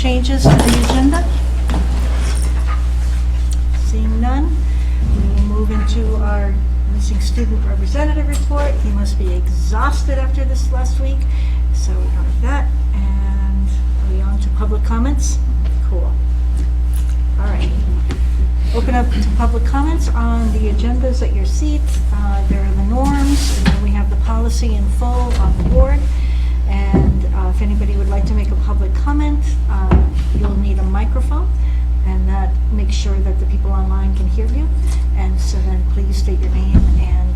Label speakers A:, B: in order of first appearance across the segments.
A: changes to the agenda? Seeing none, we will move into our missing student representative report. He must be exhausted after this last week, so we don't have that. And are we on to public comments? Cool. All right. Open up to public comments on the agendas at your seat. There are the norms, and then we have the policy in full on the board. And if anybody would like to make a public comment, you'll need a microphone, and that makes sure that the people online can hear you. And so then please state your name and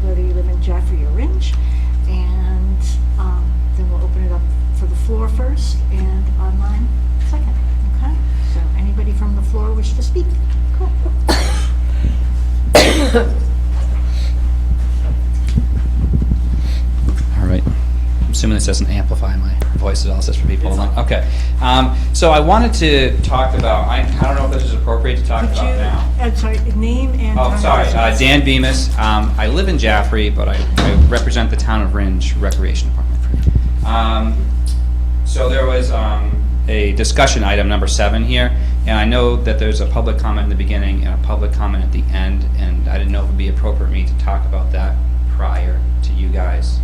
A: whether you live in Jaffrey or Ringe. And then we'll open it up for the floor first and online second. Okay? So anybody from the floor wish to speak? Cool.
B: All right. I'm assuming this doesn't amplify my voice at all. It's just for people online. Okay. So I wanted to talk about, I don't know if this is appropriate to talk
A: Could
B: about
A: you,
B: now.
A: sorry, name and
B: Oh,
A: time
B: sorry.
A: of residence.
B: Dan Bemis. I live in Jaffrey, but I represent the town of Ringe Recreation Department. So there was a discussion item number 7 here, and I know that there's a public comment in the beginning and a public comment at the end, and I didn't know if it would be appropriate for me to talk about that prior to you guys.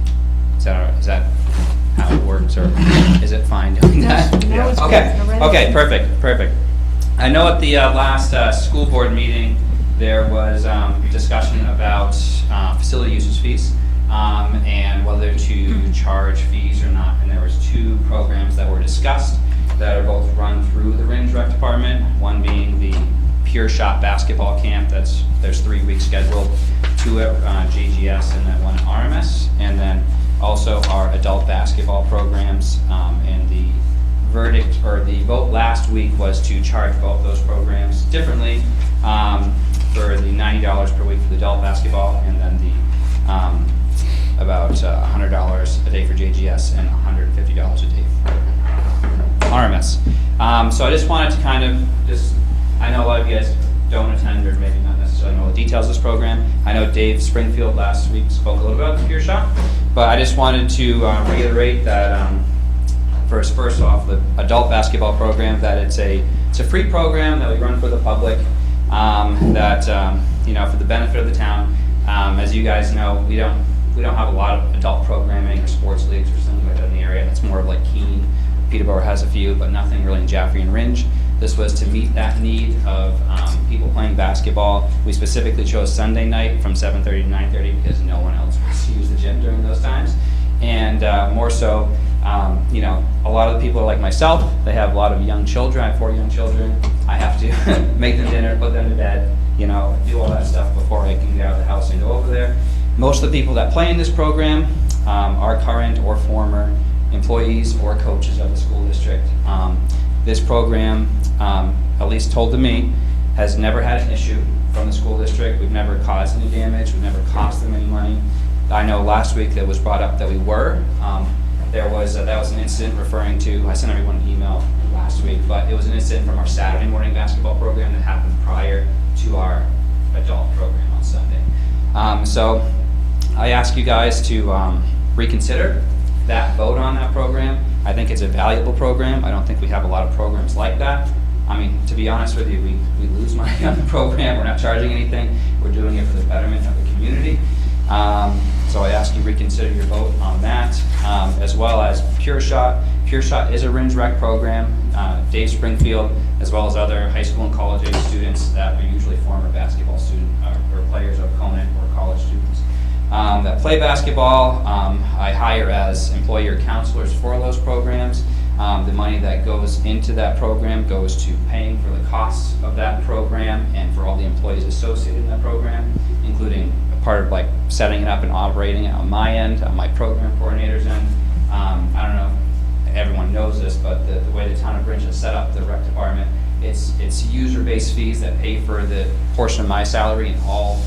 B: Is that how it works, or is it fine doing that?
A: No, it's
B: Okay.
A: good. Already.
B: Okay. Perfect. I know at the last school board meeting there was discussion about facility usage fees and whether to charge fees or not. And there was 2 programs that were discussed that are both run through the Ringe Rec Department. One being the Pure Shot basketball camp. There's 3 weeks scheduled, 2 at JGS and then 1 at RMS, and then also our adult basketball programs. And the verdict or the vote last week was to charge both those programs differently, for the $90 per week for the adult basketball, and then the about $100 a day for JGS and $150 a day for RMS. So I just wanted to kind of I know a lot of you guys don't attend or maybe not necessarily know the details of this program. I know Dave Springfield last week spoke a little bit about the Pure Shot, but I just wanted to reiterate that first off, the adult basketball program, that it's a free program that we run for the public, that for the benefit of the town. As you guys know, we don't have a lot of adult programming or sports leagues or something like that in the area. That's more of like Keene. Peterborough has a few, but nothing really in Jaffrey and Ringe. This was to meet that need of people playing basketball. We specifically chose Sunday night from 7:30 to 9:30 because no one else wants to use the gym during those times. And more so, a lot of the people are like myself. They have a lot of young children. I have 4 young children. I have to make them dinner, put them to bed, do all that stuff before I can get out of the house and go over there. Most of the people that play in this program are current or former employees or coaches of the school district. This program, at least told to me, has never had an issue from the school district. We've never caused any damage. We've never cost them any money. I know last week that was brought up that we were. That was an incident referring to, I sent everyone an email last week, but it was an incident from our Saturday morning basketball program that happened prior to our adult program on Sunday. So I ask you guys to reconsider that vote on that program. I think it's a valuable program. I don't think we have a lot of programs like that. I mean, to be honest with you, we lose money on the program. We're not charging anything. We're doing it for the betterment of the community. So I ask you reconsider your vote on that, as well as Pure Shot. Pure Shot is a Ringe Rec program. Dave Springfield, as well as other high school and college age students that are usually former basketball student or players of Conant or college students that play basketball. I hire as employee or counselors for those programs. The money that goes into that program goes to paying for the costs of that program and for all the employees associated in that program, including part of like setting it up and operating it on my end, on my program coordinator's end. I don't know if everyone knows this, but the way the town of Ringe has set up the rec department, it's user-based fees that pay for the portion of my salary and all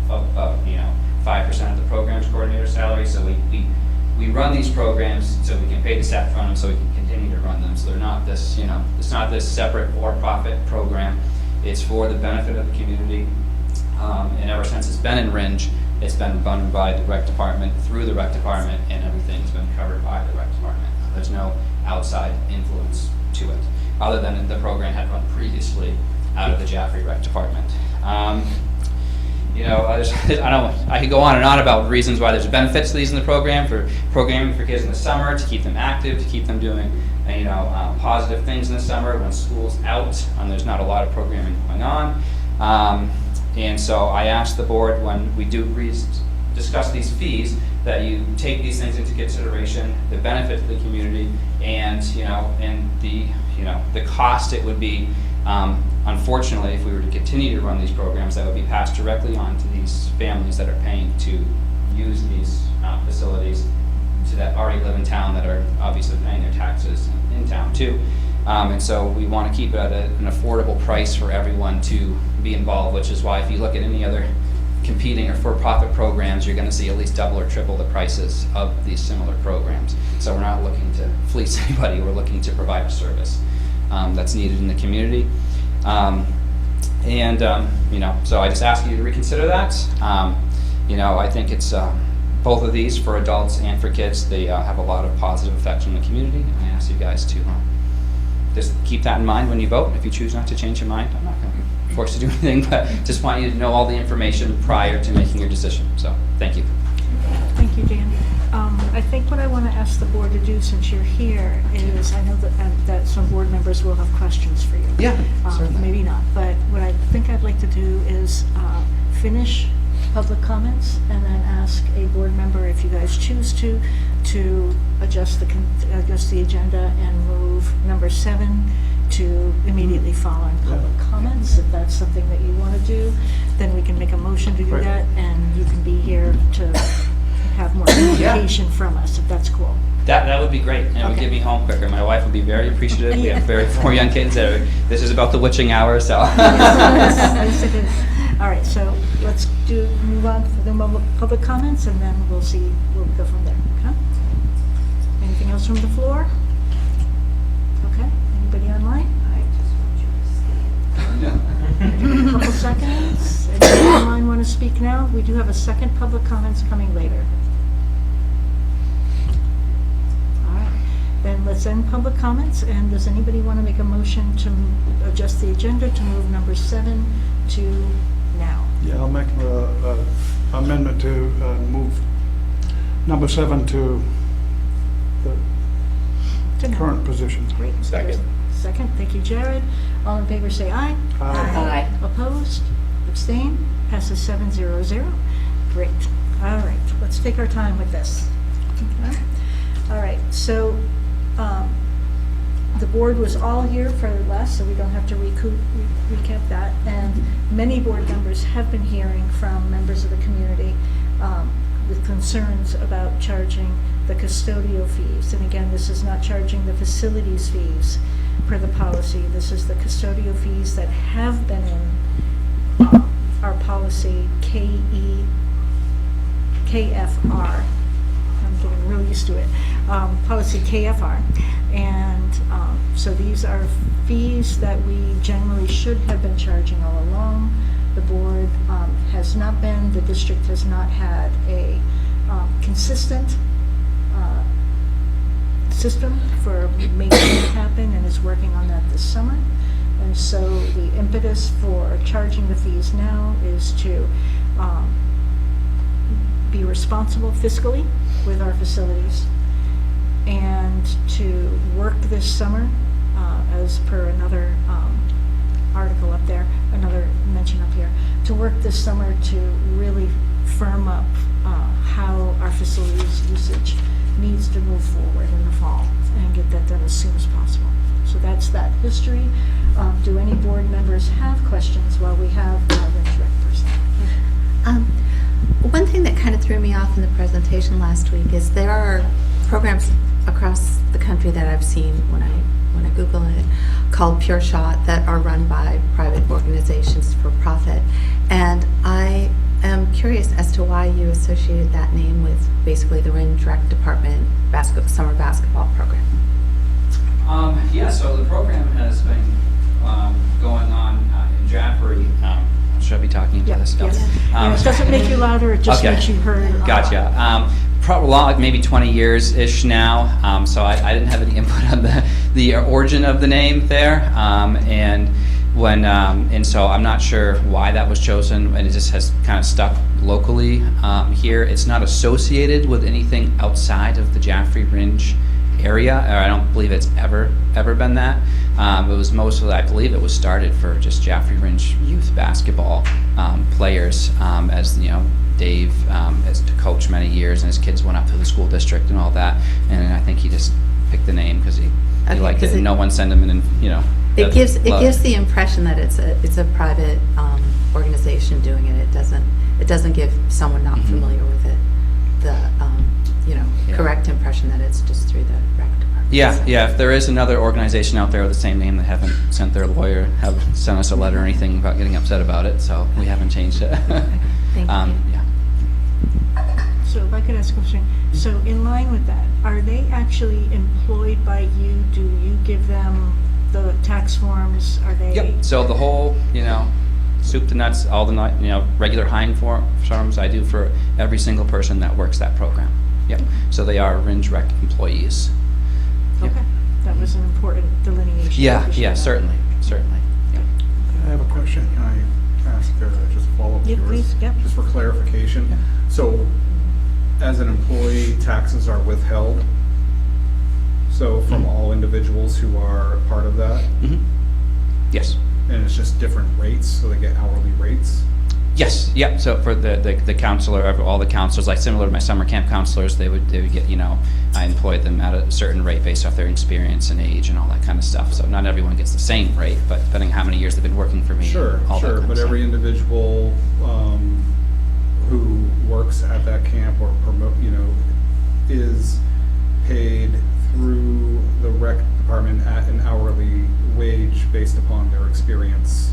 B: of 5% of the program's coordinator salary. So we run these programs so we can pay the staff from them so we can continue to run them. So they're not this, it's not this separate for-profit program. It's for the benefit of the community. And ever since it's been in Ringe, it's been run by the rec department, through the rec department, and everything's been covered by the rec department. There's no outside influence to it. other than the program had run previously out of the Jaffrey Rec Department. You know, I could go on and on about reasons why there's benefits to these in the program, for programming for kids in the summer, to keep them active, to keep them doing, you know, positive things in the summer when school's out and there's not a lot of programming going on. And so I asked the board, when we do discuss these fees, that you take these things into consideration, the benefit to the community, and the cost it would be. Unfortunately, if we were to continue to run these programs, that would be passed directly on to these families that are paying to use these facilities, that already live in town, that are obviously paying their taxes in town too. And so we want to keep it at an affordable price for everyone to be involved, which is why if you look at any other competing or for-profit programs, you're going to see at least double or triple the prices of these similar programs. So we're not looking to fleece anybody, we're looking to provide a service that's needed in the community. You know, so I just ask you to reconsider that. You know, I think it's both of these, for adults and for kids, they have a lot of positive effects on the community, and I ask you guys to just keep that in mind when you vote. If you choose not to change your mind, I'm not going to force you to do anything, but just want you to know all the information prior to making your decision. So, thank you.
A: Thank you, Dan. I think what I want to ask the board to do, since you're here, is I know that some board members will have questions for you.
B: Yeah, certainly.
A: Maybe not, but what I think I'd like to do is finish public comments and then ask a board member, if you guys choose to adjust the agenda and move number 7 to immediately following public comments. If that's something that you want to do, then we can make a motion to do
C: Right.
A: that, and you can be here to have more communication from us, if that's cool.
B: That would be great, and it would
A: Okay.
B: get me home quicker. My wife would be very appreciative. We have 4 young kids. This is about the witching hour, so.
A: Yes, it is. All right, so let's move on to the public comments, and then we'll go from there, okay? Anything else from the floor? Okay, anybody online? A couple seconds. Anybody online want to speak now? We do have a second public comments coming later. All right, then let's end public comments, and does anybody want to make a motion to adjust the agenda to move number 7 to now?
C: Yeah, I'll make an amendment to move number 7 to the
A: To now.
C: current position.
A: Great.
D: Second.
A: Second, thank you, Jared. All in favor say aye.
C: Aye.
A: Opposed? Abstain? Passes 700. Great. All right, let's take our time with this. Okay. All right, so the board was all here for last, so we don't have to recap that. And many board members have been hearing from members of the community with concerns about charging the custodial fees. And again, this is not charging the facilities fees per the policy. This is the custodial fees that have been in our policy KFR. I'm getting real used to it. Policy KFR. And so these are fees that we generally should have been charging all along. The board has not been, the district has not had a consistent system for making it happen, and is working on that this summer. And so the impetus for charging the fees now is to be responsible fiscally with our facilities, and to work this summer, as per another article up there, another mention up here, to work this summer to really firm up how our facilities usage needs to move forward in the fall, and get that done as soon as possible. So that's that history. Do any board members have questions while we have the rec person?
E: One thing that kind of threw me off in the presentation last week is there are programs across the country that I've seen when I Google it, called Pure Shot, that are run by private organizations for profit. And I am curious as to why you associated that name with basically the Ringe Rec Department summer basketball program.
B: Yeah, so the program has been going on in Jaffrey. Should I be talking to this? No.
A: Yes. It doesn't make you louder, it just
B: Okay.
A: makes you heard.
B: Gotcha. probably like maybe 20 years-ish now, so I didn't have any input on the origin of the name there, and so I'm not sure why that was chosen, and it just has kind of stuck locally here. It's not associated with anything outside of the Jaffrey Ringe area, or I don't believe it's ever been that. It was mostly, I believe it was started for just Jaffrey Ringe youth basketball players, as you know, Dave has coached many years, and his kids went up through the school district and all that, and I think he just picked the name because he
E: Okay,
B: liked it.
E: 'cause
B: And no one sent him an, you know.
E: It gives
B: love.
E: the impression that it's a private organization doing it. It doesn't give someone not
B: Mhm.
E: familiar with it the
B: Yeah.
E: correct impression that it's just through the rec department.
B: Yeah. If there is another organization out there with the same name that haven't sent their lawyer, have sent us a letter or anything about getting upset about it, so we haven't changed it.
E: Thank you.
B: Yeah.
A: So if I could ask a question, so in line with that, are they actually employed by you? Do you give them the tax forms? Are they?
B: Yep. So the whole, soup to nuts, all the regular hiring forms I do for every single person that works that program. Yep. So they are Ringe Rec employees. Yep.
A: Okay, that was an important delineation.
B: Yeah.
A: Appreciate
B: Yeah.
A: that.
B: Certainly. Yep.
C: I have a question.
D: Can I ask just a follow-up to
A: Yeah,
D: yours?
A: please, yep.
D: Just for clarification.
B: Yeah.
D: So, as an employee, taxes are withheld? So from
B: Mhm.
D: all individuals who are part of that?
B: Mhm. Yes.
D: And it's just different rates, so they get hourly rates?
B: Yes, yep, so for the counselor, all the counselors, like similar to my summer camp counselors, they would get, I employed them at a certain rate based off their experience and age and all that kind of stuff. So not everyone gets the same rate, but depending on how many years they've been working for me.
D: Sure,
B: all that
D: sure,
B: kind of
D: but
B: stuff.
D: every individual who works at that camp or is paid through the rec department at an hourly wage based upon their experience,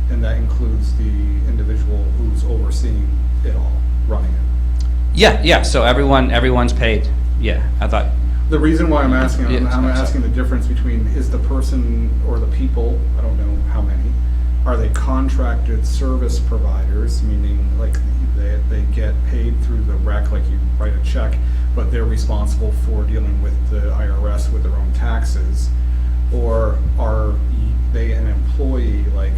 D: and that includes the individual who's overseeing it all, running it.
B: Yeah, so everyone's paid, yeah, I thought,
D: The reason why I'm asking,
B: Yeah,
D: I'm
B: sorry.
D: asking the difference between, is the person or the people, I don't know how many, are they contracted service providers, meaning like they get paid through the rec, like you write a check, but they're responsible for dealing with the IRS with their own taxes? Or are they an employee, like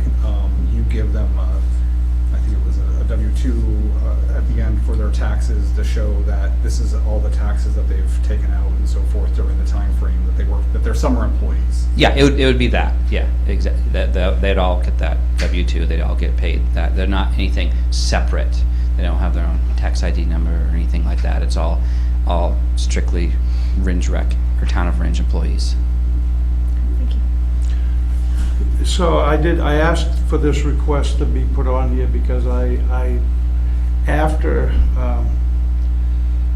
D: you give them I think it was a W-2 at the end for their taxes to show that this is all the taxes that they've taken out and so forth during the time frame that they work, that they're summer employees?
B: yeah, it would be that, yeah, exactly, they'd all get that W-2, they'd all get paid that, they're not anything separate, they don't have their own tax ID number or anything like that, it's all strictly Ringe Rec, or Town of Ringe employees.
A: Thank you.
C: So I asked for this request to be put on here because after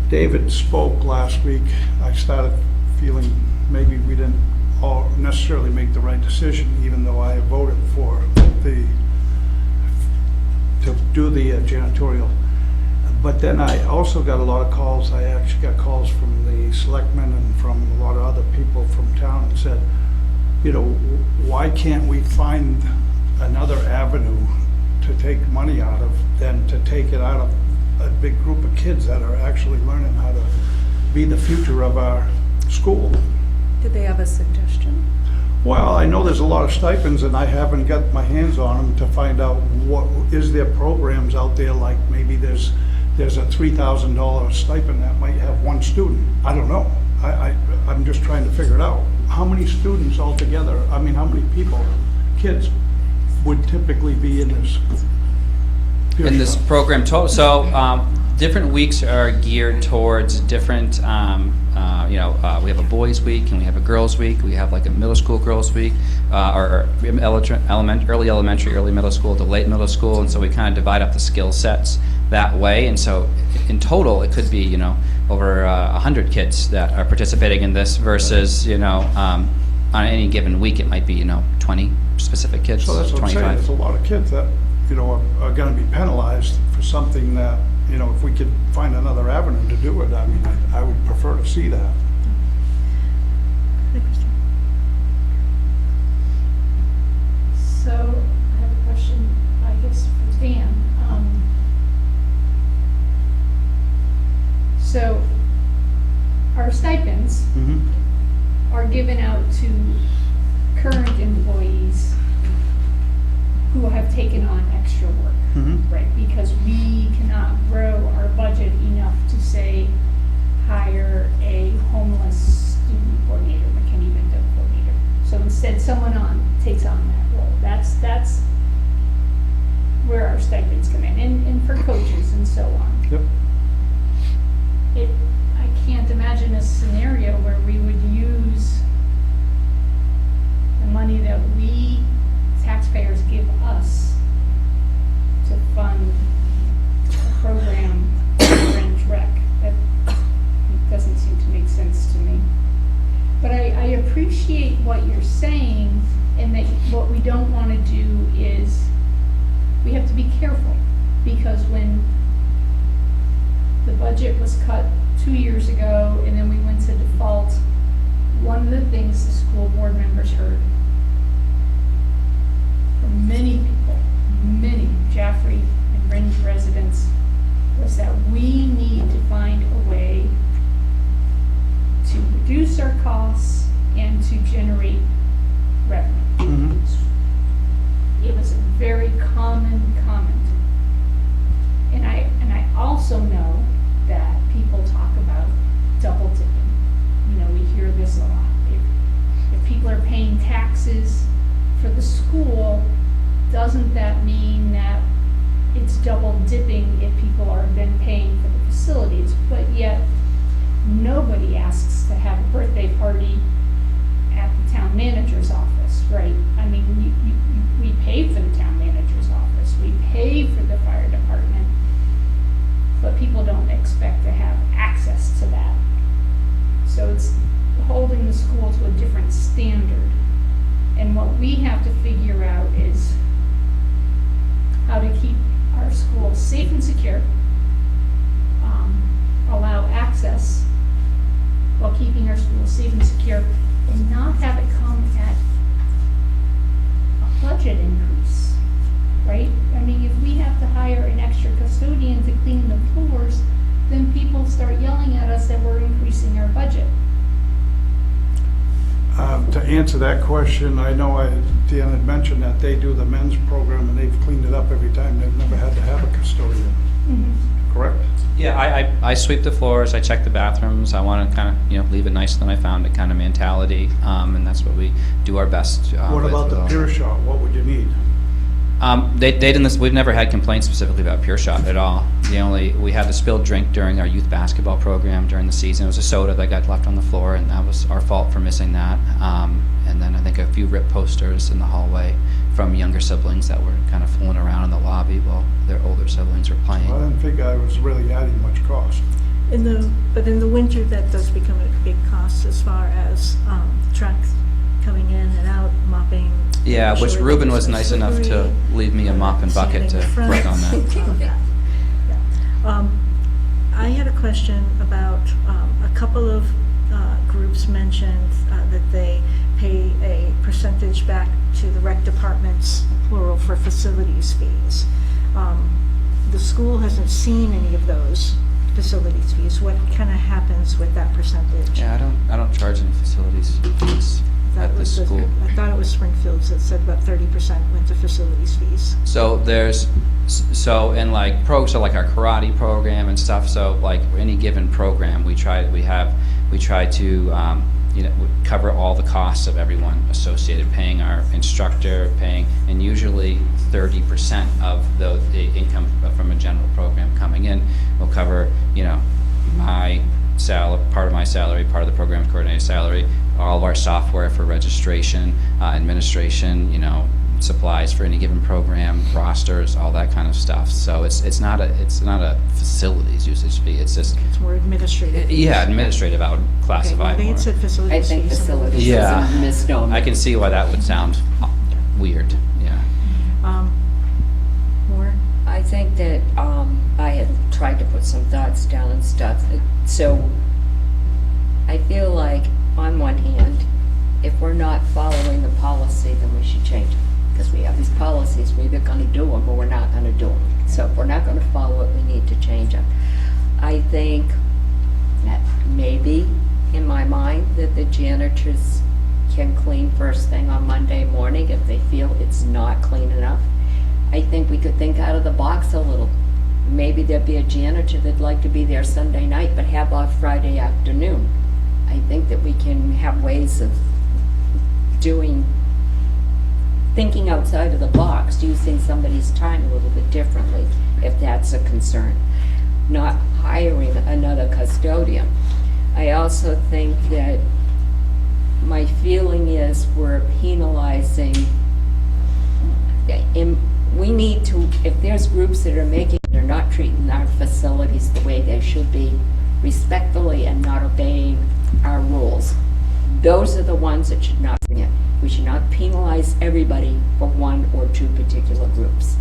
C: David spoke last week, I started feeling maybe we didn't all necessarily make the right decision, even though I voted for to do the janitorial. But then I also got a lot of calls. I actually got calls from the selectmen and from a lot of other people from town and said, why can't we find another avenue to take money out of than to take it out of a big group of kids that are actually learning how to be the future of our school?
F: Did they have a suggestion?
C: Well, I know there's a lot of stipends, and I haven't got my hands on them to find out what is there programs out there, like maybe there's a $3,000 stipend that might have one student. I don't know. I'm just trying to figure it out. How many students altogether, how many people, kids, would typically be in this?
B: In this program total, so different weeks are geared towards different, we have a boys week and we have a girls week, we have like a middle school girls week, or early elementary, early middle school to late middle school, and so we kind of divide up the skill sets that way, and so in total it could be, over 100 kids that are participating in this versus, on any given week it might be, 20 specific kids,
C: So that's what I'm saying,
B: 25.
C: there's a lot of kids that, are gonna be penalized for something that, if we could find another avenue to do it, I would prefer to see that.
A: Hi, Christine.
G: So, I have a question, I guess, for Dan. So, stipends
C: Mhm.
G: are given out to current employees who have taken on extra work.
C: Mhm.
G: Right, because we cannot grow our budget enough to say, hire a homeless student coordinator, McKinney Vento coordinator. So instead, someone takes on that role. That's where our stipends come in, and for coaches and so on.
C: Yep.
G: I can't imagine a scenario where we would use the money that we taxpayers give us to fund a program Fringe Rec. That doesn't seem to make sense to me. But I appreciate what you're saying, and that what we don't want to do is, we have to be careful, because when the budget was cut 2 years ago and then we went to default, one of the things the school board members heard from many people, many Jaffrey and Ringe residents, was that we need to find a way to reduce our costs and to generate revenue.
C: Mhm.
G: It was a very common comment. And I also know that people talk about double dipping. You know, we hear this a lot. If people are paying taxes for the school, doesn't that mean that it's double dipping if people are then paying for the facilities? But yet, nobody asks to have a birthday party at the town manager's office, right? I mean, we pay for the town manager's office, we pay for the fire department, but people don't expect to have access to that. So it's holding the school to a different standard. And what we have to figure out is how to keep our schools safe and secure, allow access while keeping our schools safe and secure, and not have it come at a budget increase, right? I mean, if we have to hire an extra custodian to clean the floors, then people start yelling at us that we're increasing our budget.
C: To answer that question, I know Deanna had mentioned that they do the men's program and they've cleaned it up every time. They've never had to have a custodian, correct?
B: Yeah, I sweep the floors, I check the bathrooms, I want to kind of, leave it nicer than I found it kind of mentality, and that's what we do our best
C: What
B: with
C: about the
B: all
C: Pure
B: that.
C: Shot? What would you need?
B: They didn't, we've never had complaints specifically about Pure Shot at all. We had the spilled drink during our youth basketball program during the season. It was a soda that got left on the floor, and that was our fault for missing that. And then I think a few rip posters in the hallway from younger siblings that were kind of fooling around in the lobby while their older siblings were playing.
C: I didn't think I was really adding much cost.
A: But in the winter, that does become a big cost as far as trucks coming in and out, mopping.
B: Yeah, which
A: Sure,
B: Ruben
A: it's
B: was
A: so
B: nice enough to
A: slippery.
B: leave me a mop and bucket to
A: Sanding the
B: write on that.
A: fronts, all of that. Yeah. I had a question about, a couple of groups mentioned that they pay a percentage back to the rec departments, plural, for facilities fees. The school hasn't seen any of those facilities fees. What kind of happens with that percentage?
B: Yeah, I don't charge any facilities fees
A: That
B: at
A: was
B: this school.
A: I thought it was Springfield's that said about 30% went to facilities fees.
B: So in like so like our karate program and stuff, so like any given program, we try to cover all the costs of everyone associated, paying our instructor, and usually 30% of the income from a general program coming in will cover, my part of my salary, part of the program coordinator's salary, all of our software for registration, administration, supplies for any given program, rosters, all that kind of stuff. So it's not a facilities usage fee. It's just
A: It's more administrative.
B: administrative. I would classify
A: I
B: it
A: think
B: more.
A: it said
H: I
A: facilities
H: think
A: fees.
H: facilities
B: Yeah.
H: is a misnomer.
B: I can see why that would sound weird. Yeah.
A: More?
H: I think that I had tried to put some thoughts down and stuff. So I feel like, on one hand, if we're not following the policy, then we should change it. Because we have these policies, we're either going to do them or we're not going to do them. So if we're not going to follow it, we need to change them. I think that maybe in my mind that the janitors can clean first thing on Monday morning if they feel it's not clean enough. I think we could think out of the box a little. Maybe there'd be a janitor that'd like to be there Sunday night but have off Friday afternoon. I think that we can have ways of thinking outside of the box, using somebody's time a little bit differently, if that's a concern. Not hiring another custodian. I also think that my feeling is we're penalizing, we need to, if there's groups that are not treating our facilities the way they should be, respectfully and not obeying our rules, those are the ones that should not be in. We should not penalize everybody for one or two particular groups.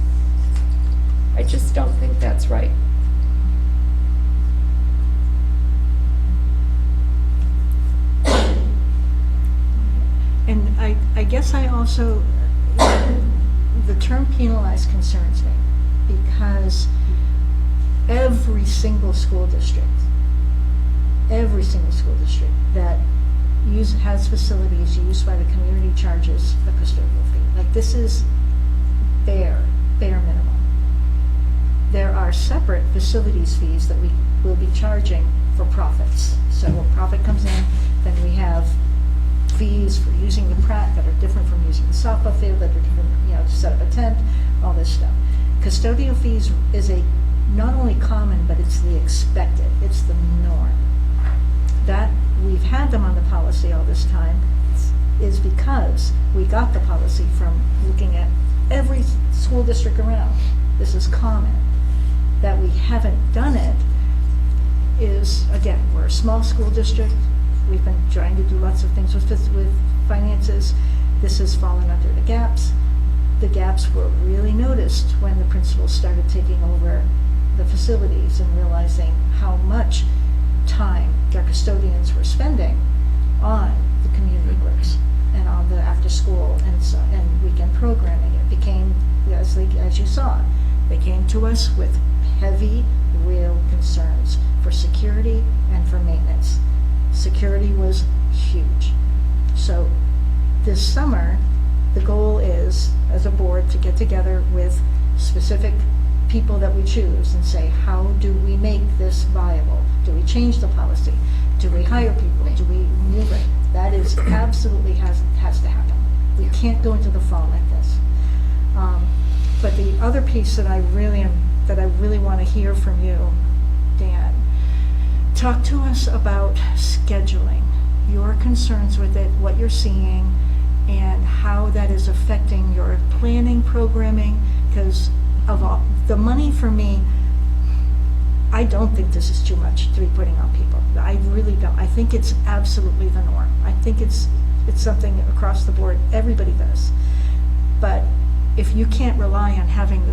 H: I just don't think that's right.
A: And I guess I also, the term penalize concerns me, because every single school district that has facilities used by the community charges a custodial fee. Like, this is bare minimum. There are separate facilities fees that we will be charging for profits. So when profit comes in, then we have fees for using the Pratt that are different from using the softball field, that are different, to set up a tent, all this stuff. Custodial fees is not only common, but it's the expected, it's the norm. That we've had them on the policy all this time is because we got the policy from looking at every school district around. This is common. That we haven't done it is, again, we're a small school district. We've been trying to do lots of things with finances. This has fallen under the gaps. The gaps were really noticed when the principals started taking over the facilities and realizing how much time their custodians were spending on the community groups and on the after school and weekend programming. It became, as you saw, they came to us with heavy, real concerns for security and for maintenance. Security was huge. So this summer, the goal is, as a board, to get together with specific people that we choose and say, how do we make this viable? Do we change the policy? Do we hire people? Do we move it? That is absolutely has to happen. We can't go into the fall like this. But the other piece that I really want to hear from you, Dan, talk to us about scheduling, your concerns with it, what you're seeing, and how that is affecting your planning, programming, because of all the money for me, I don't think this is too much to be putting on people. I really don't. I think it's absolutely the norm. I think it's something across the board everybody does. But if you can't rely on having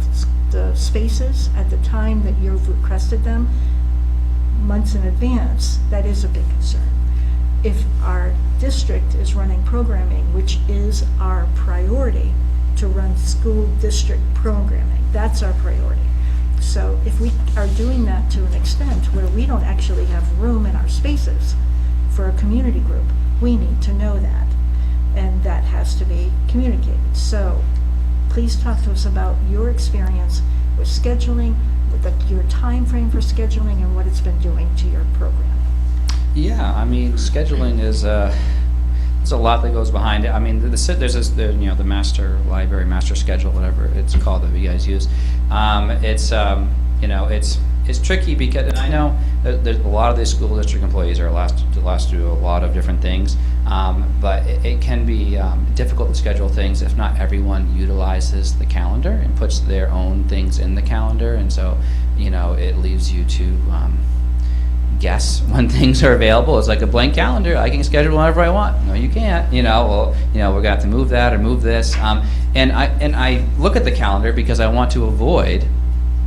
A: the spaces at the time that you've requested them, months in advance, that is a big concern. If our district is running programming, which is our priority, to run school district programming, that's our priority. So if we are doing that to an extent where we don't actually have room in our spaces for a community group, we need to know that, and that has to be communicated. So please talk to us about your experience with scheduling, with your time frame for scheduling, and what it's been doing to your program.
B: Yeah, I mean, scheduling is there's a lot that goes behind it. I mean, there's the master library, master schedule, whatever it's called that you guys use. It's tricky because, and I know that there's a lot of these school district employees are asked to do a lot of different things, but it can be difficult to schedule things if not everyone utilizes the calendar and puts their own things in the calendar, and so it leaves you to guess when things are available. It's like a blank calendar. I can schedule whenever I want. No, you can't. We're gonna have to move that or move this. And I look at the calendar because I want to avoid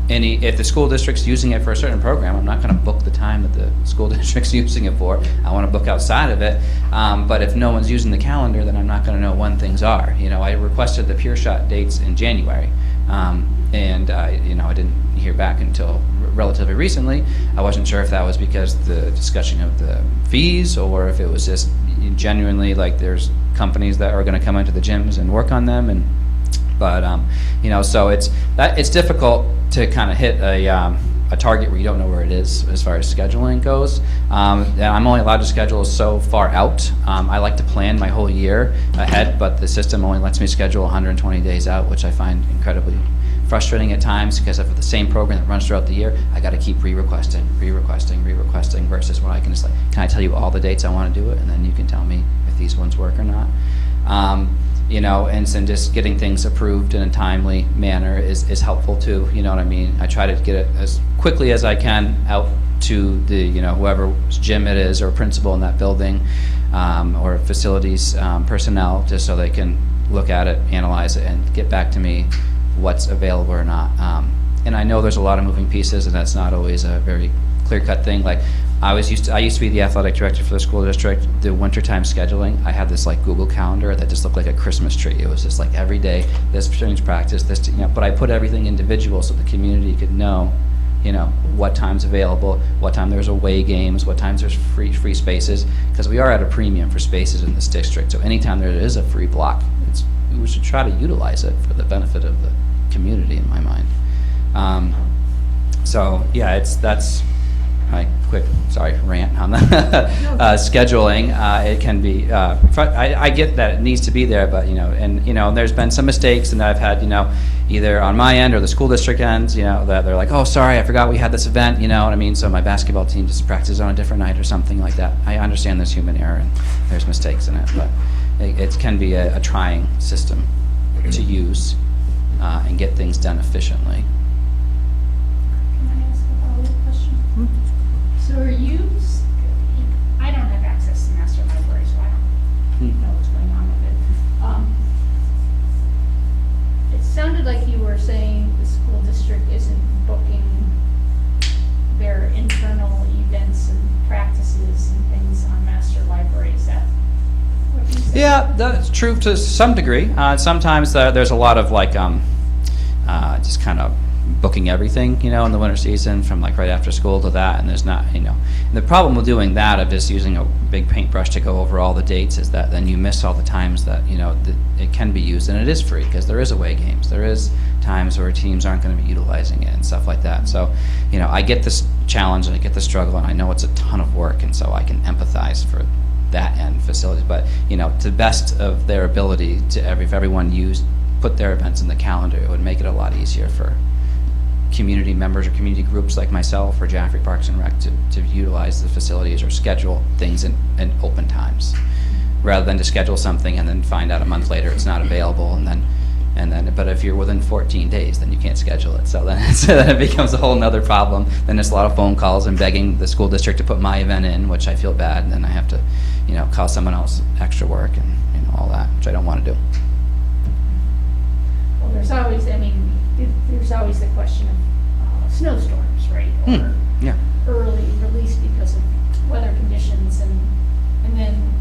B: if the school district's using it for a certain program, I'm not going to book the time that the school district's using it for. I want to book outside of it. But if no one's using the calendar, then I'm not going to know when things are. I requested the Pure Shot dates in January. And I didn't hear back until relatively recently. I wasn't sure if that was because the discussion of the fees, or if it was just genuinely like there's companies that are going to come into the gyms and work on them. But so it's difficult to kind of hit a target where you don't know where it is as far as scheduling goes. And I'm only allowed to schedule so far out. I like to plan my whole year ahead, but the system only lets me schedule 120 days out, which I find incredibly frustrating at times, because of the same program that runs throughout the year, I got to keep re-requesting, versus when I can just can I tell you all the dates I want to do it, and then you can tell me if these ones work or not. And then just getting things approved in a timely manner is helpful too. You know what I mean? I try to get it as quickly as I can out to the whoever's gym it is, or principal in that building, or facilities personnel, just so they can look at it, analyze it, and get back to me what's available or not. And I know there's a lot of moving pieces, and that's not always a very clear-cut thing. Like I used to be the athletic director for the school district. The wintertime scheduling, I had this Google Calendar that just looked like a Christmas tree. It was just every day, this spring's practice, this, but I put everything individual so the community could know, what time's available, what time there's away games, what times there's free spaces, because we are at a premium for spaces in this district. So anytime there is a free block, we should try to utilize it for the benefit of the community, in my mind. That's my quick rant on the scheduling. It can be I get that it needs to be there, but there's been some mistakes, and I've had either on my end or the school district ends, that they're like, oh, sorry, I forgot we had this event, you know what I mean? So my basketball team just practices on a different night or something like that. I understand there's human error and there's mistakes in it, but it can be a trying system to use and get things done efficiently.
G: Can I ask a follow-up question? So I don't have access to master library, so I don't know what's going on with it. It sounded like you were saying the school district isn't booking their internal events and practices and things on master library. Is that what you said?
B: Yeah, that's true to some degree. Sometimes there's a lot of just kind of booking everything, in the winter season, from right after school to that, and there's not, and the problem with doing that, of just using a big paintbrush to go over all the dates, is that then you miss all the times that, that it can be used, and it is free, because there is away games. There is times where teams aren't going to be utilizing it and stuff like that. So, I get this challenge, and I get the struggle, and I know it's a ton of work, and so I can empathize for that end facilities, but, to the best of their ability, if everyone put their events in the calendar, it would make it a lot easier for community members or community groups like myself or Jaffrey Parks and Rec to utilize the facilities or schedule things in open times, rather than to schedule something and then find out a month later it's not available, and then but if you're within 14 days, then you can't schedule it. So then it becomes a whole nother problem. Then there's a lot of phone calls and begging the school district to put my event in, which I feel bad, and then I have to cause someone else extra work and all that, which I don't want to do.
G: Well, there's always the question of snowstorms, right? Or
B: Yeah.
G: early release because of weather conditions, and then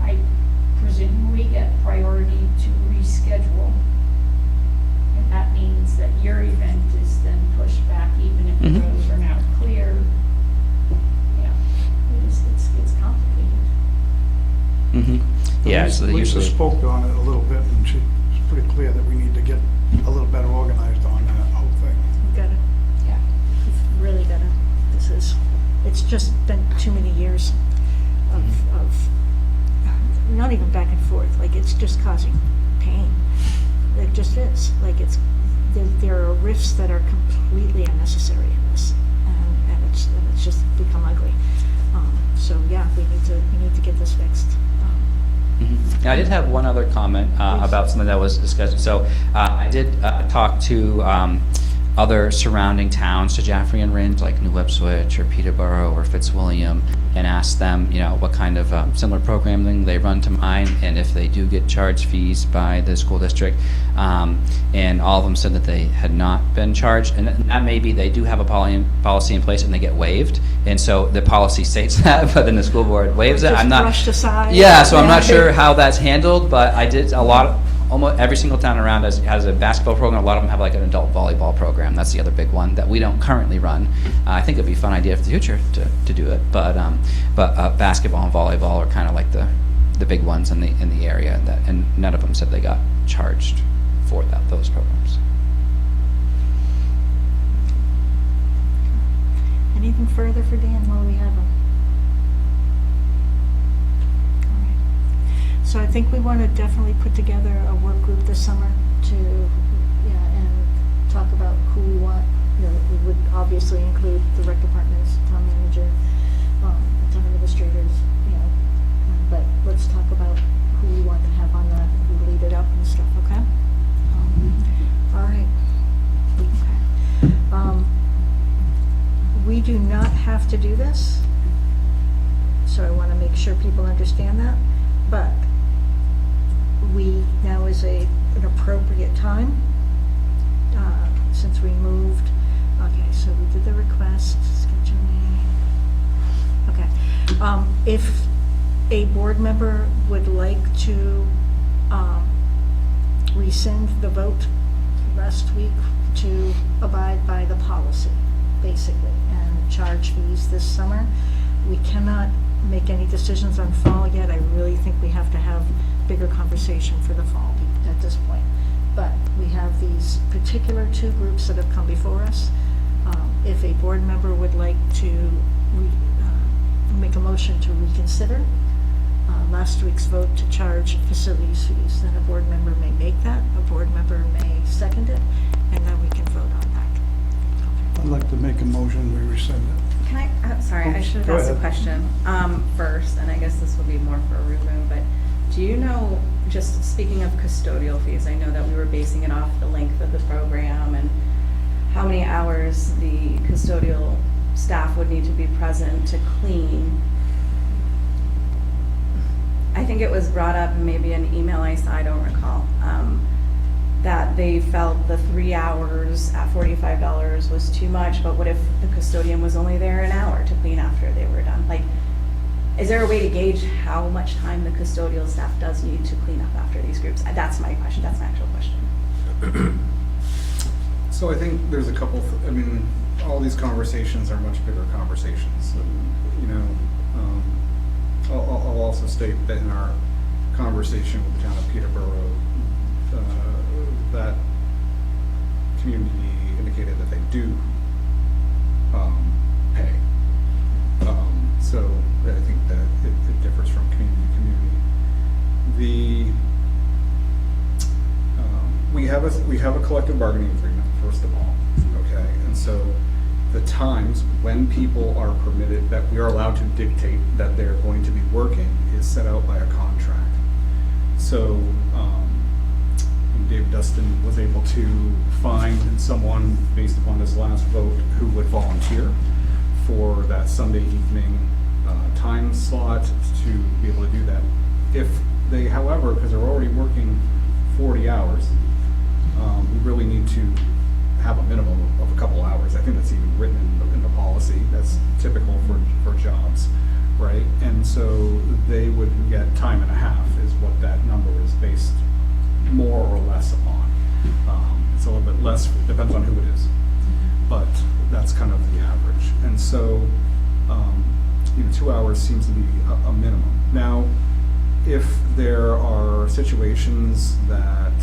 G: I presume we get priority to reschedule. And that means that your event is then pushed back, even if the roads are now clear. It's complicated.
B: Yeah, so
C: Lisa
B: usually.
C: spoke on it a little bit, and she's pretty clear that we need to get a little better organized on that whole thing.
A: We gotta,
H: Yeah.
A: we've really gotta, it's just been too many years of not even back and forth, it's just causing pain. It just is, there are rifts that are completely unnecessary in this, and it's just become ugly. So yeah, we need to get this fixed.
B: Yeah, I did have one other comment about something that was discussed. So I did talk to other surrounding towns to Jaffrey and Rindge, like New Ipswich or Peterborough or Fitzwilliam, and asked them, what kind of similar programming they run to mine, and if they do get charged fees by the school district. And all of them said that they had not been charged, and that may be they do have a policy in place and they get waived, and so the policy states that, but then the school board waives it.
A: Just
B: I'm not
A: brushed aside.
B: Yeah, so I'm not sure how that's handled, but I did a lot almost every single town around us has a basketball program. A lot of them have like an adult volleyball program. That's the other big one that we don't currently run. I think it'd be a fun idea for the future to do it, but basketball and volleyball are kind of like the big ones in the area, and none of them said they got charged for those programs.
A: Anything further for Dan while we have him? All right. So I think we want to definitely put together a work group this summer to, and talk about who we want. We would obviously include the rec departments, town manager, the town administrators, but let's talk about who we want to have on that, who lead it up and stuff, okay? All right. Okay. We do not have to do this, so I want to make sure people understand that, but now is an appropriate time, since we moved. Okay, so we did the request, scheduling. Okay. If a board member would like to rescind the vote last week to abide by the policy, basically, and charge fees this summer. We cannot make any decisions on fall yet. I really think we have to have bigger conversation for the fall at this point. But we have these particular two groups that have come before us. If a board member would like to make a motion to reconsider last week's vote to charge facilities fees, then a board member may make that, a board member may second it, and then we can vote on that.
C: I'd like to make a motion, we rescind it.
F: Can I, I'm sorry, I should have
C: Go
F: asked a
C: ahead.
F: question first, and I guess this will be more for Ruben, but do you know, just speaking of custodial fees, I know that we were basing it off the length of the program and how many hours the custodial staff would need to be present to clean. I think it was brought up, maybe an email I saw, I don't recall, that they felt the 3 hours at $45 was too much, but what if the custodian was only there an hour to clean after they were done? Like, is there a way to gauge how much time the custodial staff does need to clean up after these groups? That's my question, that's my actual question.
D: So I think there's a couple, all these conversations are much bigger conversations. I'll also state that in our conversation with the town of Peterborough, that community indicated that they do pay. So I think that it differs from community to community. We have a collective bargaining agreement, first of all, okay? And so the times when people are permitted, that we are allowed to dictate that they're going to be working, is set out by a contract. So Dave Dustin was able to find someone, based upon his last vote, who would volunteer for that Sunday evening time slot to be able to do that. If they, however, because they're already working 40 hours, we really need to have a minimum of a couple hours. I think that's even written in the policy. That's typical for jobs, right? And so they would get time and a half is what that number is based more or less upon. It's a little bit less, depends on who it is, but that's kind of the average. And so 2 hours seems to be a minimum. Now, if there are situations that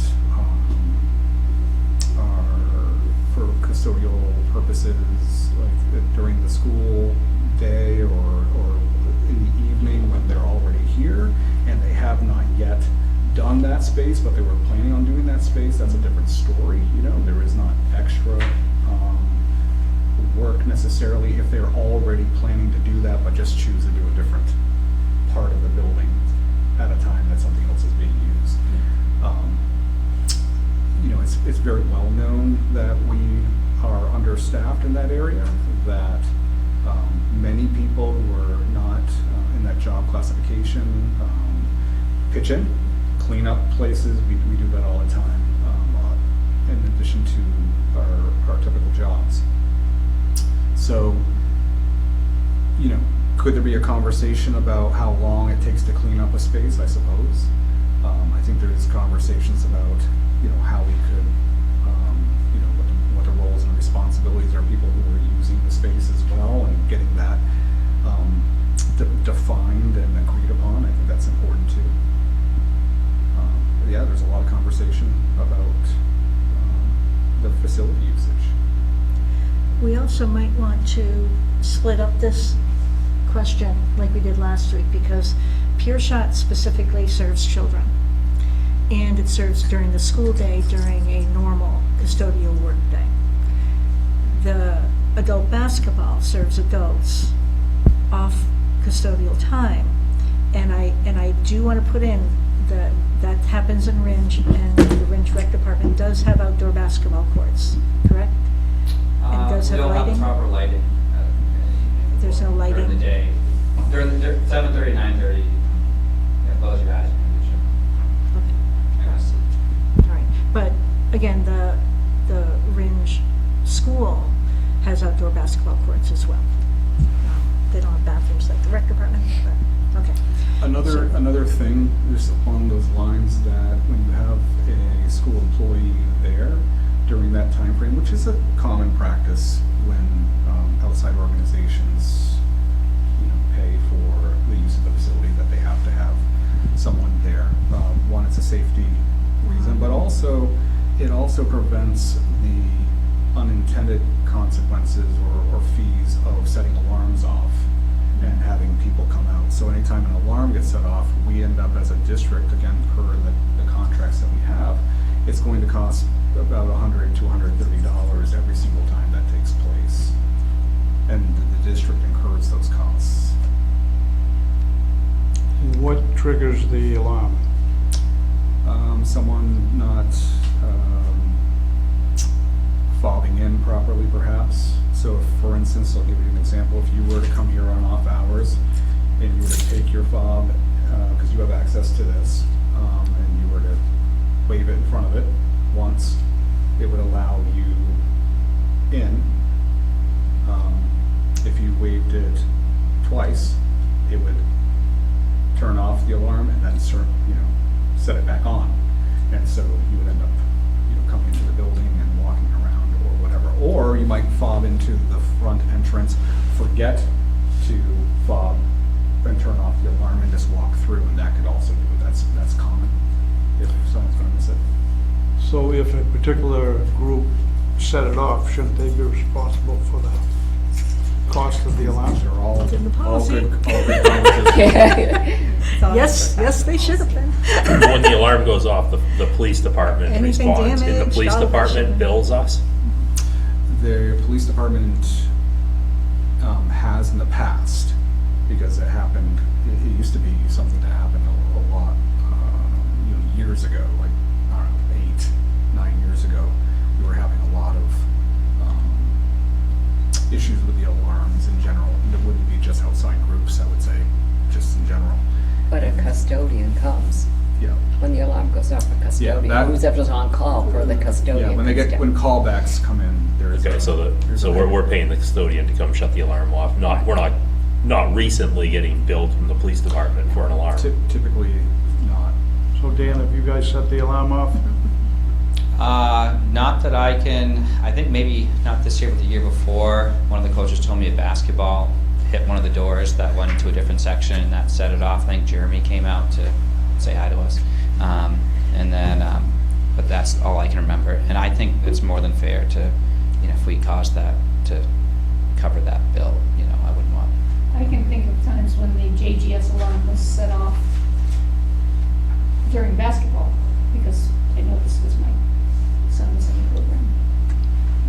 D: are for custodial purposes, like during the school day or in the evening when they're already here and they have not yet done that space, but they were planning on doing that space, that's a different story. There is not extra work necessarily if they're already planning to do that, but just choose to do a different part of the building at a time that something else is being used. It's very well known that we are understaffed in that area, that many people who are not in that job classification pitch in, clean up places. We do that all the time, in addition to our typical jobs. So, could there be a conversation about how long it takes to clean up a space? I suppose. I think there's conversations about, how we could, what the roles and responsibilities are, people who are using the space as well, and getting that defined and agreed upon. I think that's important too. But yeah, there's a lot of conversation about the facility usage.
A: We also might want to split up this question like we did last week, because Pure Shot specifically serves children. And it serves during the school day, during a normal custodial work day. The adult basketball serves adults off custodial time. And I do want to put in that happens in Ringe, and the Ringe Rec Department does have outdoor basketball courts, correct? And does
B: We
A: have
B: don't have the
A: lighting?
B: proper lighting.
A: There's no
B: During
A: lighting?
B: the day. During 7:30, 9:30, close your eyes.
A: Okay. All right, but again, the Ringe School has outdoor basketball courts as well. They don't have bathrooms like the rec department, but, okay.
D: Another thing, just along those lines, that when you have a school employee there during that time frame, which is a common practice when outside organizations, pay for the use of the facility, that they have to have someone there. One, it's a safety reason, but also it also prevents the unintended consequences or fees of setting alarms off and having people come out. So anytime an alarm gets set off, we end up as a district, again, per the contracts that we have, it's going to cost about $100 to $130 every single time that takes place. And the district incurs those costs.
C: What triggers the alarm?
D: Someone not fobbing in properly, perhaps. So if, for instance, I'll give you an example. If you were to come here on off hours and you were to take your fob, because you have access to this, and you were to wave it in front of it once, it would allow you in. If you waved it twice, it would turn off the alarm and then set it back on. And so you would end up, coming into the building and walking around or whatever. Or you might fob into the front entrance, forget to fob and turn off the alarm and just walk through, and that could also do it. That's common if someone's gonna miss it.
C: So if a particular group set it off, shouldn't they be responsible for the cost of the alarm?
D: These are all,
A: It's in the
D: all
A: policy.
D: good conversations.
A: Yes, they should have been.
I: When the alarm goes off, the police department
A: Anything
I: responds, and the
A: damaged,
I: police
A: all of that
I: department
A: shit.
I: bills us.
D: The police department has in the past, because it happened, it used to be something that happened a lot, years ago, like, I don't know, 8, 9 years ago. We were having a lot of issues with the alarms in general. And it wouldn't be just outside groups, I would say, just in general.
H: But a custodian comes.
D: Yeah.
H: When the alarm goes off, a custodian,
D: that-
H: who's ever on call for the custodian.
D: Yeah, when
H: comes down.
D: callbacks come in, there's.
I: Okay, so we're paying the custodian to come shut the alarm off. We're not recently getting billed from the police department for an alarm.
D: Typically not.
C: So Dan, have you guys set the alarm off?
B: Not that I think maybe not this year, but the year before, one of the coaches told me a basketball hit one of the doors that went into a different section, and that set it off. I think Jeremy came out to say hi to us. And then, but that's all I can remember. And I think it's more than fair to, if we caused that, to cover that bill, I wouldn't want.
G: I can think of times when the JGS alarm was set off during basketball, because I know this was my son was in the program.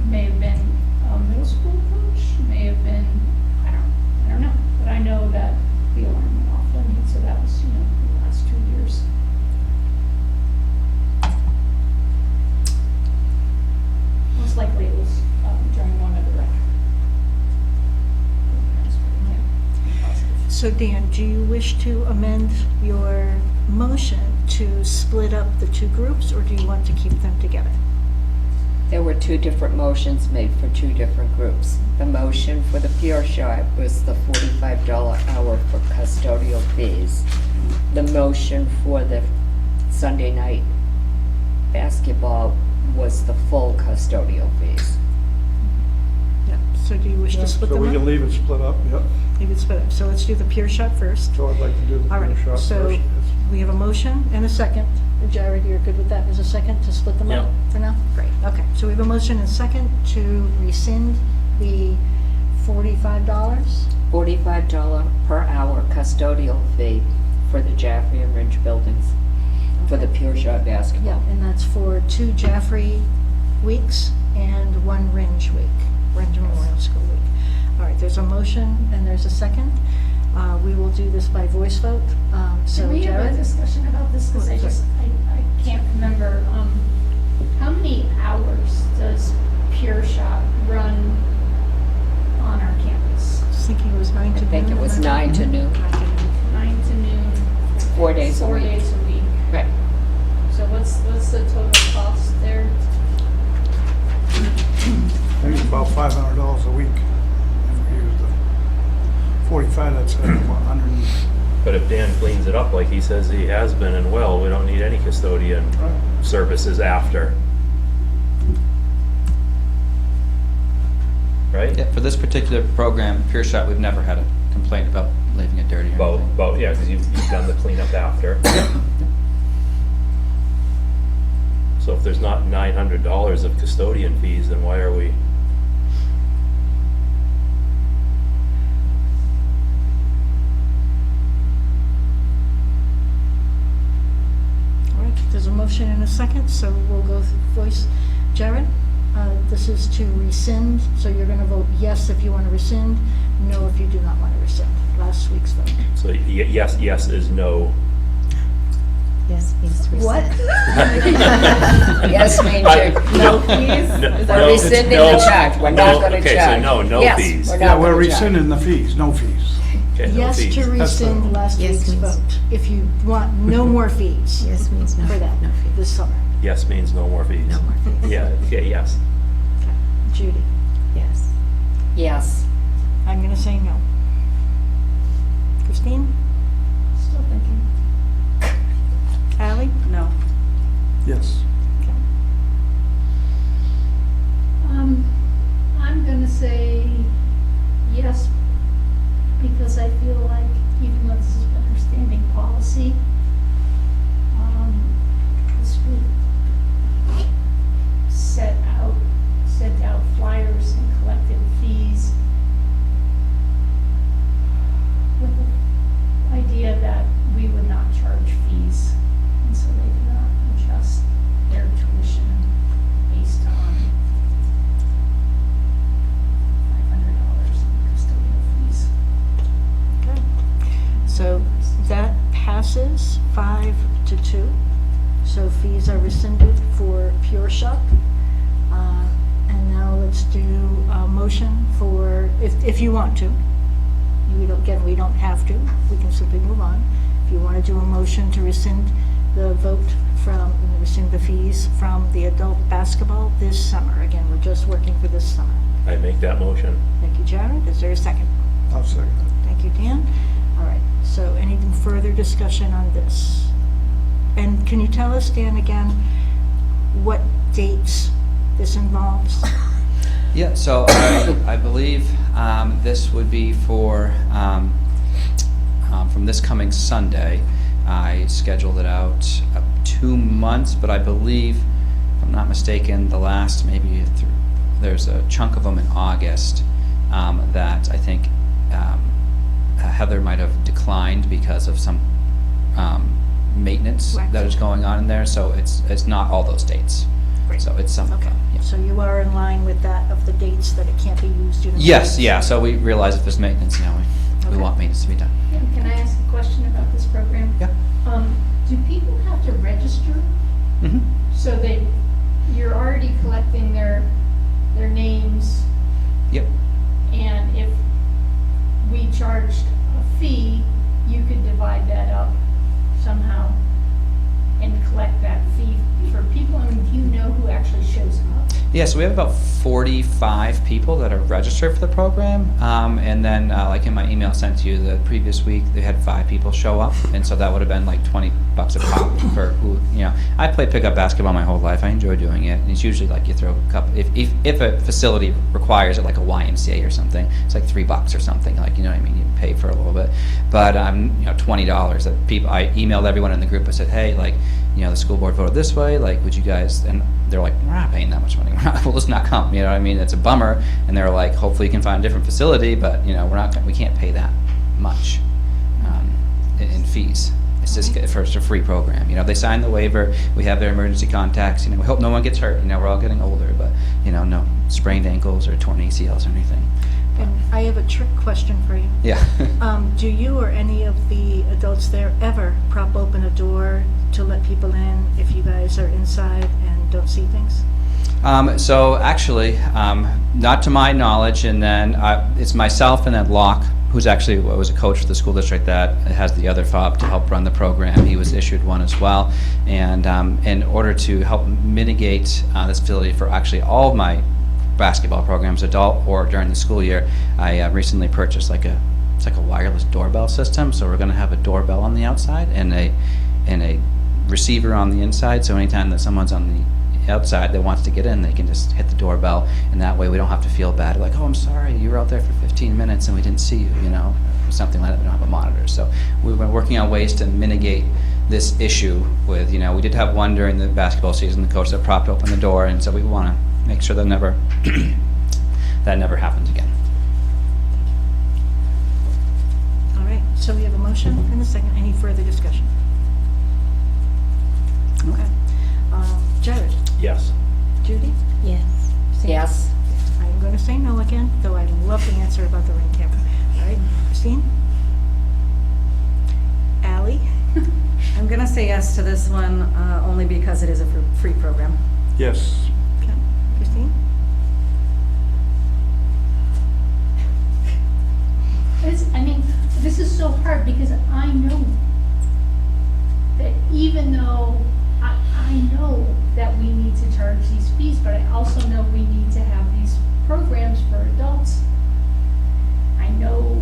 G: May have been a middle school coach, may have been, I don't know, but I know that the alarm went off, and so that was, the last 2 years. Most likely it was during one of the rec programs, but yeah, positive.
A: So Dan, do you wish to amend your motion to split up the two groups, or do you want to keep them together?
H: There were two different motions made for two different groups. The motion for the Pure Shot was the $45 hour for custodial fees. The motion for the Sunday night basketball was the full custodial fees.
A: Yeah, so do you wish to split
C: So
A: them
C: we
A: up?
C: can leave it split up, yep.
A: Leave it split up. So let's do the Pure Shot first.
C: So I'd like to do the
A: All right,
C: pure shot
A: so
C: first.
A: we have a motion and a second. Jared, you're good with that as a second to split them up for now? Great, okay. So we have a motion and a second to rescind the $45.
H: $45 per hour custodial fee for the Jaffrey and Ridge buildings for the Pure Shot
A: Yeah,
H: basketball.
A: and that's for 2 Jaffrey weeks and 1 Ringe week, Ringe Memorial School week. All right, there's a motion and there's a second. We will do this by voice vote. So
G: Can we have a
A: Jared?
G: discussion about this, because I can't remember, how many hours does Pure Shot run on our campus?
A: I was thinking it was 9 to
H: I
A: noon.
H: think it was 9 to noon,
A: 9 to noon.
G: 9 to noon,
H: 4 days a
G: 4
H: week.
G: days a week.
H: Right.
G: So what's the total cost there?
C: I think it's about $500 a week. If we use the 45, that's 100.
I: But if Dan cleans it up like he says he has been and will, we don't need any custodian services after. Right?
B: Yeah, for this particular program, Pure Shot, we've never had a complaint about leaving it dirty or anything.
I: Yeah, because you've done the cleanup after. So if there's not $900 of custodian fees, then why are we?
A: All right, there's a motion and a second, so we'll go voice. Jared, this is to rescind, so you're going to vote yes if you want to rescind, no if you do not want to rescind. Last week's vote.
I: So yes is no.
E: Yes, means to rescind.
A: What?
H: Yes, means you're,
I: No
H: we're
I: no,
H: rescinding
I: no,
H: the charge, we're not
I: no,
H: gonna
I: okay, so
H: charge.
I: no
H: Yes,
I: fees.
H: we're
C: Yeah,
H: not
C: we're
H: gonna charge.
C: rescinding the fees, no fees.
I: Okay, no
A: Yes
I: fees.
A: to
C: That's the-
A: rescind last
E: Yes
A: week's
E: means-
A: vote. If you want no more fees
E: Yes means no,
A: for that
E: no fee.
A: this summer.
I: Yes means no more fees.
E: No more fees.
I: Yeah, okay, yes.
A: Okay. Judy,
E: Yes.
H: Yes.
A: I'm going to say no. Christine?
G: Still thinking.
A: Ally?
F: No.
C: Yes.
A: Okay.
G: I'm gonna say yes, because I feel like even though this has been our standing policy, this week sent out flyers and collected fees with the idea that we would not charge fees, and so they did not adjust their tuition based on $500 in custodial fees.
A: Okay. So that passes 5-2. So fees are rescinded for Pure Shop. And now let's do a motion for, if you want to. Again, we don't have to. We can simply move on. If you want to do a motion to rescind the vote from, rescind the fees from the adult basketball this summer. Again, we're just working for this summer.
I: I make that motion.
A: Thank you, Jared. Is there a second?
C: I'll second it.
A: Thank you, Dan. All right, so any further discussion on this? And can you tell us, Dan, again, what dates this involves?
B: Yeah, so I believe this would be for, from this coming Sunday. I scheduled it out 2 months, but I believe, if I'm not mistaken, the last there's a chunk of them in August that I think Heather might have declined because of some maintenance that is going on in there, so it's not all those dates.
A: Great.
B: So it's some,
A: Okay,
B: yeah.
A: so you are in line with that, of the dates that it can't be used due to
B: Yes,
A: maintenance?
B: yeah, so we realize if there's maintenance, we
A: Okay.
B: want maintenance to be done.
G: Can I ask a question about this program?
B: Yeah.
G: Do people have to register
B: Mm-hmm.
G: so that you're already collecting their names,
B: Yep.
G: and if we charged a fee, you could divide that up somehow and collect that fee for people? I mean, do you know who actually shows up?
B: Yeah, so we have about 45 people that are registered for the program. And then, like in my email sent to you the previous week, they had 5 people show up. And so that would have been like $20 a pop for who, you know. I played pickup basketball my whole life. I enjoy doing it. And it's usually like you throw a couple, if a facility requires it, like a YMCA or something, it's like $3 or something. Like, you know what I mean? You pay for a little bit. But, you know, $20 that people, I emailed everyone in the group. I said, hey, like, you know, the school board voted this way. Like, would you guys, and they're like, we're not paying that much money. We'll just not come. You know what I mean? It's a bummer. And they're like, hopefully you can find a different facility, but you know, we can't pay that much in fees. It's just for a free program. You know, they signed the waiver. We have their emergency contacts. You know, we hope no one gets hurt. You know, we're all getting older, but you know, no sprained ankles or torn ACLs or anything.
A: And I have a trick question for you.
B: Yeah.
A: Do you or any of the adults there ever prop open a door to let people in if you guys are inside and don't see things?
B: So actually, not to my knowledge, and then it's myself and then Locke, who's actually was a coach for the school district that has the other fob to help run the program. He was issued one as well. And in order to help mitigate this facility for actually all of my basketball programs, adult or during the school year, I recently purchased it's like a wireless doorbell system. So we're going to have a doorbell on the outside and a receiver on the inside. So anytime that someone's on the outside that wants to get in, they can just hit the doorbell, and that way we don't have to feel bad. Like, oh, I'm sorry, you were out there for 15 minutes and we didn't see you, you know, or something like that. We don't have a monitor. So we've been working on ways to mitigate this issue with, you know, we did have one during the basketball season, the coach that propped open the door, and so we want to make sure that never happens again.
A: All right, so we have a motion and a second. Any further discussion? Okay. Jared?
I: Yes.
A: Judy?
E: Yes.
A: Sam?
H: Yes.
A: I'm going to say no again, though I love the answer about the ring camera. All right, Christine? Ally?
F: I'm gonna say yes to this one, only because it is a free program.
C: Yes.
A: Okay. Christine?
G: This is so hard because I know that even though I know that we need to charge these fees, but I also know we need to have these programs for adults. I know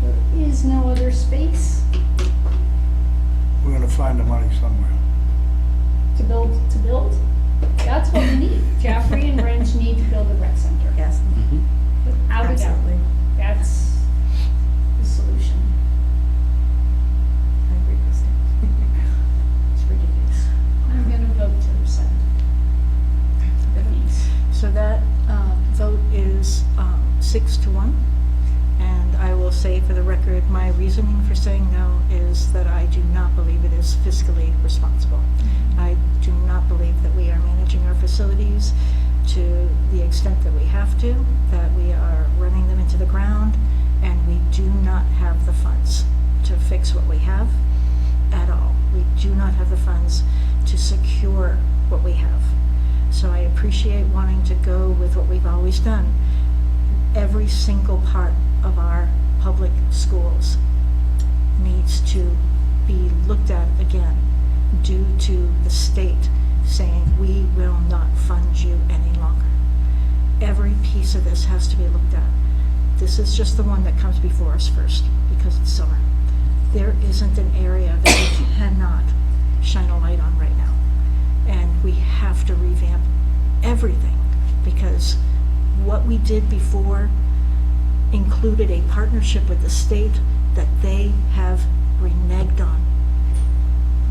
G: there is no other space
C: We're gonna find the money somewhere.
G: to build. That's what we need. Jaffrey and Wrench need to build a rec center.
F: Yes,
G: Without a doubt.
F: absolutely.
G: That's the solution.
F: I agree, Christine.
G: It's ridiculous. I'm gonna vote to rescind the fees.
A: So that vote is 6-1. And I will say for the record, my reasoning for saying no is that I do not believe it is fiscally responsible. I do not believe that we are managing our facilities to the extent that we have to, that we are running them into the ground, and we do not have the funds to fix what we have at all. We do not have the funds to secure what we have. So I appreciate wanting to go with what we've always done. Every single part of our public schools needs to be looked at again due to the state saying we will not fund you any longer. Every piece of this has to be looked at. This is just the one that comes before us first because it's summer. There isn't an area that we cannot shine a light on right now. And we have to revamp everything because what we did before included a partnership with the state that they have reneged on.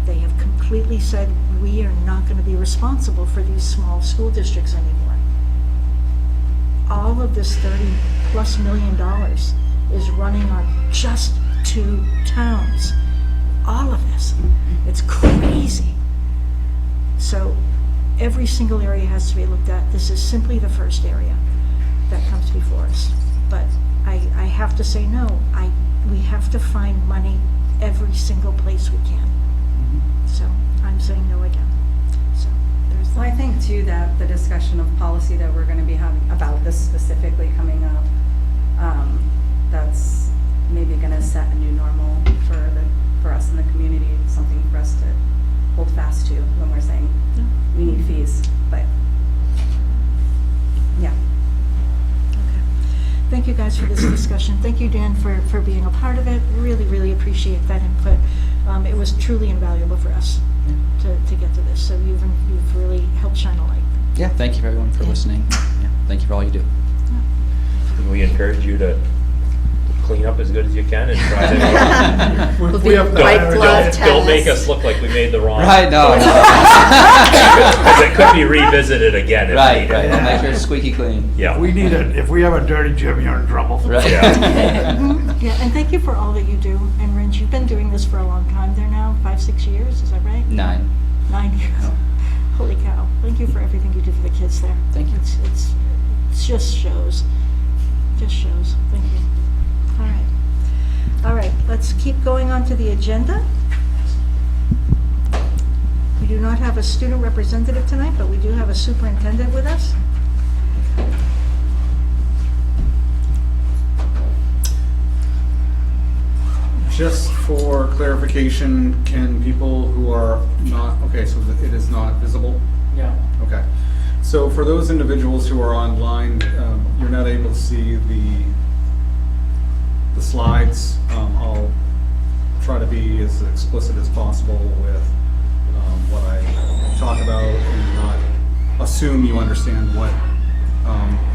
A: They have completely said, we are not going to be responsible for these small school districts anymore. All of this $30+ million is running on just 2 towns. All of this. It's crazy. So every single area has to be looked at. This is simply the first area that comes before us. But I have to say no. We have to find money every single place we can. So I'm saying no again. So there's
F: Well, I
A: that.
F: think too that the discussion of policy that we're gonna be having about this specifically coming up, that's maybe gonna set a new normal for us in the community, something for us to hold fast to when we're saying we need fees, but Yeah.
A: Okay. Thank you guys for this discussion. Thank you, Dan, for being a part of it. Really, really appreciate that input. It was truly invaluable for us to get to this, so you've really helped shine a light.
B: Yeah, thank you everyone for listening. Yeah, thank you for all you do.
I: We encourage you to clean up as good as you can and try to.
E: We'll
C: We
E: be
C: have to
E: white
C: hire-
E: glove
I: Don't make
E: tennis.
I: us look like we made the wrong.
B: Right, no.
I: Because it could be revisited again if
B: Right,
I: needed.
B: right, I'll make sure it's squeaky clean.
I: Yeah.
C: If we have a dirty gym, you're in trouble.
B: Right.
I: Yeah.
A: Yeah, and thank you for all that you do. And Rich, you've been doing this for a long time there now, 5-6 years, is that right?
B: 9.
A: 9 years. Holy cow. Thank you for everything you do for the kids there.
B: Thank you.
A: It just shows. Just shows. Thank you. All right. All right, let's keep going on to the agenda. We do not have a student representative tonight, but we do have a superintendent with us.
D: Just for clarification, can people who are not, okay, so it is not visible?
B: Yeah.
D: Okay. So for those individuals who are online, you're not able to see the slides. I'll try to be as explicit as possible with what I talk about and not assume you understand what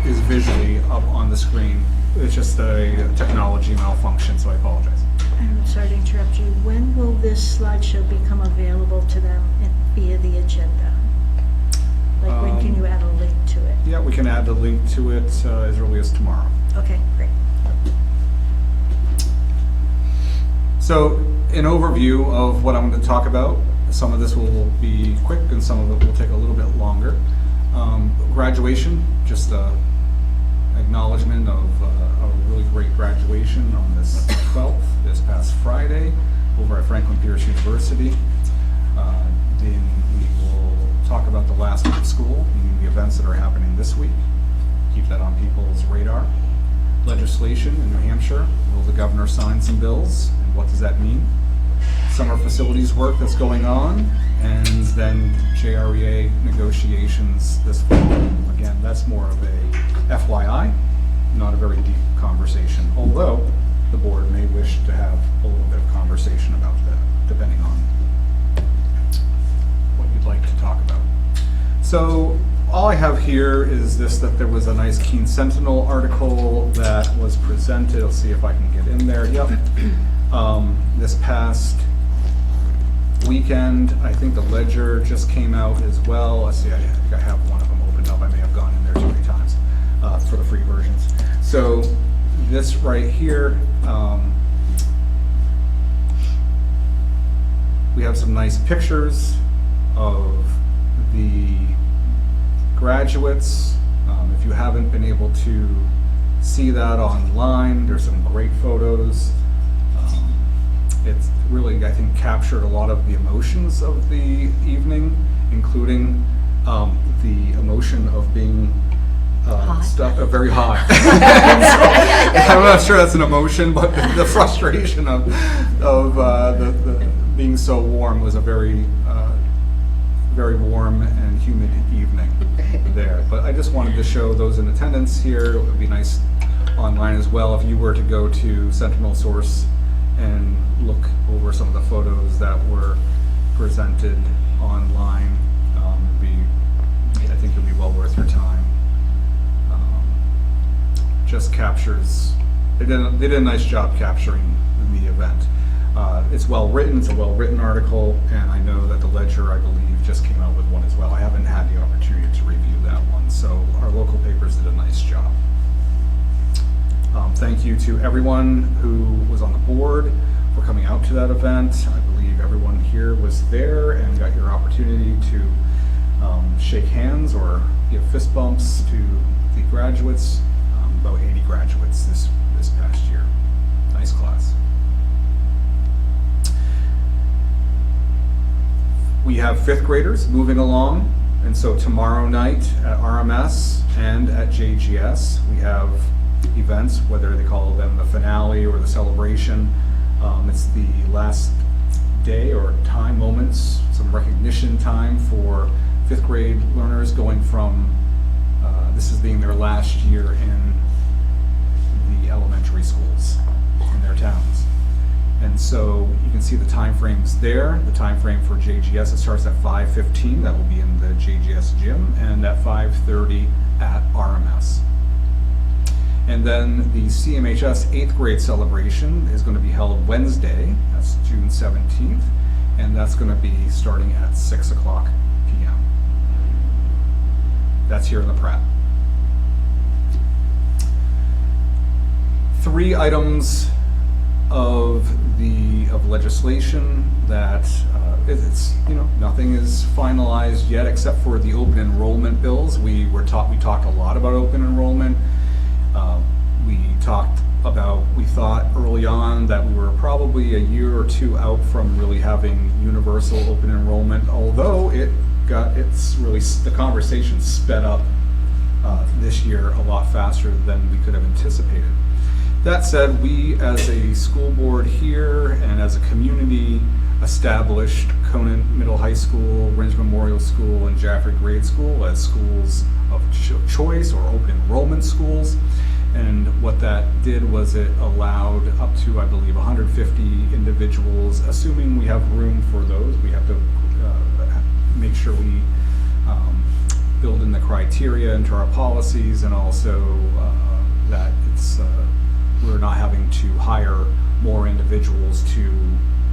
D: is visually up on the screen. It's just a technology malfunction, so I apologize.
A: I'm sorry to interrupt you. When will this slideshow become available to them via the agenda? Like, when can you add a link to it?
D: Yeah, we can add the link to it as early as tomorrow.
A: Okay, great.
D: So, an overview of what I'm going to talk about. Some of this will be quick and some of it will take a little bit longer. Graduation, just acknowledgement of a really great graduation on this 12th, this past Friday, over at Franklin Pierce University. Then we will talk about the last week of school, meaning the events that are happening this week. Keep that on people's radar. Legislation in New Hampshire. Will the governor sign some bills? And what does that mean? Summer facilities work that's going on, and then JREA negotiations this fall. Again, that's more of a FYI, not a very deep conversation, although the board may wish to have a little bit of conversation about that, depending on what you'd like to talk about. So all I have here is this, that there was a nice Keene Sentinel article that was presented. I'll see if I can get in there. Yep. This past weekend, I think the Ledger just came out as well. Let's see, I think I have one of them opened up. I may have gone in there too many times for the free versions. So this right here, we have some nice pictures of the graduates. If you haven't been able to see that online, there's some great photos. It's really, I think, captured a lot of the emotions of the evening, including the emotion of being very hot. I'm not sure that's an emotion, but the frustration of the being so warm was a very warm and humid evening there. But I just wanted to show those in attendance here. It would be nice online as well if you were to go to Sentinel Source and look over some of the photos that were presented online. I think it would be well worth your time. Just captures, they did a nice job capturing the event. It's well written, it's a well written article, and I know that the Ledger, I believe, just came out with one as well. I haven't had the opportunity to review that one, so our local papers did a nice job. Thank you to everyone who was on the board for coming out to that event. I believe everyone here was there and got your opportunity to shake hands or give fist bumps to the graduates. About 80 graduates this past year. Nice class. We have 5th graders moving along, and so tomorrow night at RMS and at JGS we have events, whether they call them the finale or the celebration. It's the last day or time, moments, some recognition time for 5th grade learners going from this is being their last year in the elementary schools in their towns. And so you can see the timeframes there. The timeframe for JGS, it starts at 5:15, that will be in the JGS gym, and at 5:30 at RMS. And then the CMHS 8th grade celebration is going to be held Wednesday, that's June 17th, and that's going to be starting at 6 o'clock p.m. That's here in the Pratt. 3 items of legislation that it's, nothing is finalized yet except for the open enrollment bills. We talked a lot about open enrollment. We thought early on that we were probably a year or 2 out from really having universal open enrollment, although the conversation sped up this year a lot faster than we could have anticipated. That said, we as a school board here and as a community established Conant Middle High School, Ringe Memorial School, and Jaffrey Grade School as schools of choice or open enrollment schools. And what that did was it allowed up to, I believe, 150 individuals, assuming we have room for those. We have to make sure we build in the criteria into our policies, and also that we're not having to hire more individuals to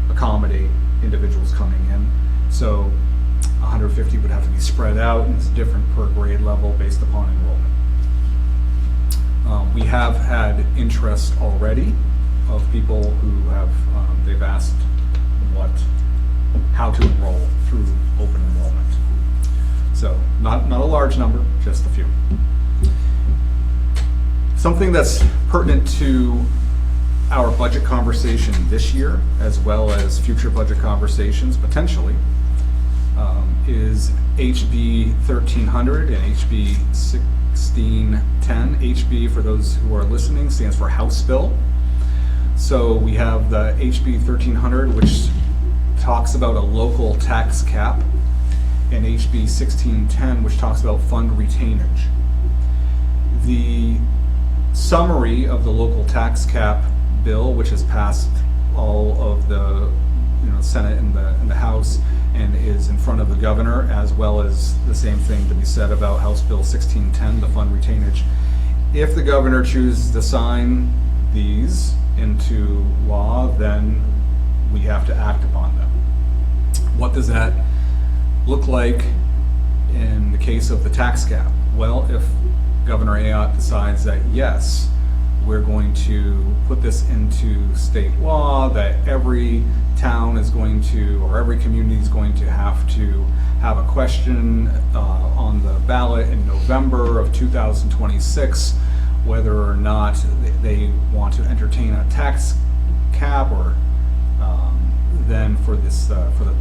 D: accommodate individuals coming in. So 150 would have to be spread out, and it's different per grade level based upon enrollment. We have had interest already of people who have, they've asked how to enroll through open enrollment. So not a large number, just a few. Something that's pertinent to our budget conversation this year, as well as future budget conversations potentially, is HB 1300 and HB 1610. HB, for those who are listening, stands for House Bill. So we have the HB 1300, which talks about a local tax cap, and HB 1610, which talks about fund retainage. The summary of the local tax cap bill, which has passed all of the Senate and the House, and is in front of the governor, as well as the same thing to be said about House Bill 1610, the fund retainage. If the governor chooses to sign these into law, then we have to act upon them. What does that look like in the case of the tax cap? Well, if Governor Ayotte decides that yes, we're going to put this into state law, that every town is going to, or every community is going to have a question on the ballot in November of 2026, whether or not they want to entertain a tax cap, or then for this for the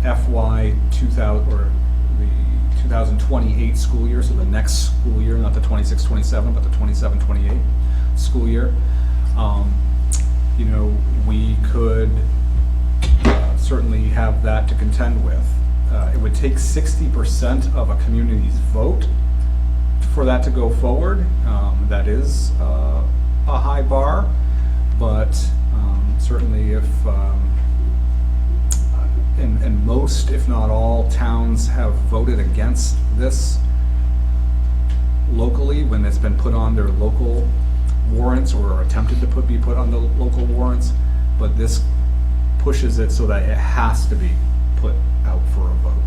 D: FY 2000 or the 2028 school year, so the next school year, not the 26-27, but the 27-28 school year, we could certainly have that to contend with. It would take 60% of a community's vote for that to go forward. That is a high bar, but certainly if and most, if not all, towns have voted against this locally when it's been put on their local warrants, or attempted to be put on the local warrants, but this pushes it so that it has to be put out for a vote.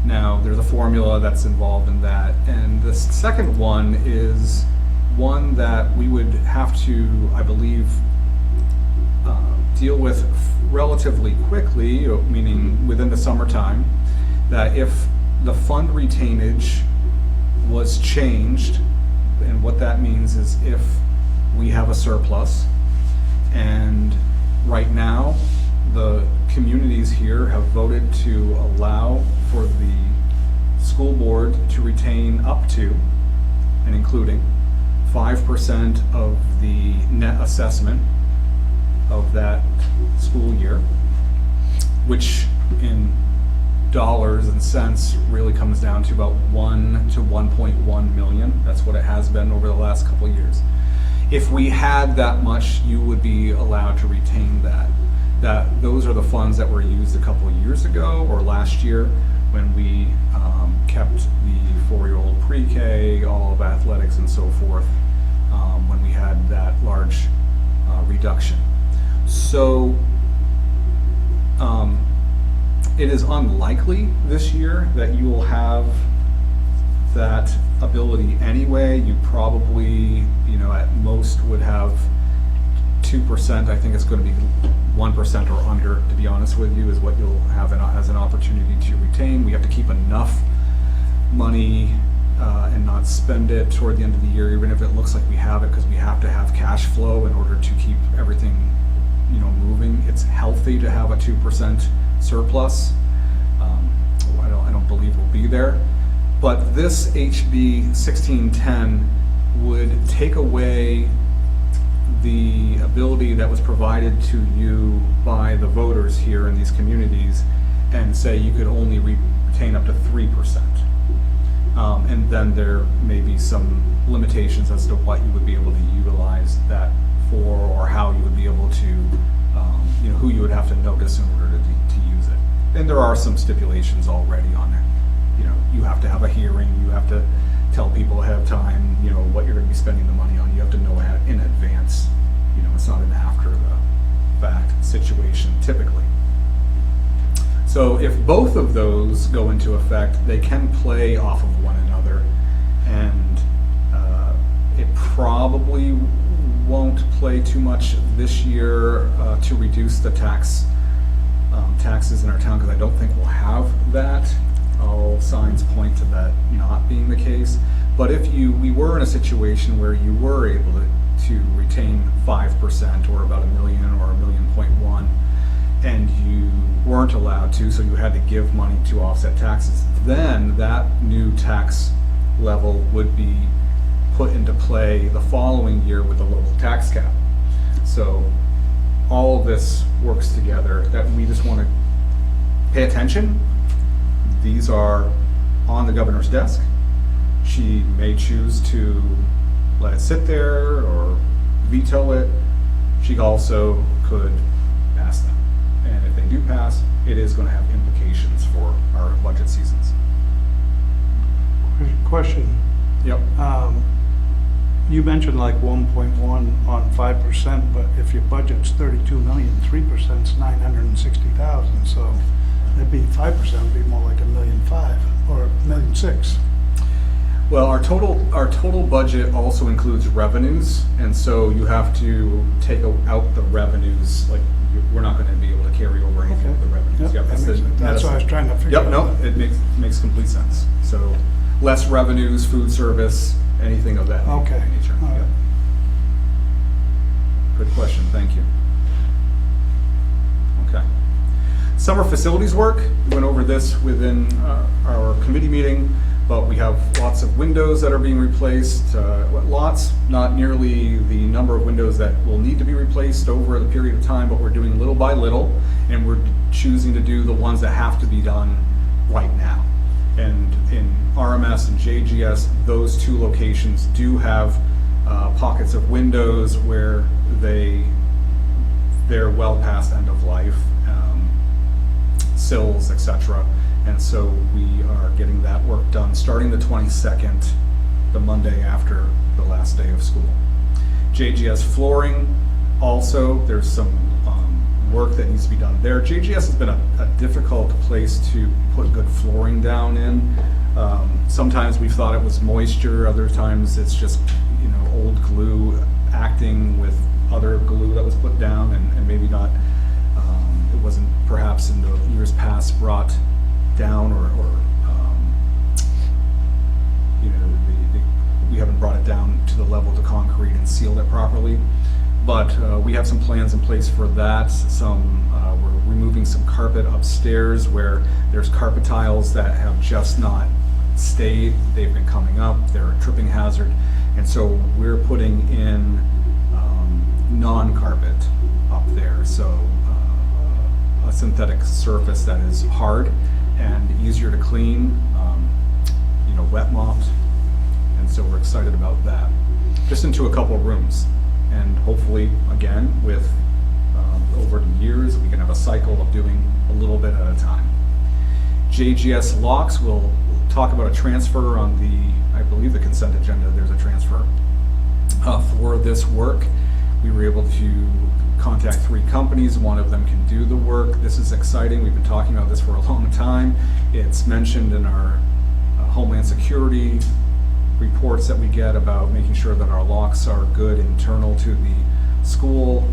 D: Now, there's a formula that's involved in that, and the second one is one that we would have to, I believe, deal with relatively quickly, meaning within the summertime, that if the fund retainage was changed, and what that means is if we have a surplus, and right now the communities here have voted to allow for the school board to retain up to and including 5% of the net assessment of that school year, which in dollars and cents really comes down to about 1 to 1.1 million. That's what it has been over the last couple of years. If we had that much, you would be allowed to retain that. Those are the funds that were used a couple of years ago or last year when we kept the 4-year-old pre-K, all of athletics and so forth, when we had that large reduction. So it is unlikely this year that you will have that ability anyway. You probably, at most would have 2%. I think it's going to be 1% or under, to be honest with you, is what you'll have as an opportunity to retain. We have to keep enough money and not spend it toward the end of the year, even if it looks like we have it, because we have to have cash flow in order to keep everything moving. It's healthy to have a 2% surplus. I don't believe we'll be there. But this HB 1610 would take away the ability that was provided to you by the voters here in these communities and say you could only retain up to 3%. And then there may be some limitations as to what you would be able to utilize that for, or how you would be able to, who you would have to notice in order to use it. And there are some stipulations already on there. You have to have a hearing, you have to tell people ahead of time, what you're going to be spending the money on. You have to know in advance. It's not an after the fact situation typically. So if both of those go into effect, they can play off of one another, and it probably won't play too much this year to reduce the taxes in our town, because I don't think we'll have that. All signs point to that not being the case. But if we were in a situation where you were able to retain 5% or about $1 million or $1.1 million, and you weren't allowed to, so you had to give money to offset taxes, then that new tax level would be put into play the following year with the local tax cap. So all of this works together, that we just want to pay attention. These are on the governor's desk. She may choose to let it sit there or veto it. She also could pass them. And if they do pass, it is going to have implications for our budget seasons.
C: Question.
D: Yep.
C: You mentioned like 1.1 on 5%, but if your budget's 32 million, 3% is 960,000. So it'd be 5% would be more like $1.5 million or $1.6 million.
D: Well, our total budget also includes revenues, and so you have to take out the revenues. Like we're not going to be able to carry over anything of the revenues.
C: Yep, that's what I was trying to figure out.
D: Yep, no, it makes complete sense. So less revenues, food service, anything of that
C: Okay.
D: nature.
C: All right.
D: Yep. Good question, thank you. Okay. Summer facilities work, we went over this within our committee meeting, but we have lots of windows that are being replaced. Lots, not nearly the number of windows that will need to be replaced over the period of time, but we're doing little by little, and we're choosing to do the ones that have to be done right now. And in RMS and JGS, those two locations do have pockets of windows where they're well past end of life, sills, etc. And so we are getting that work done starting the 22nd, the Monday after the last day of school. JGS flooring, also, there's some work that needs to be done there. JGS has been a difficult place to put good flooring down in. Sometimes we've thought it was moisture, other times it's just old glue acting with other glue that was put down, and maybe not, it wasn't perhaps in the years past brought down, or we haven't brought it down to the level of the concrete and sealed it properly. But we have some plans in place for that. We're removing some carpet upstairs where there's carpet tiles that have just not stayed. They've been coming up, they're a tripping hazard. And so we're putting in non-carpet up there. So a synthetic surface that is hard and easier to clean, wet mopped. And so we're excited about that. Just into a couple of rooms. And hopefully, again, with over the years, we can have a cycle of doing a little bit at a time. JGS locks, we'll talk about a transfer on I believe the consent agenda, there's a transfer. For this work, we were able to contact 3 companies. One of them can do the work. This is exciting. We've been talking about this for a long time. It's mentioned in our Homeland Security reports that we get about making sure that our locks are good internal to the school.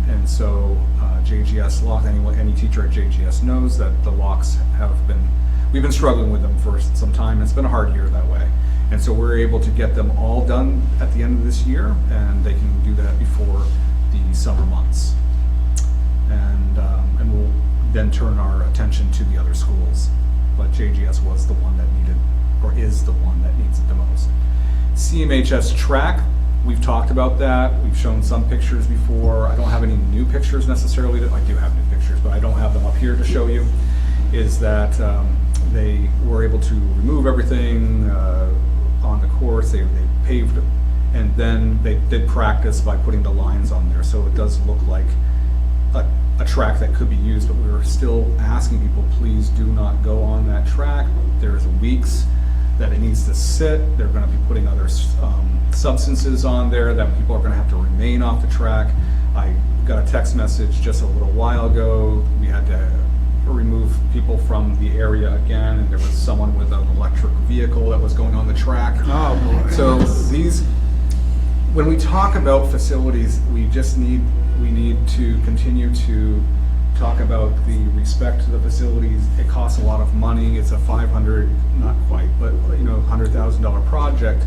D: And so JGS lock, any teacher at JGS knows that the locks we've been struggling with them for some time. It's been a hard year that way. And so we're able to get them all done at the end of this year, and they can do that before the summer months. And we'll then turn our attention to the other schools. But JGS was the one that needed, or is the one that needs it the most. CMHS track, we've talked about that. We've shown some pictures before. I don't have any new pictures necessarily. I do have new pictures, but I don't have them up here to show you. Is that they were able to remove everything on the course. They paved it, and then they did practice by putting the lines on there. So it does look like a track that could be used, but we were still asking people, please do not go on that track. There's weeks that it needs to sit. They're going to be putting other substances on there that people are going to have to remain off the track. I got a text message just a little while ago. We had to remove people from the area again, and there was someone with an electric vehicle that was going on the track.
C: Oh, boy.
D: So when we talk about facilities, we need to continue to talk about the respect to the facilities. It costs a lot of money. It's a not quite, but $100,000 project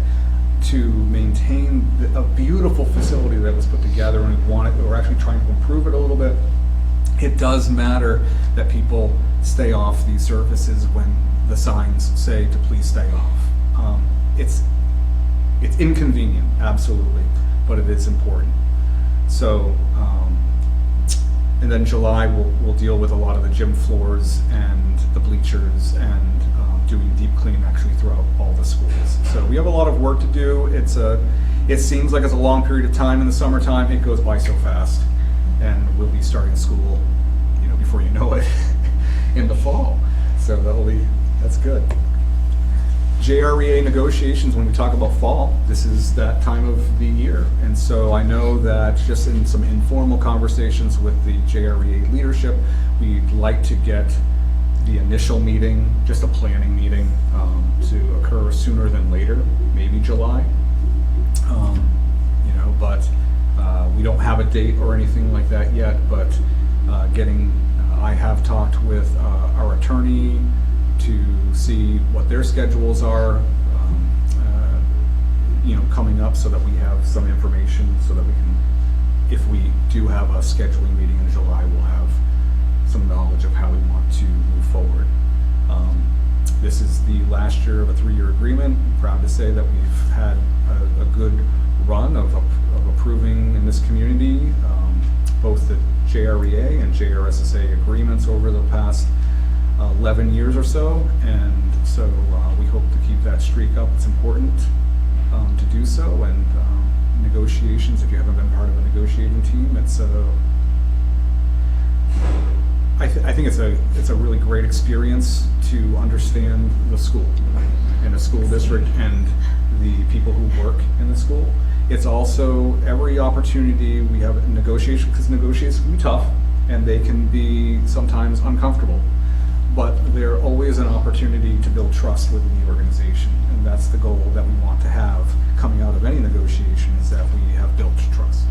D: to maintain a beautiful facility that was put together, and we're actually trying to improve it a little bit. It does matter that people stay off these surfaces when the signs say to please stay off. It's inconvenient, absolutely, but it is important. So, and then July we'll deal with a lot of the gym floors and the bleachers and doing deep clean actually throughout all the schools. So we have a lot of work to do. It seems like it's a long period of time in the summertime. It goes by so fast, and we'll be starting school, before you know it, in the fall. So that's good. JREA negotiations, when we talk about fall, this is that time of the year. And so I know that just in some informal conversations with the JREA leadership, we'd like to get the initial meeting, just a planning meeting, to occur sooner than later, maybe July. But we don't have a date or anything like that yet, but I have talked with our attorney to see what their schedules are, coming up, so that we have some information, so that we can, if we do have a scheduling meeting in July, we'll have some knowledge of how we want to move forward. This is the last year of a 3-year agreement. I'm proud to say that we've had a good run of approving in this community, both the JREA and JRSSA agreements over the past 11 years or so, and so we hope to keep that streak up. It's important to do so, and negotiations, if you haven't been part of a negotiating team, I think it's a really great experience to understand the school and the school district and the people who work in the school. It's also every opportunity we have negotiations, because negotiations can be tough and they can be sometimes uncomfortable, but they're always an opportunity to build trust within the organization, and that's the goal that we want to have coming out of any negotiation, is that we have built trust.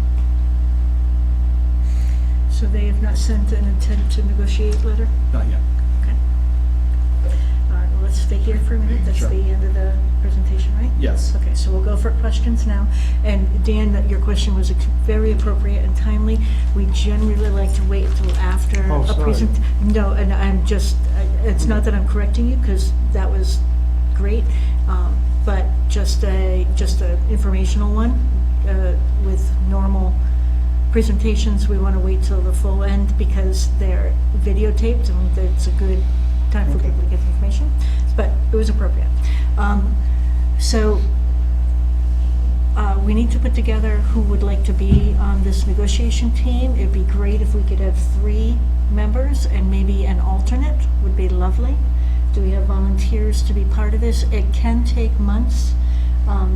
A: So they have not sent an intent to negotiate letter?
D: Not yet.
A: Okay. All right, well, let's stay here for a minute. That's
D: Sure.
A: the end of the presentation, right?
D: Yes.
A: Okay, so we'll go for questions now. And Dan, your question was very appropriate and timely. We generally like to wait until after
C: Oh,
A: a
C: sorry.
A: present. No, and I'm just, it's not that I'm correcting you, because that was great, but just a informational one with normal presentations. We want to wait till the full end because they're videotaped, and it's a good time for
D: Okay.
A: people to get the information, but it was appropriate. So we need to put together who would like to be on this negotiation team. It'd be great if we could have 3 members and maybe an alternate would be lovely. Do we have volunteers to be part of this? It can take months.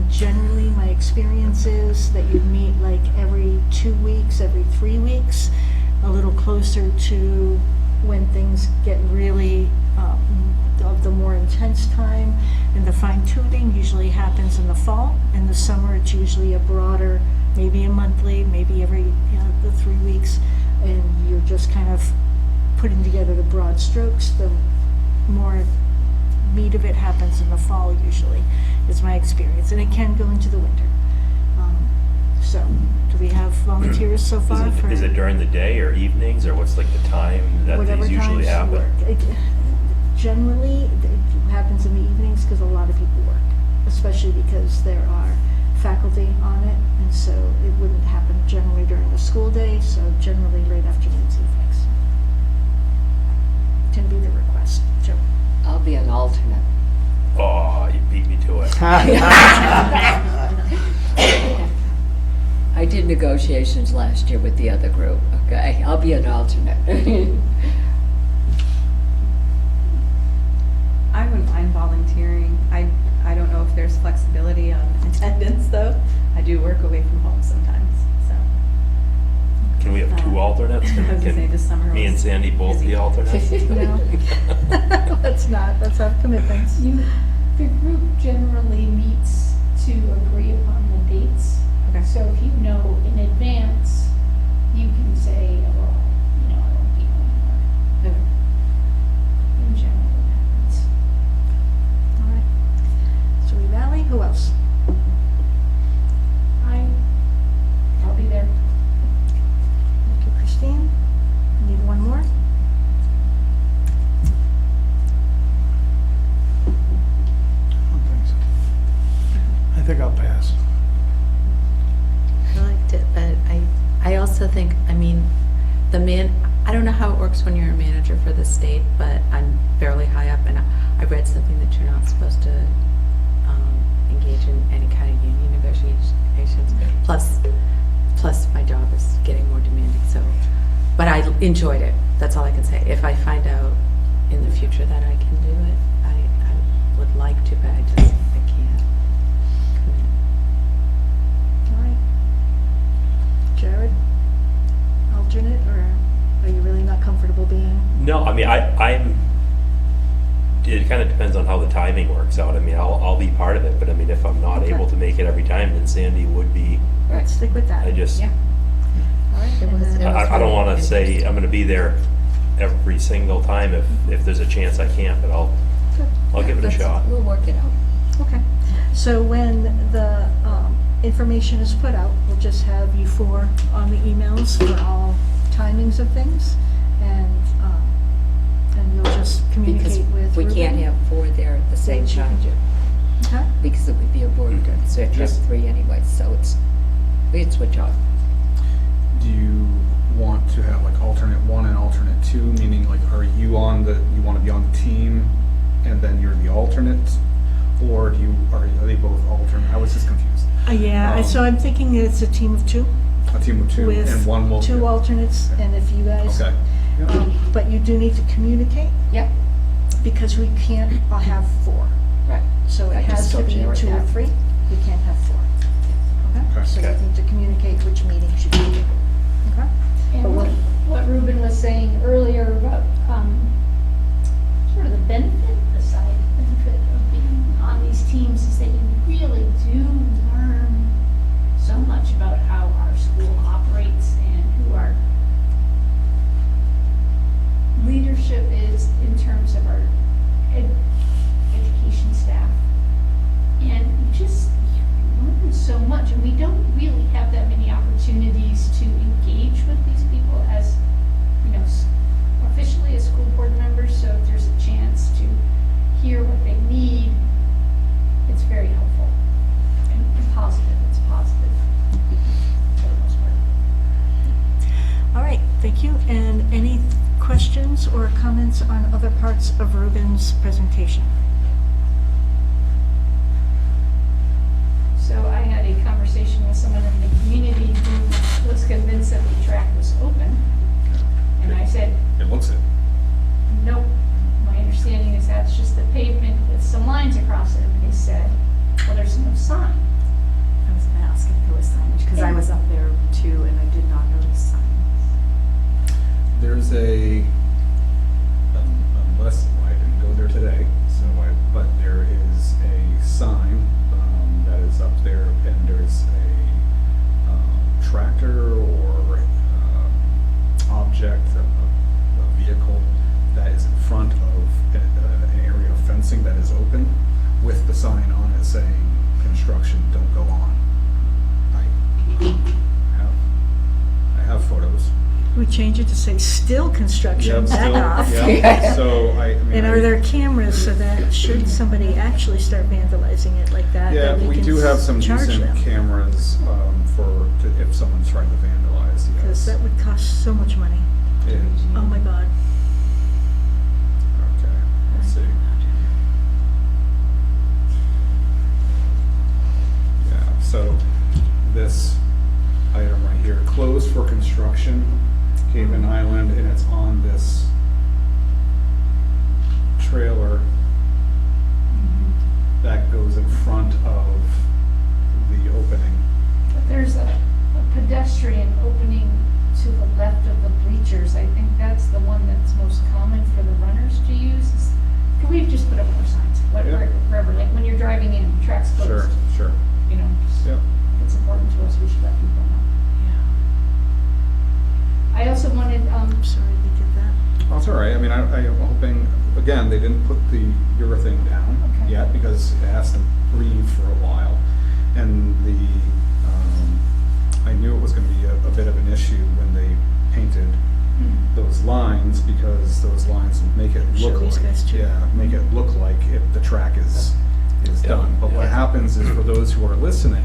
A: Generally, my experience is that you'd meet like every 2 weeks, every 3 weeks, a little closer to when things get really of the more intense time. And the fine tuning usually happens in the fall. In the summer, it's usually a broader, maybe a monthly, maybe every the 3 weeks, and you're just kind of putting together the broad strokes. The more meat of it happens in the fall usually, is my experience, and it can go into the winter. So, do we have volunteers so far for?
I: Is it during the day or evenings, or what's like the time that
A: Whatever
I: these usually
A: times you
I: happen?
A: work. Generally, it happens in the evenings because a lot of people work, especially because there are faculty on it, and so it wouldn't happen generally during the school day, so generally late afternoons, evenings. Tend to be the request. Joe?
H: I'll be an alternate.
I: Oh, you beat me to it.
H: I did negotiations last year with the other group, okay? I'll be an alternate.
F: I wouldn't mind volunteering. I don't know if there's flexibility on attendance, though. I do work away from home sometimes, so.
I: Can we have 2 alternates?
F: I was gonna say
I: Can
F: this summer
I: me and
F: was
I: Sandy both
F: busy.
I: be alternates?
A: No. Let's have commitments.
G: The group generally meets to agree upon the dates.
F: Okay.
G: So if you know in advance, you can say, well, I won't be home, or
F: Okay.
G: in general what happens.
A: All right. Surrey Valley, who else?
G: I'll be there.
A: Thank you, Christine. Need one more?
C: I don't think so. I think I'll pass.
E: I liked it, but I also think, I mean, I don't know how it works when you're a manager for the state, but I'm fairly high up, and I read something that you're not supposed to engage in any kind of union negotiations. Plus my job is getting more demanding, so, but I enjoyed it. That's all I can say. If I find out in the future that I can do it, I would like to, but I can't commit.
A: All right. Jared? Alternate, or are you really not comfortable being?
I: No, I mean, it kind of depends on how the timing works out. I mean, I'll be part of it, but I mean, if I'm not
A: Okay.
I: able to make it every time, then Sandy would be.
A: Let's stick with that.
I: I just,
F: Yeah.
A: All right.
E: It was-
A: and
E: it
A: then-
E: was
I: I don't want to
E: really
I: say I'm going to be there every single time if there's a chance I can't, but I'll give it a shot.
H: We'll work it out.
A: Okay. So when the information is put out, we'll just have you 4 on the emails for all timings of things, and you'll just
H: Because
A: communicate with
H: we can't
A: Ruben.
H: have 4 there at the same
A: Which you
H: time,
A: can do. Okay?
H: because it would be a board, so you have
D: Just-
H: 3 anyway, so we can switch off.
D: Do you want to have like alternate 1 and alternate 2, meaning like, are you you want to be on the team and then you're the alternate? Or are they both alternate? I was just confused.
A: Yeah, so I'm thinking that it's a team of 2
D: A team of 2
A: with
D: and 1 will.
A: 2 alternates, and if you guys,
D: Okay. Yeah.
A: but you do need to communicate,
H: Yep.
A: because we can't have 4.
H: Right.
A: So
H: I
A: it
H: just
A: has to
H: told
A: be
H: you right
A: 2 or
H: now.
A: 3. We can't have 4. Okay?
D: Okay.
A: So
I: Okay.
A: we need to communicate which meetings you can do. Okay? But
G: And
A: we'll-
G: what Ruben was saying earlier about sort of the benefit, the side benefit of being on these teams is that you really do learn so much about how our school operates and who our leadership is in terms of our education staff. And you learn so much, and we don't really have that many opportunities to engage with these people as,
A: questions or comments on other parts of Ruben's presentation?
G: So I had a conversation with someone in the community who was convinced that the track was open. And I said,
D: It looks it.
G: nope, my understanding is that's just the pavement with some lines across it. And they said, well, there's no sign.
F: I was gonna ask if there was signage, because I was up there too, and I did not notice signs.
D: There's unless I didn't go there today, but there is a sign that is up there, and there's a tractor or object, a vehicle that is in front of an area of fencing that is open with the sign on it saying, construction, don't go on. I have photos.
A: We change it to say still construction, back off.
D: Yeah, so I mean.
A: And are there cameras so that should somebody actually start vandalizing it like that?
D: Yeah,
A: that
D: we
A: can
D: do have some
A: charge
D: decent
A: them?
D: cameras if someone's trying to vandalize,
A: Because
D: yes.
A: that would cost so much money.
D: Yeah.
A: Oh my God.
D: Okay, let's see. Yeah, so this item right here, closed for construction, Haven Island, and it's on this trailer that goes in front of the opening.
G: But there's a pedestrian opening to the left of the bleachers. I think that's the one that's most common for the runners to use. Can we just put up more signs?
D: Yeah.
G: Wherever, like when you're driving in, track's closed.
D: Sure.
G: You know, just-
D: Yeah.
G: if it's important to us, we should let people know. I also wanted,
A: I'm sorry we did that.
D: That's all right. I mean, I am hoping, again, they didn't put the urethane down
G: Okay.
D: yet because it has to breathe for a while. And I knew it was gonna be a bit of an issue when they painted those lines, because those lines make it
A: Show
D: look
A: these
D: like,
A: guys too.
D: yeah, make it look like the track is
I: Yeah.
D: done. But what happens is, for those who are listening,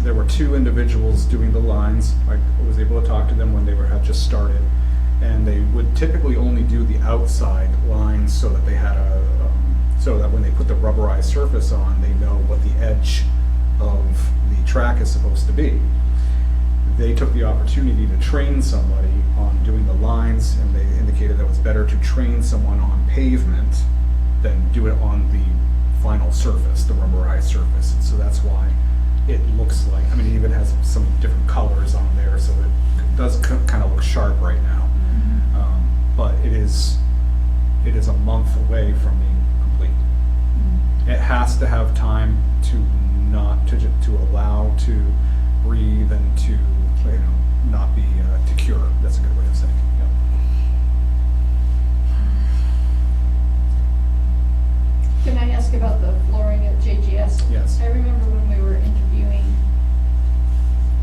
D: there were two individuals doing the lines. I was able to talk to them when they had just started, and they would typically only do the outside lines so that they had so that when they put the rubberized surface on, they know what the edge of the track is supposed to be. They took the opportunity to train somebody on doing the lines, and they indicated that it was better to train someone on pavement than do it on the final surface, the rubberized surface. And so that's why it looks like, I mean, it even has some different colors on there, so it does kind of look sharp right now. But it is a month away from being complete. It has to have time to allow to breathe and to, not be, to cure. That's a good way of saying it. Yep.
G: can I ask about the flooring at JGS?
D: Yes.
G: I remember when we were interviewing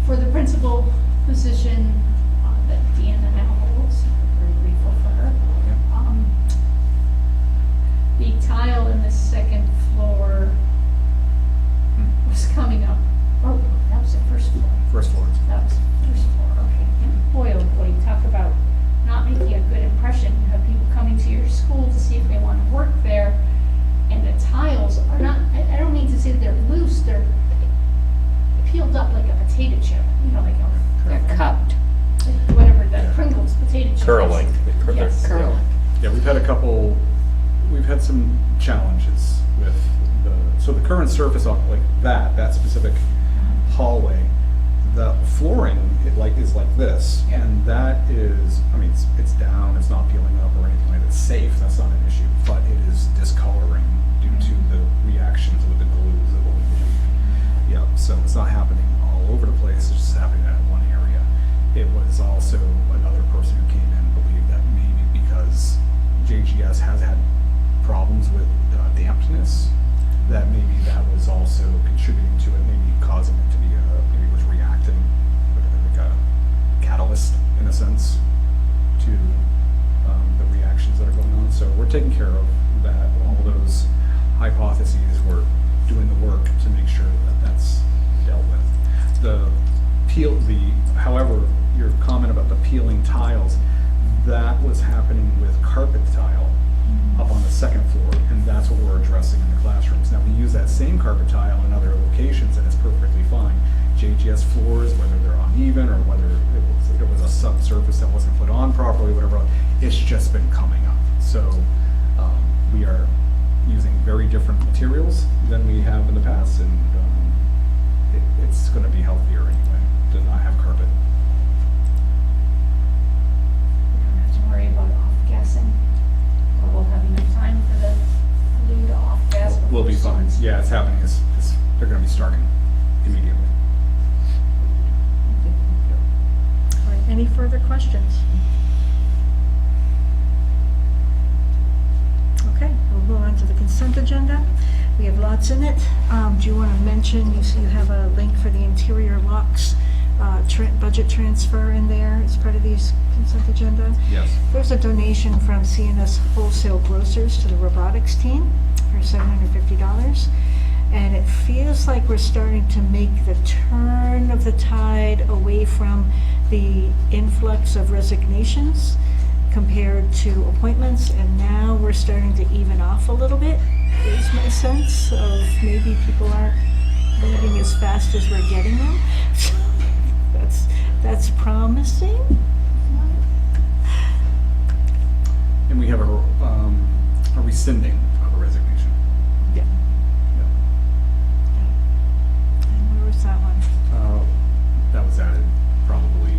G: for the principal position that Deanna now holds. I'm very grateful for her. The tile in the second floor was coming up. Oh, that was the first floor.
D: First floor.
G: That was the first floor, okay. And boy, oh boy, talk about not making a good impression. You have people coming to your school to see if they want to work there, and the tiles are not, I don't mean to say that they're loose, they're peeled up like a potato chip, like
H: They're cupped.
G: whatever, the Pringles potato chip. is.
I: Curling.
G: Yes.
H: Curling.
D: Yeah, we've had some challenges with so the current surface on like that specific hallway, the flooring is like this, and that is, I mean, it's down, it's not peeling up or anything like that. It's safe, that's not an issue, but it is discoloring due to the reactions with the glues that we do. Yeah, so it's not happening all over the place, it's just happening in one area. It was also another person who came in believed that maybe because JGS has had problems with dampness, that maybe that was also contributing to it, maybe causing it to be maybe it was reacting like a catalyst in a sense to the reactions that are going on. So we're taking care of that. All those hypotheses, we're doing the work to make sure that that's dealt with. However, your comment about the peeling tiles, that was happening with carpet tile up on the second floor, and that's what we're addressing in the classrooms. Now, we use that same carpet tile in other locations, and it's perfectly fine. JGS floors, whether they're uneven or whether it was a subsurface that wasn't put on properly, whatever, it's just been coming up. So we are using very different materials than we have in the past, and it's going to be healthier anyway to not have carpet.
G: We don't have to worry about off-gassing, or we'll have enough time for the glue to off-gas.
D: We'll be
G: before
D: fine.
G: students-
D: Yeah, it's happening. They're going to be starting immediately.
A: All right, any further questions? Okay, we'll move on to the consent agenda. We have lots in it. Do you want to mention, you have a link for the interior locks, budget transfer in there as part of these consent agenda?
D: Yes.
A: There's a donation from CNS Wholesale Grocers to the robotics team for $750. And it feels like we're starting to make the turn of the tide away from the influx of resignations compared to appointments, and now we're starting to even off a little bit, is my sense of maybe people aren't leaving as fast as we're getting them. That's promising.
D: And we have a rescinding of a resignation.
A: Yeah. And where was that one?
D: That was added probably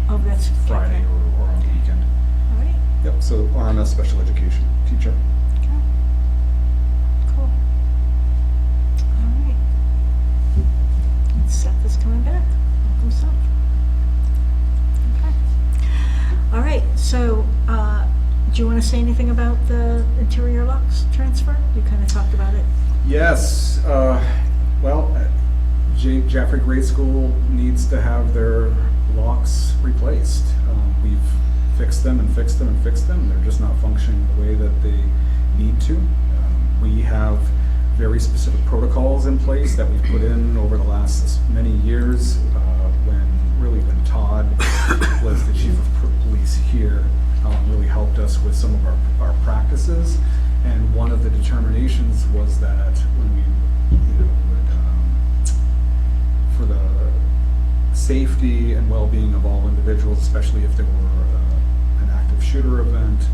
A: Oh, that's
D: Friday
A: okay.
D: or on the weekend.
A: All right.
D: Yep, so RMS special education teacher.
A: Okay. Cool. All right. Seth is coming back. Welcome, Seth. Okay. All right, so, do you want to say anything about the interior locks transfer? You kind of talked about it.
D: Yes, well, Jaffrey Grade School needs to have their locks replaced. We've fixed them and fixed them and fixed them. They're just not functioning the way that they need to. We have very specific protocols in place that we've put in over the last many years. When Todd was the chief of police here, really helped us with some of our practices. And one of the determinations was that when we, for the safety and well-being of all individuals, especially if there were an active shooter event,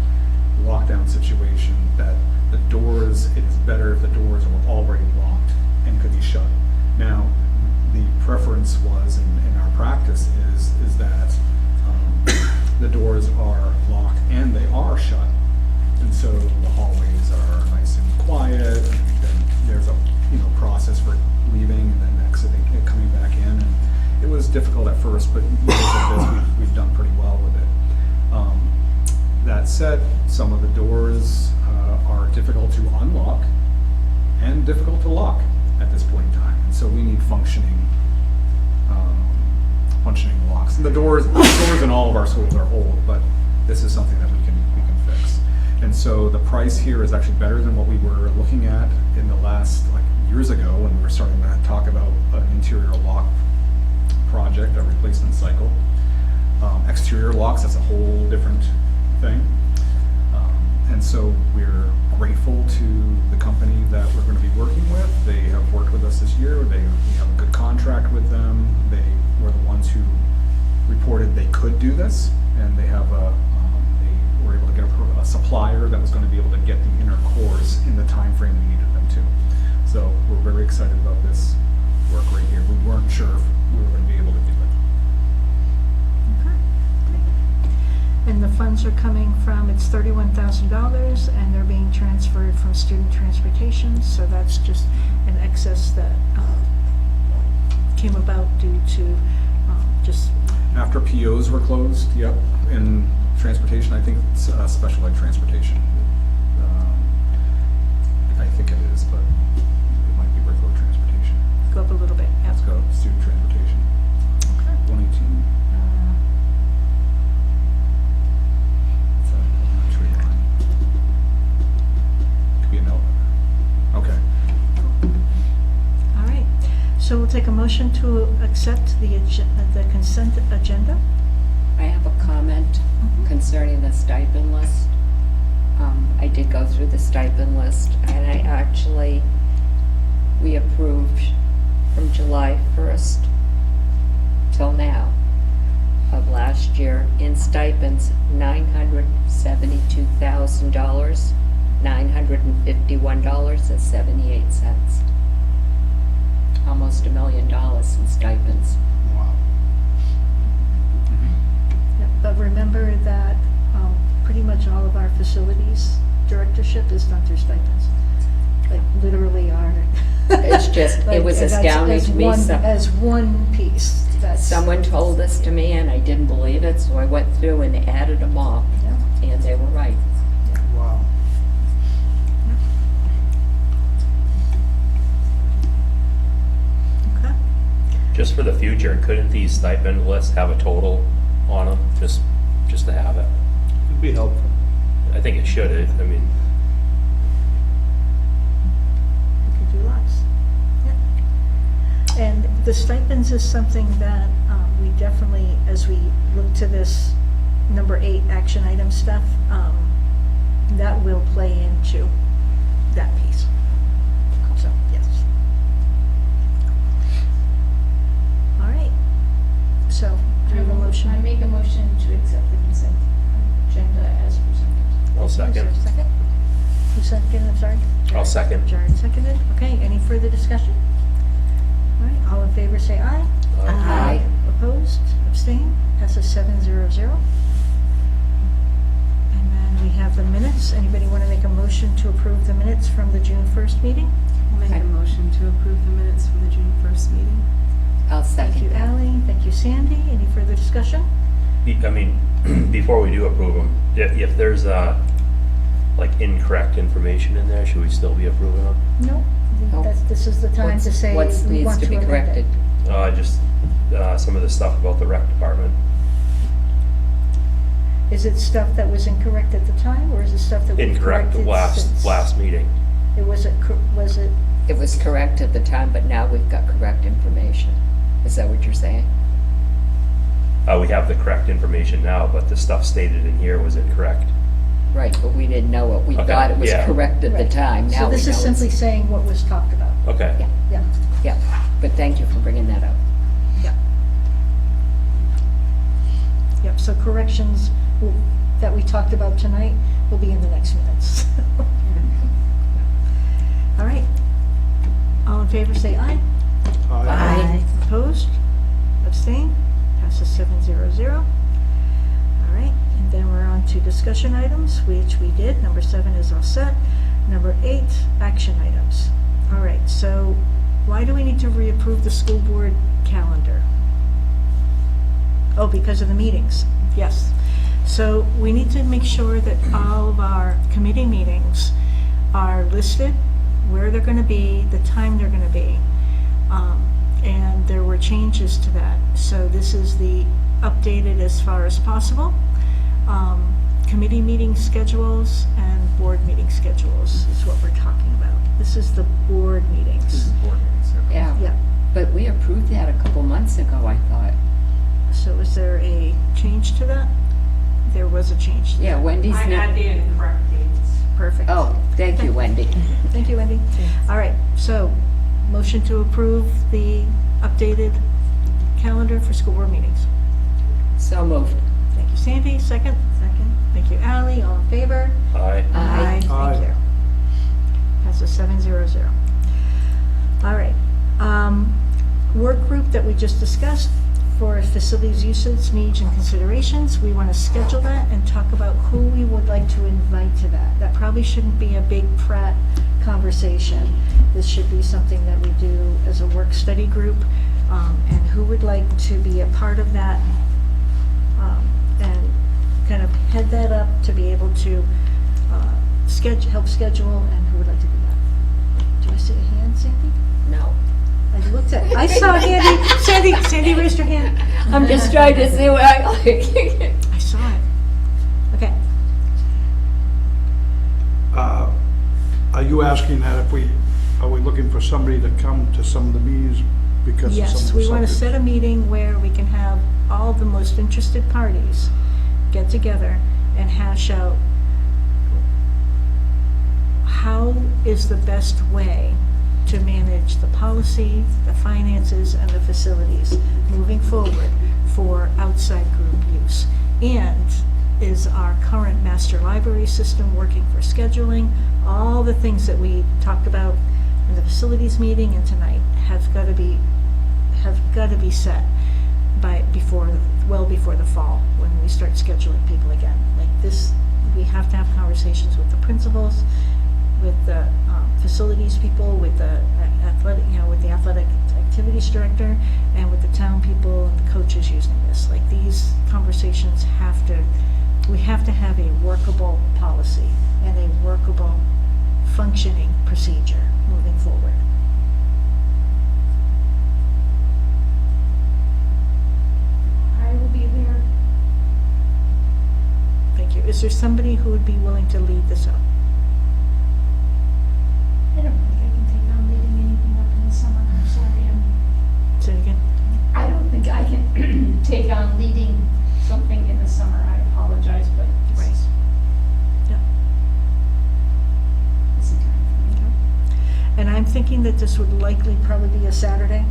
D: lockdown situation, that the doors, it is better if the doors were already locked and could be shut. Now, the preference was, in our practice, is that the doors are locked and they are shut. And so the hallways are nice and quiet, and then there's a process for leaving and then exiting and coming back in. And it was difficult at first, but we've done pretty well with it. That said, some of the doors are difficult to unlock and difficult to lock at this point in time. And so we need functioning locks. And the doors in all of our schools are old, but this is something that we can fix. And so the price here is actually better than what we were looking at in the last, years ago, when we were starting to talk about an interior lock project, a replacement cycle. Exterior locks, that's a whole different thing. And so we're grateful to the company that we're going to be working with. They have worked with us this year. We have a good contract with them. They were the ones who reported they could do this, and they have they were able to get a supplier that was going to be able to get the inner cores in the time frame we needed them to. So we're very excited about this work right here. We weren't sure if we were going to be able to do it.
A: Okay. And the funds are coming from, it's $31,000, and they're being transferred from student transportation, so that's just an excess that came about due to just...
D: After POs were closed, yep, in transportation, I think it's special ed transportation. I think it is, but it might be regular transportation.
A: Go up a little bit, yeah.
D: Let's go, student transportation,
A: Okay.
D: 118. It's a tree line. Could be a note. Okay.
A: All right, so we'll take a motion to accept the consent agenda.
H: I have a comment concerning the stipend list. I did go through the stipend list, and I actually, we approved from July 1st till now of last year in stipends, $972,000, $951.78. Almost $1 million in stipends.
C: Wow.
A: Yeah, but remember that pretty much all of our facilities directorship is done through stipends. Like literally our.
H: It's just, it
A: Like,
H: was
A: that's
H: astounding
A: as
H: to me.
A: one- As one piece, that's.
H: Someone told this to me and I didn't believe it, so I went through and added them all,
A: Yeah.
H: and they were right.
C: Wow.
A: Okay.
I: Just for the future, couldn't these stipend lists have a total on them, just to have it?
C: It'd be helpful.
I: I think it should, I mean,
A: We could do lots. Yeah. And the stipends is something that we definitely, as we look to this number 8 action item stuff, that will play into that piece. So, yes. All right. So, do we have a motion?
G: I make a motion to accept the consent agenda as presented.
I: I'll
A: Is there
I: second.
A: a second? Who seconded, I'm sorry?
I: I'll second.
A: Jared seconded. Okay, any further discussion? All right, all in favor say aye.
H: Aye.
A: Opposed, abstained, passes 700. And then we have the minutes. Anybody want to make a motion to approve the minutes from the June 1st meeting?
F: I'll make a motion to approve the minutes from the June 1st meeting.
H: I'll
A: Thank you,
H: second that.
A: Ally. Thank you, Sandy. Any further discussion?
I: I mean, before we do approve them, if there's, like incorrect information in there, should we still be approving them?
A: No.
H: No.
A: This is the time to say
H: What
A: we
H: needs
A: want
H: to
A: to
H: be
A: amend
H: corrected?
A: it.
I: Just, some of the stuff about the rec department.
A: Is it stuff that was incorrect at the time, or is it stuff that we've
I: Incorrect
A: corrected since?
I: last meeting.
A: Was it,
H: It was correct at the time, but now we've got correct information. Is that what you're saying?
I: We have the correct information now, but the stuff stated in here was incorrect.
H: Right, but we didn't know it. We
I: Okay,
H: thought it was
I: yeah.
H: correct at the
A: Right.
H: time. Now
A: so
H: we
A: this
H: know
A: is simply
H: it's.
A: saying what was talked about?
I: Okay.
H: Yeah.
A: Yeah.
H: Yeah, but thank you for bringing that up.
A: Yeah. Yep, so corrections that we talked about tonight will be in the next minutes. All right. All in favor, say aye.
H: Aye.
A: Opposed? Abstained? Passes 700. All right, and then we're on to discussion items, which we did. Number 7 is all set. Number 8, action items. All right, so why do we need to reapprove the school board calendar? Oh, because of the meetings, yes. So we need to make sure that all of our committee meetings are listed, where they're gonna be, the time they're gonna be. And there were changes to that. So this is the updated as far as possible. Committee meeting schedules and board meeting schedules is what we're talking about. This is the board meetings.
D: Board meetings,
H: Yeah,
A: Yeah.
H: but we approved that a couple months ago, I thought.
A: So is there a change to that? There was a change to that.
H: Yeah, Wendy's.
J: I had the incorrect dates.
A: Perfect.
H: Oh, thank you, Wendy.
A: Thank you, Wendy. All right, so motion to approve the updated calendar for school board meetings.
H: So moved.
A: Thank you, Sandy. Second? Second. Thank you, Ally. All in favor?
I: Aye.
H: Aye.
C: Aye.
A: Thank you. Passes 700. All right. Work group that we just discussed for facilities usage, needs, and considerations. We want to schedule that and talk about who we would like to invite to that. That probably shouldn't be a big Pratt conversation. This should be something that we do as a work study group, and who would like to be a part of that, and kind of head that up to be able to help schedule, and who would like to do that. Do I see a hand, Sandy?
H: No.
A: I looked at, I saw Sandy. Sandy raised her hand.
H: I'm just trying to see what I like.
A: I saw it. Okay.
C: Are you asking that are we looking for somebody to come to some of the meetings because of some of
A: Yes,
C: the
A: we want to
C: subjects.
A: set a meeting where we can have all the most interested parties get together and hash out how is the best way to manage the policy, the finances, and the facilities moving forward for outside group use. And is our current master library system working for scheduling? All the things that we talked about in the facilities meeting and tonight have got to be set well before the fall, when we start scheduling people again. Like this, we have to have conversations with the principals, with the facilities people, with the athletic activities director, and with the town people and the coaches using this. Like these conversations we have to have a workable policy and a workable functioning procedure moving forward.
G: I will be there.
A: Thank you. Is there somebody who would be willing to lead this up?
G: I don't think I can take on leading anything up in the summer. I'm sorry.
A: Say it again.
G: I don't think I can take on leading something in the summer. I apologize, but this is
A: Yeah.
G: busy time for me.
A: And I'm thinking that this would likely probably be a Saturday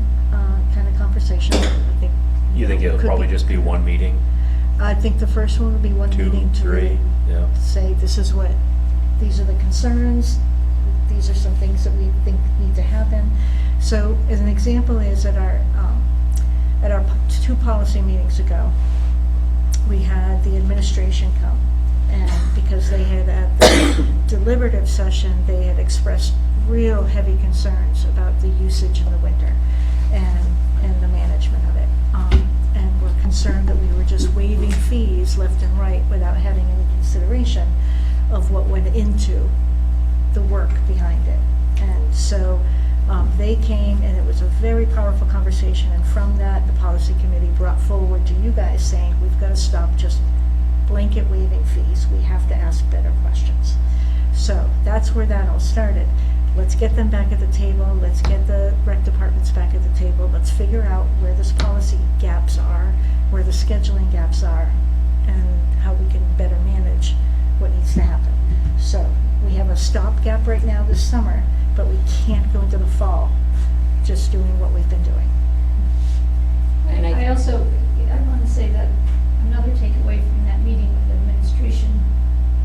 A: kind of conversation. I think.
I: You think it'll
A: could
I: probably just be one meeting,
A: I think the first one would be one
I: 2,
A: meeting to
I: 3,
A: really
I: yeah.
A: say, these are the concerns, these are some things that we think need to happen. So as an example is at our 2 policy meetings ago, we had the administration come. And because they had at the deliberative session, they had expressed real heavy concerns about the usage in the winter and the management of it. And were concerned that we were just waiving fees left and right without having any consideration of what went into the work behind it. And so they came, and it was a very powerful conversation, and from that, the policy committee brought forward to you guys saying, we've got to stop just blanket waiving fees. We have to ask better questions. So that's where that all started. Let's get them back at the table. Let's get the rec departments back at the table. Let's figure out where this policy gaps are, where the scheduling gaps are, and how we can better manage what needs to happen. So we have a stopgap right now this summer, but we can't go into the fall just doing what we've been doing.
H: And
G: I also want to say that another takeaway from that meeting with the administration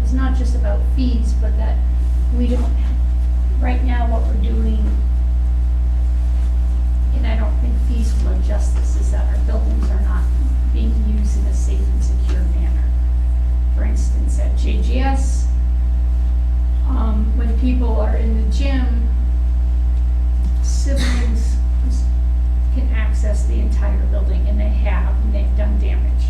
G: was not just about fees, but that we don't, right now what we're doing, and I don't think fees will adjust this, is that our buildings are not being used in a safe and secure manner. For instance, at JGS, when people are in the gym, civilians can access the entire building, and they've done damage.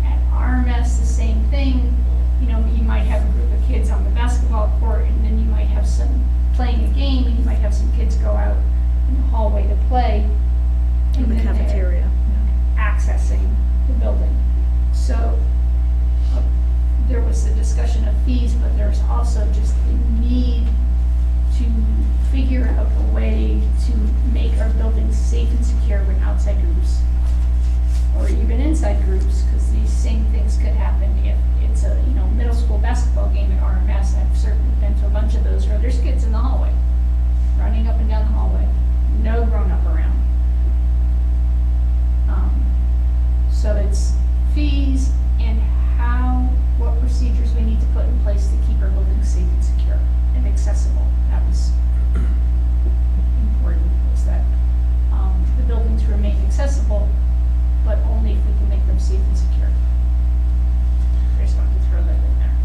G: At RMS, the same thing. You know, you might have a group of kids on the basketball court, and then you might have some playing a game, and you might have some kids go out in the hallway to play.
A: In the
G: then they're
A: cafeteria.
G: accessing the building. So there was a discussion of fees, but there's also just the need to figure out a way to make our buildings safe and secure when outside groups or even inside groups, because these same things could happen if it's a middle school basketball game at RMS. I've certainly been to a bunch of those where there's kids in the hallway, running up and down the hallway, no grown-up around. So it's fees and what procedures we need to put in place to keep our buildings safe and secure and accessible. That was important, was that the buildings remain accessible, but only if we can make them safe and secure. I just wanted to throw that in there.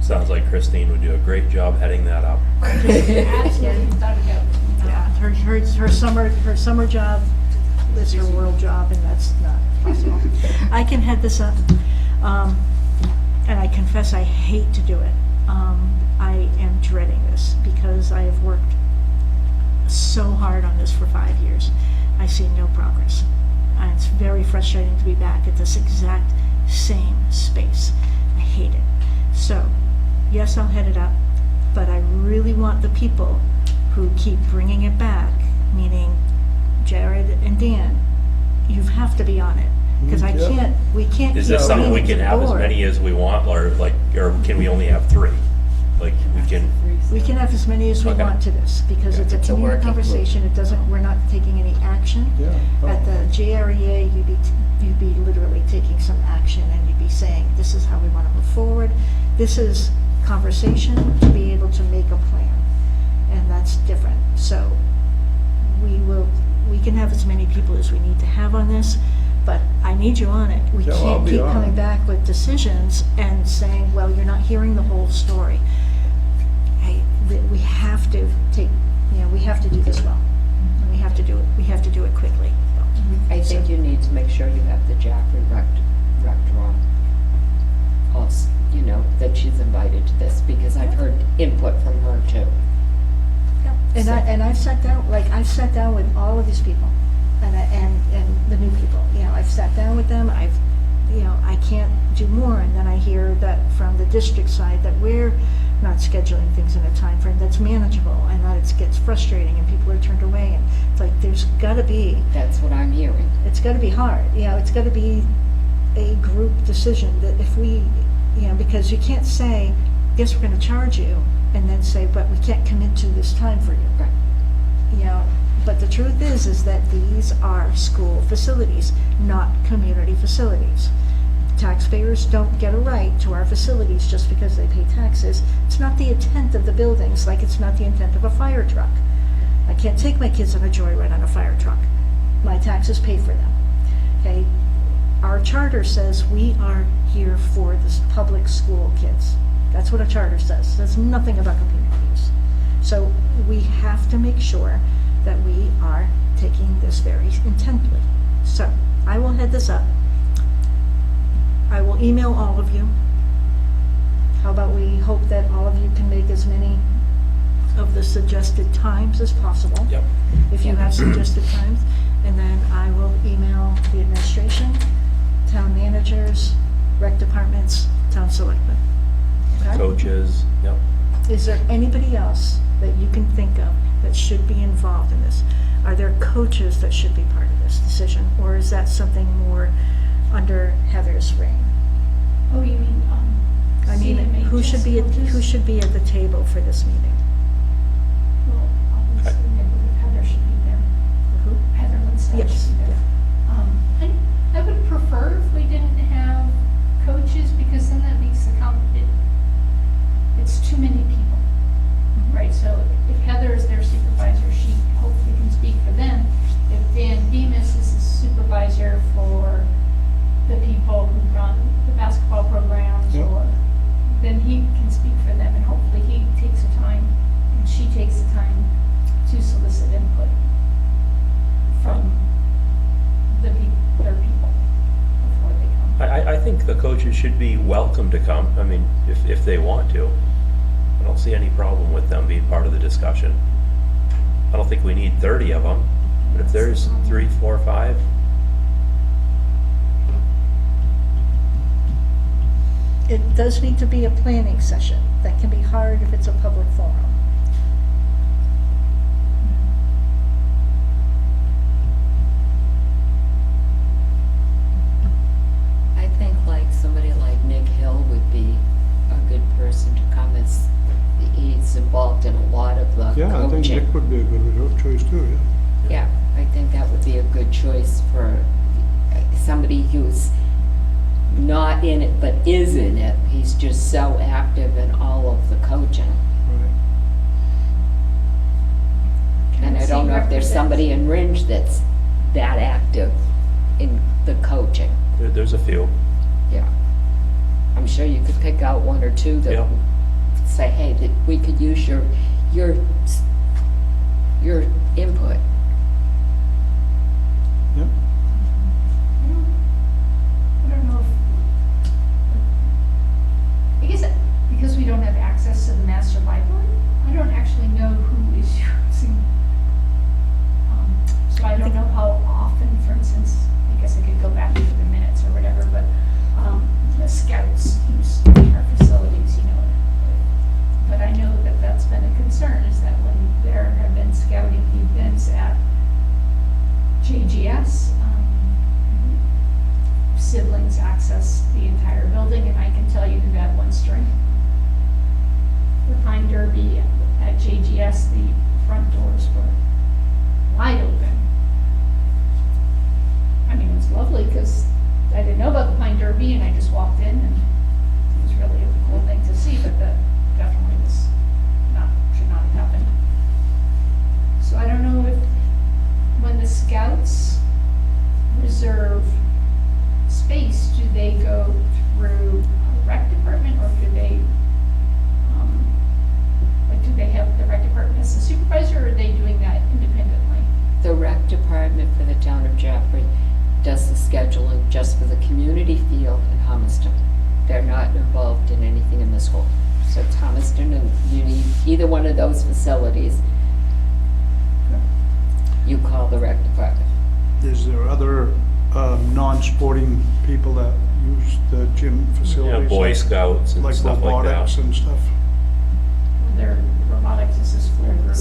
I: Sounds like Christine would do a great job heading that up.
G: Absolutely, without a doubt.
A: Yeah, her summer job is her world job, and that's not possible. I can head this up, and I confess I hate to do it. I am dreading this because I have worked so hard on this for 5 years. I see no progress. And it's very frustrating to be back at this exact same space. I hate it. So, yes, I'll head it up, but I really want the people who keep bringing it back, meaning Jared and Dan, you have to be on it. Because I
C: Yeah.
A: can't, we can't
I: Is
A: keep
I: this something we
A: bringing it
I: can
A: to the
I: have as
A: board.
I: many as we want, or can we only have 3? Like, we can,
A: We can have as many as we
I: Okay.
A: want to this, because it's a
H: It's a
A: community
H: working group.
A: conversation, it doesn't, we're not taking any action.
C: Yeah.
A: At the JREA, you'd be literally taking some action, and you'd be saying, this is how we want to move forward. This is conversation to be able to make a plan, and that's different. So we can have as many people as we need to have on this, but I need you on it. We
C: Yeah, I'll
A: can't
C: be
A: keep
C: on
A: coming
C: it.
A: back with decisions and saying, well, you're not hearing the whole story. Hey, we have to take, we have to do this well. And we have to do it quickly.
H: I think you need to make sure you have the Jaffrey rector on. Also, that she's invited to this, because I've heard input from her too.
A: And I've sat down with all of these people, and the new people, I've sat down with them, I can't do more, and then I hear that from the district side that we're not scheduling things in a time frame that's manageable, and that it gets frustrating, and people are turned away, and it's like, there's gotta be,
H: That's what I'm hearing.
A: it's gotta be hard, it's gotta be a group decision, that if we, because you can't say, yes, we're gonna charge you, and then say, but we can't commit to this time for you.
H: Right.
A: But the truth is that these are school facilities, not community facilities. Taxpayers don't get a right to our facilities just because they pay taxes. It's not the intent of the buildings, like it's not the intent of a fire truck. I can't take my kids on a joyride on a fire truck. My taxes pay for them. Okay? Our charter says we are here for the public school kids. That's what a charter says. It says nothing about community use. So we have to make sure that we are taking this very intently. So I will head this up. I will email all of you. How about we hope that all of you can make as many of the suggested times as possible?
I: Yep.
A: If you have suggested times. And then I will email the administration, town managers, rec departments, town selectmen. Okay?
I: coaches, yep.
A: Is there anybody else that you can think of that should be involved in this? Are there coaches that should be part of this decision, or is that something more under Heather's reign?
G: Oh, you mean,
A: I mean, who should be at the table for this meeting?
G: Well, obviously, I believe Heather should be there.
A: Who?
G: Heather Lindstad
A: Yes,
G: should be there. I would prefer if we didn't have coaches, because then that makes it's too many people, right? So if Heather is their supervisor, she hopefully can speak for them. If Dan Bemis is the supervisor for the people who run the basketball programs,
C: Yep.
G: or then he can speak for them, and hopefully he takes the time, and she takes the time to solicit input from their people before they come.
I: I think the coaches should be welcome to come, I mean, if they want to. I don't see any problem with them being part of the discussion. I don't think we need 30 of them, but if there's 3, 4, 5,
A: It does need to be a planning session. That can be hard if it's a public forum.
H: I think like somebody like Nick Hill would be a good person to come, as he's involved in a lot of the
C: Yeah, I think
H: coaching.
C: Nick would be a good choice too, yeah.
H: Yeah, I think that would be a good choice for somebody who's not in it but is in it. He's just so active in all of the coaching.
C: Right.
H: And I don't know if there's somebody in Ringe that's that active in the coaching.
I: there's a few.
H: Yeah. I'm sure you could pick out one or two that
I: Yeah.
H: say, hey, that we could use your input.
C: Yep.
G: I don't know if, I guess because we don't have access to the master library, I don't actually know who is using, so I don't know how often, for instance, I guess I could go back into the minutes or whatever, but the scouts use our facilities, but I know that that's been a concern, is that when there have been scouting events at string. The Pine Derby at JGS, the front doors were wide open. I mean, it was lovely because I didn't know about the Pine Derby and I just walked in and it was really a cool thing to see, but that definitely was not, should not have happened. So I don't know if, when the scouts reserve space, do they go through a rec department or do they, like, do they have the rec department as the supervisor or are they doing that independently?
H: The rec department for the town of Jaffrey does the scheduling just for the community field in Humiston. They're not involved in anything in the school. So it's Humiston, and you need either one of those facilities, you call the rec department.
C: Is there other non-sporting people that use the gym
I: Yeah,
C: facilities?
I: Boy Scouts and
C: Like
I: stuff like
C: robotics
I: that.
C: and stuff?
G: Their robotics is a school group.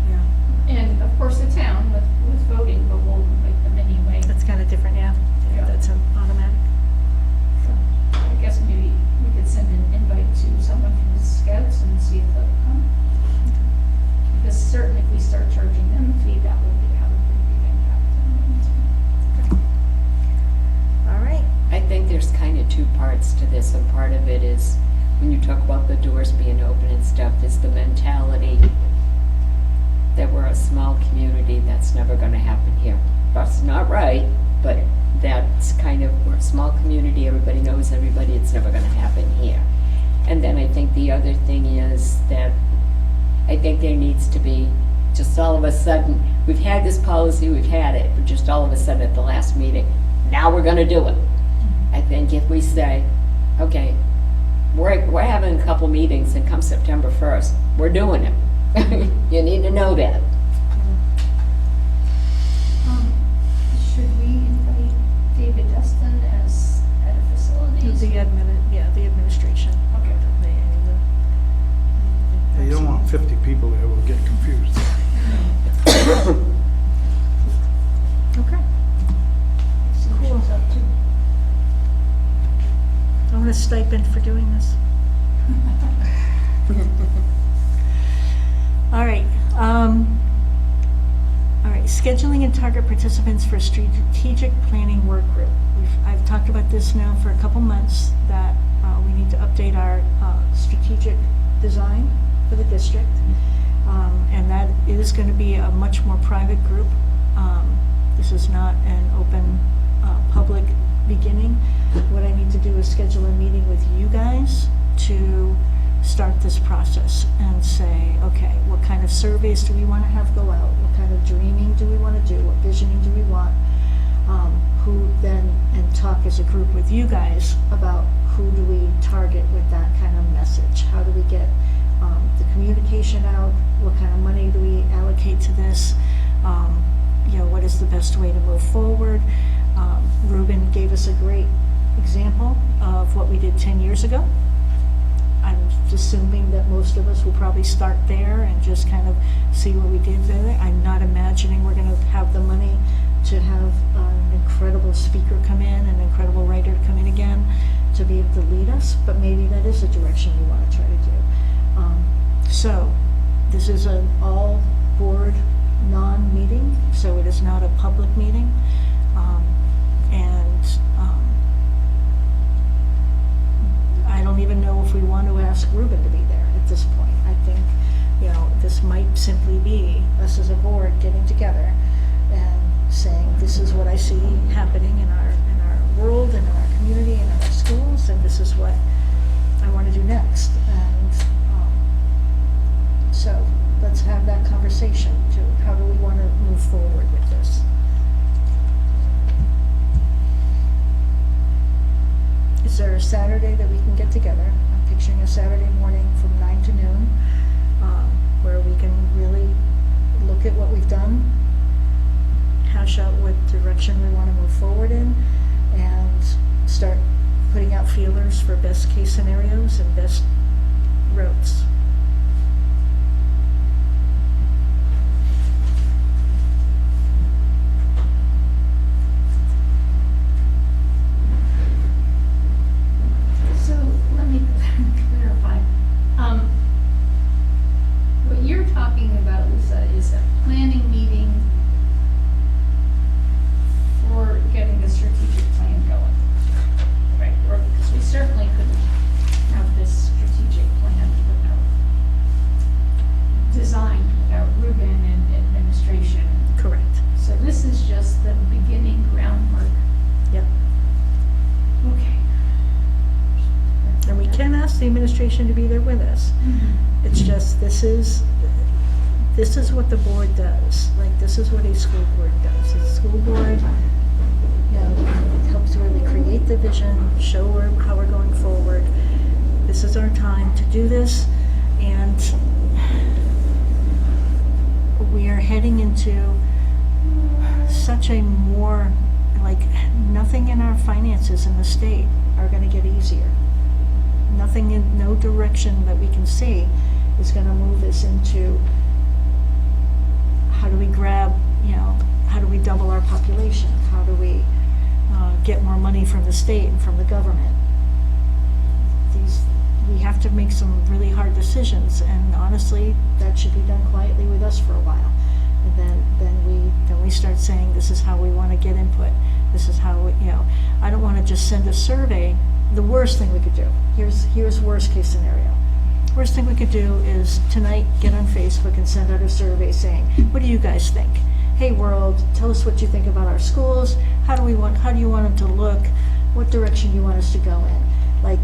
A: Yeah,
G: And of course the town with voting, but we'll like the mini way.
A: that's kind of different, yeah.
G: Yeah.
A: That's an automatic.
G: So I guess maybe we could send an invite to someone from the scouts and see if they'll come. Because certainly if we start charging them a fee, that will have a pretty big impact on them.
A: All right.
H: I think there's kind of two parts to this, and part of it is, when you talk about the doors being open and stuff, is the mentality that we're a small community, that's never gonna happen here. That's not right, but that's kind of, we're a small community, everybody knows everybody, it's never gonna happen here. And then I think the other thing is that I think there needs to be, just all of a sudden, we've had this policy, we've had it, but just all of a sudden at the last meeting, now we're gonna do it. I think if we say, okay, we're having a couple meetings and come September 1st, we're doing it. You need to know that.
G: Should we invite David Dustin as head of facilities?
A: The administration.
G: Okay.
C: Yeah, you don't want 50 people there, we'll get confused.
A: Okay.
G: See who shows up too.
A: I want a stipend for doing this. All right. All right, scheduling and target participants for strategic planning work group. I've talked about this now for a couple months, that we need to update our strategic design for the district. And that is going to be a much more private group. This is not an open, public beginning. What I need to do is schedule a meeting with you guys to start this process and say, okay, what kind of surveys do we want to have go out? What kind of dreaming do we want to do? What visioning do we want? Who then, and talk as a group with you guys about who do we target with that kind of message? How do we get the communication out? What kind of money do we allocate to this? What is the best way to move forward? Ruben gave us a great example of what we did 10 years ago. I'm assuming that most of us will probably start there and just kind of see what we did there. I'm not imagining we're going to have the money to have an incredible speaker come in, an incredible writer come in again to be able to lead us, but maybe that is a direction we want to try to do. So this is an all-board non-meeting, so it is not a public meeting. I don't even know if we want to ask Ruben to be there at this point. I think, this might simply be us as a board getting together and saying, this is what I see happening in our world and in our community and in our schools, and this is what I want to do next. And so let's have that conversation to how do we want to move forward with this. Is there a Saturday that we can get together? I'm picturing a Saturday morning from 9 to noon, where we can really look at what we've done, hash out what direction we want to move forward in, and start putting out feelers for best case scenarios and best routes.
G: So let me
A: can ask the administration to be there with us. It's just, this is what the board does. Like, this is what a school board does. A school board, you know, helps really create the vision, show how we're going forward. This is our time to do this, and we are heading into such a more, like, nothing in our finances in the state are gonna get easier. Nothing in, no direction that we can see is gonna move us into, how do we grab, you know, how do we double our population? How do we get more money from the state and from the government? We have to make some really hard decisions, and honestly, that should be done quietly with us for a while. And then we start saying, this is how we want to get input. This is how we, you know, I don't want to just send a survey. The worst thing we could do, here's worst case scenario. Worst thing we could do is tonight get on Facebook and send out a survey saying, what do you guys think? Hey world, tell us what you think about our schools. How do you want them to look? What direction you want us to go in? Like,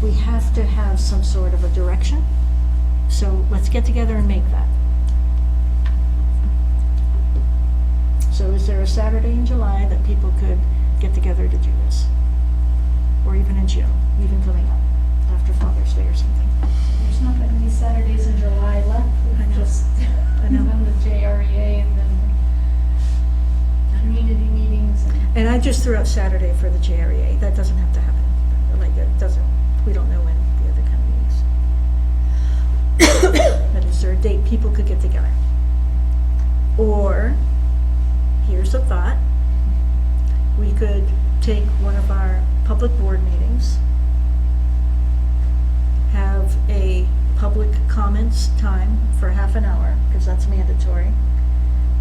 A: we have to have some sort of a direction. So let's get together and make that. So is there a Saturday in July that people could get together to do this? Or even in June, even coming up after Father's Day or something?
G: There's not that many Saturdays in July left.
A: I know.
G: Just
A: I know.
G: then the JREA and then the community meetings.
A: And I just threw out Saturday for the JREA. That doesn't have to happen. Like, it doesn't, we don't know when the other kind of meetings. But is there a date people could get together? Or, here's a thought, we could take one of our public board meetings, have a public comments time for half an hour, because that's mandatory,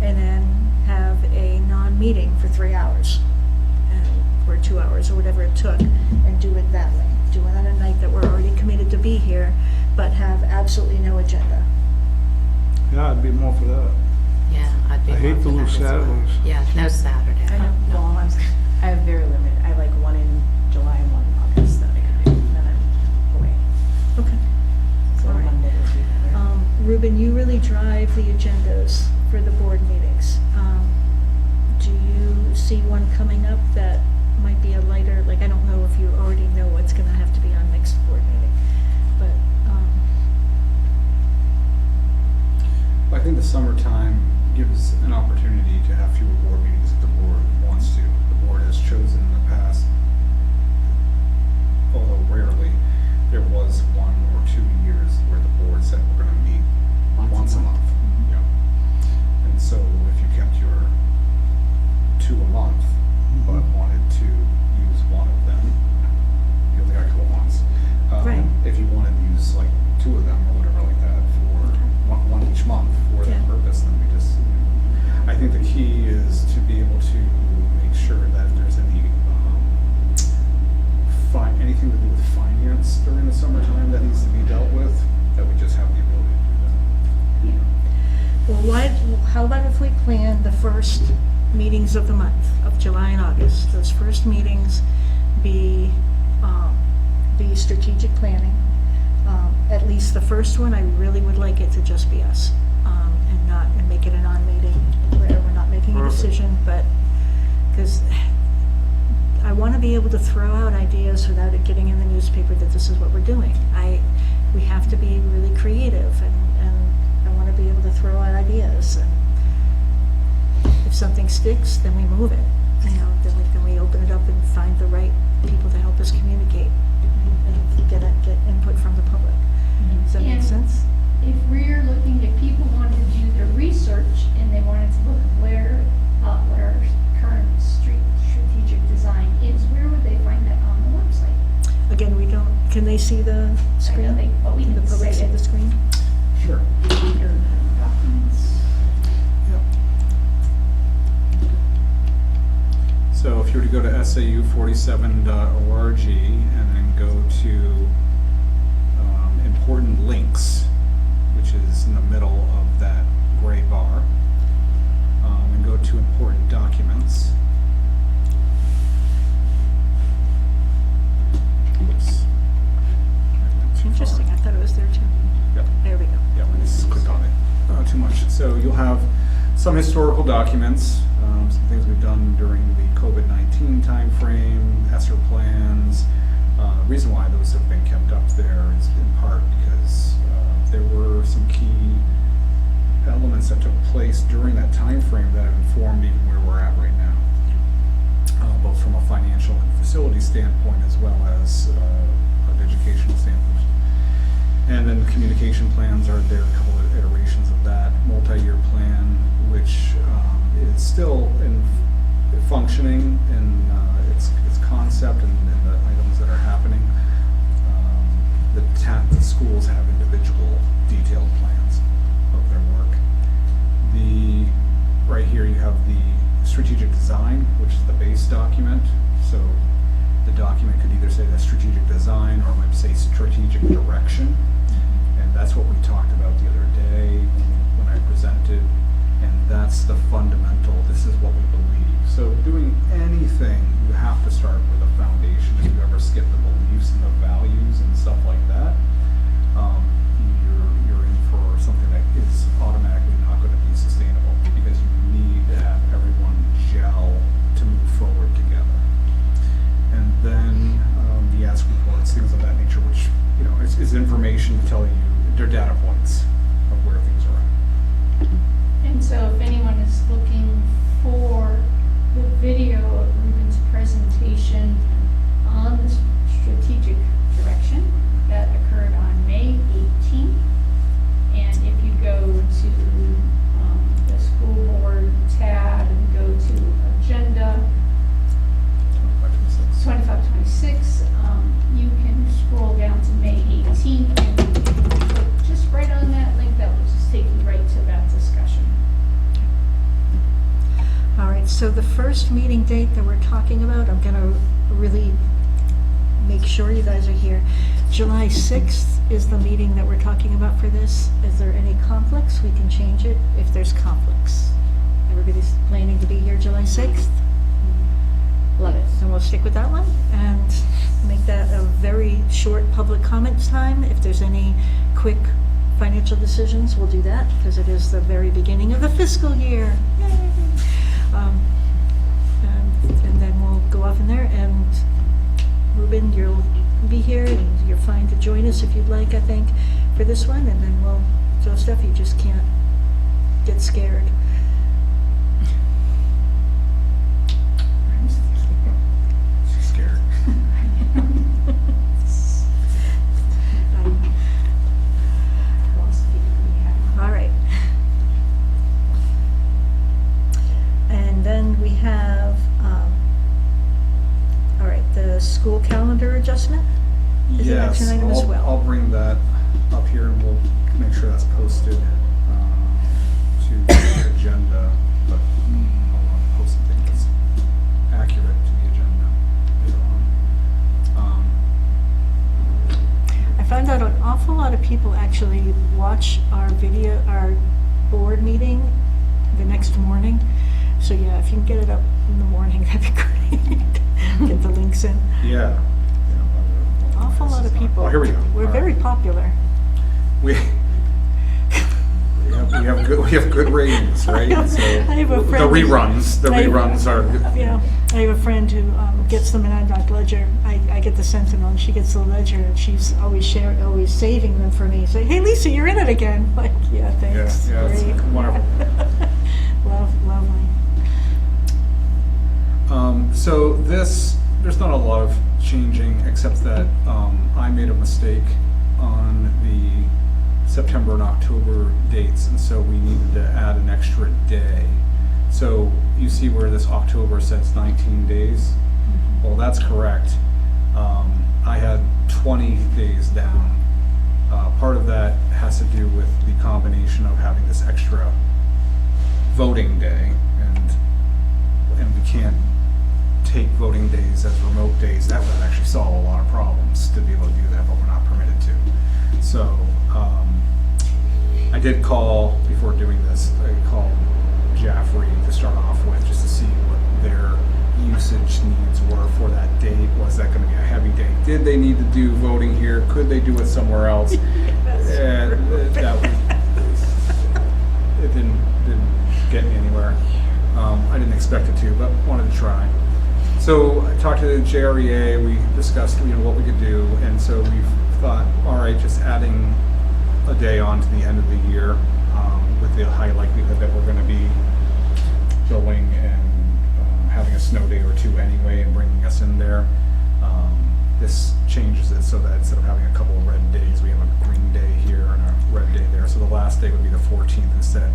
A: and then have a non-meeting for 3 hours, or 2 hours, or whatever it took, and do it that way. Do it on a night that we're already committed to be here, but have absolutely no agenda.
C: Yeah, I'd be more for that.
E: Yeah, I'd be
C: I hate
E: more
C: to
E: for
C: lose
E: that as well.
C: Saturdays.
E: Yeah, no Saturday.
F: I know,
E: No.
F: well, I have very limited, I have like one in July and one in August that I can do, and then I'm away.
A: Okay.
F: So
A: All right.
F: Monday would be better.
A: Ruben, you really drive the agendas for the board meetings. Do you see one coming up that might be a lighter, like, I don't know if you already know what's gonna have to be on next board meeting, but,
D: I think the summertime gives an opportunity to have fewer board meetings if the board wants to. The board has chosen in the past, although rarely, there was 1 or 2 years where the board said we're gonna meet once a month. Yeah. And so if you kept your 2 a month, but wanted to use one of them, you only got to go once.
A: Right.
D: If you wanted to use like 2 of them or whatever like that for one each month for that
A: Yeah.
D: purpose, then we just, I think the key is to be able to make sure that if there's any, anything to do with finance during the summertime that needs to be dealt with, that we just have the ability to do that.
A: well, how about if we plan the first meetings of the month, of July and August? Those first meetings be strategic planning. At least the first one, I really would like it to just be us, and make it a non-meeting where we're not making a
C: Perfect.
A: decision, but, because I want to be able to throw out ideas without it getting in the newspaper that this is what we're doing. We have to be really creative, and I want to be able to throw out ideas, and if something sticks, then we move it. You know, then we open it up and find the right people to help us communicate and get input from the public. Does that make
G: And
A: sense?
G: If we're looking, if people wanted to do their research and they wanted to look at what our current strategic design is, where would they find that on the website?
A: Again, we don't, can they see the
G: I
A: screen?
G: know but we
A: Can the
G: can
A: public
G: say
A: see
G: it.
A: the screen?
D: Sure.
G: Your documents.
D: So if you were to go to sau47.org and then go to important links, which is in the middle of that gray bar, and go to important documents. Oops. So you'll have some historical documents, some things we've done during the COVID-19 timeframe, ESSER plans. Reason why those have been kept up there is in part because there were some key elements that took place during that time frame that have informed even where we're at right now, both from a financial and facility standpoint as well as an educational standpoint. And then communication plans are there, a couple of iterations of that, multi-year plan, which is still in functioning in its concept and the items that are happening. The schools have individual detailed plans of their work. Right here you have the strategic design, which is the base document. So the document could either say the strategic design or it might say strategic direction. And that's what we talked about the other day when I presented. And that's the fundamental, this is what we believe. So doing anything, you have to start with a foundation. If you ever skip the beliefs and the values and stuff like that, you're in for something that is automatically not going to be sustainable because you need to have everyone gel to move forward together. And then the ask reports, things of that nature, which is information to tell you, they're data points of where things are at.
G: And so if anyone is looking for the video of Ruben's presentation on the strategic direction that occurred on May 18th, and if you go to the school board tab and go to agenda 2526, you can scroll down to May 18th and click just right on that link. That will just take you right to that discussion.
A: All right, so the first meeting date that we're talking about, I'm going to really make sure you guys are here. July 6th is the meeting that we're talking about for this. Is there any conflicts? We can change it if there's conflicts. Everybody's planning to be here July 6th? Love it. So we'll stick with that one and make that a very short public comments time. If there's any quick financial decisions, we'll do that because it is the very beginning of the fiscal year. Yay! And then we'll go off in there, and Ruben, you'll be here, and you're fine to join us if you'd like, I think, for this one, and then we'll throw stuff. You just can't get scared.
D: She's scared.
A: All right. And then we have, all right, the school calendar adjustment is an action item as well.
D: I'll bring that up here and we'll make sure that's posted to the agenda, but I'll post something that's accurate to the agenda later on.
A: I found out an awful lot of people actually watch our board meeting the next morning. So yeah, if you can get it up in the morning, that'd be great. Get the links in.
D: Yeah.
A: Awful lot of people.
D: Oh, here we go.
A: We're
D: All
A: very
D: right.
A: popular.
D: We have good ratings, right? So
A: I have a
D: the
A: friend-
D: reruns are good.
A: Yeah, I have a friend who gets the Monadnock Ledger. I get the Sentinel, and she gets the Ledger, and she's always saving them for me. Say, hey, Lisa, you're in it again. Like, yeah, thanks.
D: Yeah, it's
A: Great.
D: wonderful.
A: Lovely.
D: So there's not a lot of changing, except that I made a mistake on the September and October dates, and so we needed to add an extra day. So you see where this October says 19 days? Well, that's correct. I had 20 days down. Part of that has to do with the combination of having this extra voting day, and we can't take voting days as remote days. That would actually solve a lot of problems to be able to do that, but we're not permitted to. So I did call, before doing this, I called Jaffrey to start off with, just to see what their usage needs were for that date. Was that going to be a heavy date? Did they need to do voting here? Could they do it somewhere else? And that was, it didn't get me anywhere. I didn't expect it to, but wanted to try. So I talked to the JREA, we discussed, what we could do, and so we've thought, all right, just adding a day on to the end of the year, with the high likelihood that we're gonna be going and having a snow day or two anyway and bringing us in there. This changes it so that instead of having a couple of red days, we have a green day here and a red day there. So the last day would be the 14th instead.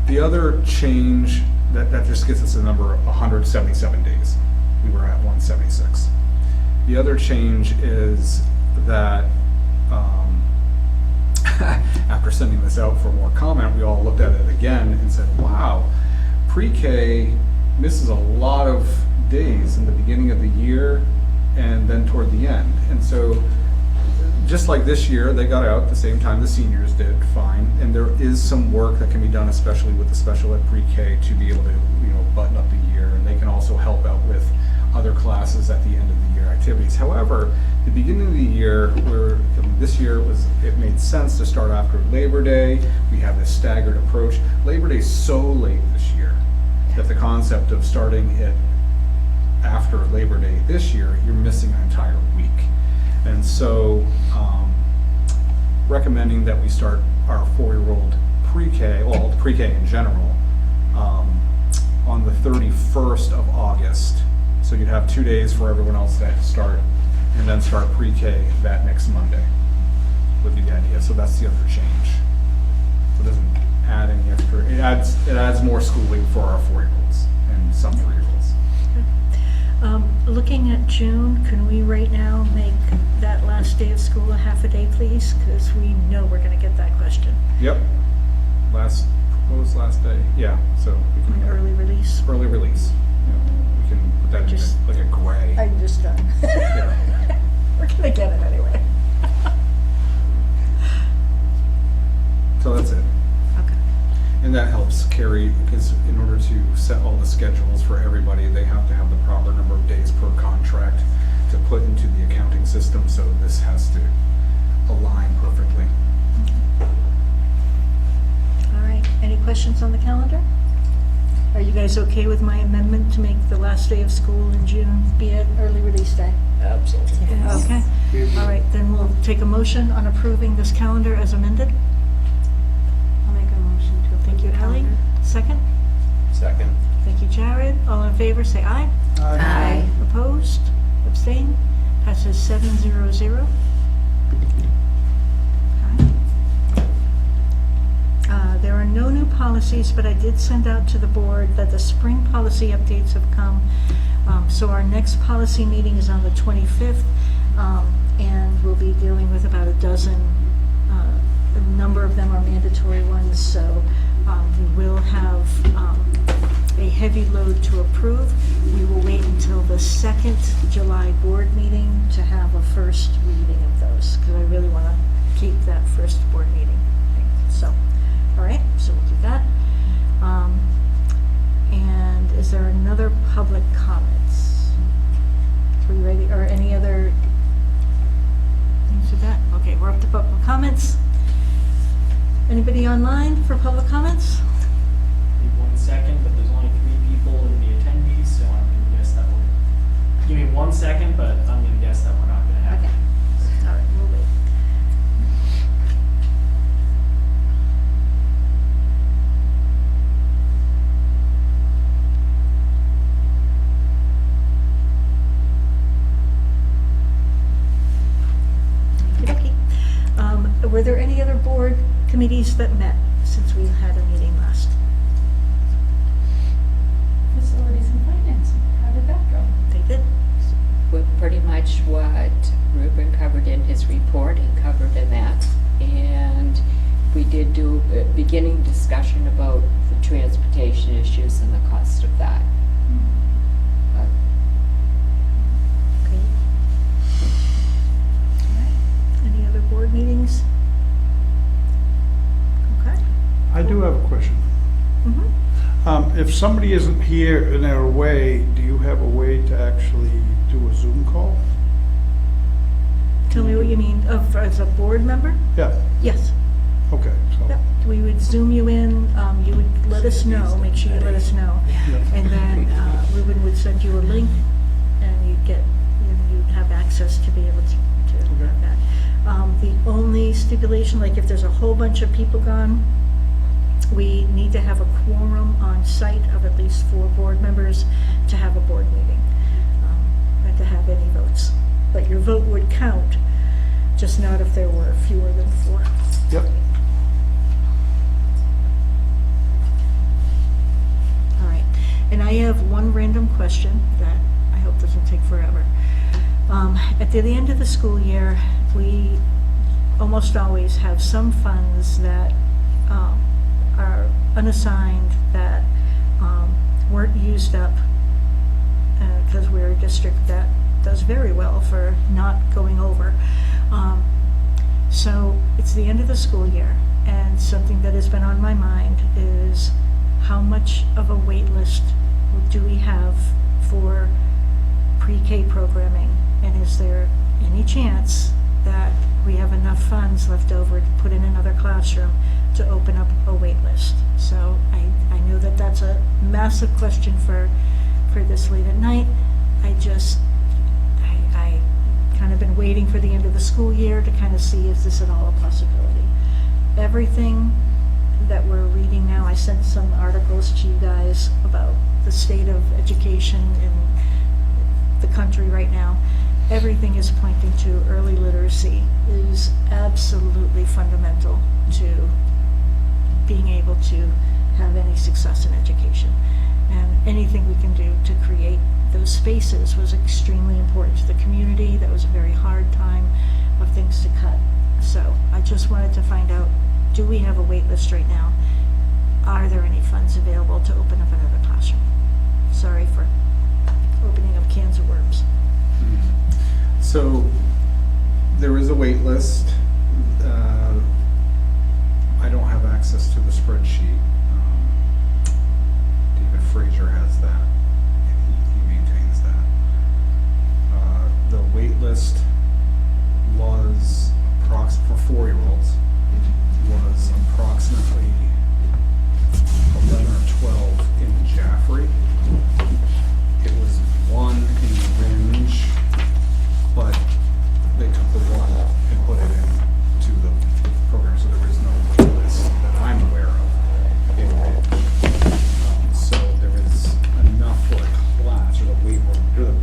D: The other change, that just gets us a number of 177 days. We were at 176. The other change is that after sending this out for more comment, we all looked at it again and said, wow, pre-K misses a lot of days in the beginning of the year and then toward the end. And so, just like this year, they got out at the same time the seniors did, fine. And there is some work that can be done, especially with the special ed pre-K, to be able to, button up the year. And they can also help out with other classes at the end of the year activities. However, the beginning of the year, this year it made sense to start after Labor Day. We have this staggered approach. Labor Day is so late this year that the concept of starting it after Labor Day this year, you're missing an entire week. And so, recommending that we start our 4-year-old pre-K, well, pre-K in general, on the 31st of August. So you'd have 2 days for everyone else to start, and then start pre-K that next Monday, would be the idea. So that's the other change. So it doesn't add any extra, it adds more schooling for our 4-year-olds and some 3-year-olds.
A: Looking at June, can we right now make that last day of school a half a day, please? Because we know we're going to get that question.
D: Yep. Proposed last day. Yeah. So we can
A: Early release.
D: Early release. Yeah. We can put that
A: Just-
D: in like a gray.
A: I'm just done.
D: Yeah.
A: We're going to get it anyway.
D: So that's it.
A: Okay.
D: And that helps carry, because in order to set all the schedules for everybody, they have to have the proper number of days per contract to put into the accounting system, so this has to align perfectly.
A: All right. Any questions on the calendar? Are you guys okay with my amendment to make the last day of school in June be an early release day?
I: Absolutely.
A: Okay. All right, then we'll take a motion on approving this calendar as amended.
F: I'll make a motion to approve.
A: Thank you,
F: the
A: Ellie.
F: calendar.
A: Second.
I: Second.
A: Thank you, Jared. All in favor, say aye.
E: Aye.
A: Opposed? Abstain? Passes 700. There are no new policies, but I did send out to the board that the spring policy updates have come. So our next policy meeting is on the 25th, and we'll be dealing with about a dozen. A number of them are mandatory ones, so we will have a heavy load to approve. We will wait until the second July board meeting to have a first reading of those, because I really want to keep that first board meeting thing. So, all right, so we'll do that. And is there another public comments? Are we ready, or any other things with that? Okay, we're up to public comments. Anybody online for public comments?
K: Give me 1 second, but there's only 3 people in the attendees, so I'm gonna guess that we're, give me 1 second, but I'm gonna guess that we're not gonna have.
A: Okay. All right, we'll wait. Okey-dokey. Were there any other board committees that met since we had a meeting last?
G: Facilities and finance, how did that go?
A: They did?
H: With pretty much what Ruben covered in his report and covered in that. And we did do a beginning discussion about the transportation issues and the cost of that. But
A: Okay. All right. Any other board meetings? Okay.
C: I do have a question.
A: Mm-hmm.
C: If somebody isn't here and they're away, do you have a way to actually do a Zoom call?
A: Tell me what you mean, as a board member?
C: Yeah.
A: Yes.
C: Okay, so.
A: Yep, we would Zoom you in, you would let us know, make sure you let us know. And then Ruben would send you a link, and you'd have access to be able to have that. The only stipulation, like if there's a whole bunch of people gone, we need to have a quorum on site of at least 4 board members to have a board meeting, and to have any votes. But your vote would count, just not if there were fewer than 4.
C: Yep.
A: All right, and I have one random question that I hope doesn't take forever. At the end of the school year, we almost always have some funds that are unassigned, that weren't used up, because we're a district that does very well for not going over. So it's the end of the school year, and something that has been on my mind is how much of a wait list do we have for pre-K programming? And is there any chance that we have enough funds left over to put in another classroom to open up a wait list? So I know that that's a massive question for this late at night. I kind of been waiting for the end of the school year to kind of see is this at all a possibility. Everything that we're reading now, I sent some articles to you guys about the state of education in the country right now. Everything is pointing to early literacy is absolutely fundamental to being able to have any success in education. And anything we can do to create those spaces was extremely important to the community. That was a very hard time of things to cut. So I just wanted to find out, do we have a wait list right now? Are there any funds available to open up another classroom? Sorry for opening up cans of worms.
D: So there is a wait list. I don't have access to the spreadsheet. David Fraser has that, and he maintains that. The wait list was for 4-year-olds was approximately 11 or 12 in Jaffrey. It was 1 in Ringe, but they took the 1 and put it into the program, so there is no wait list that I'm aware of in Ringe. So there is enough for a class, or the wait room.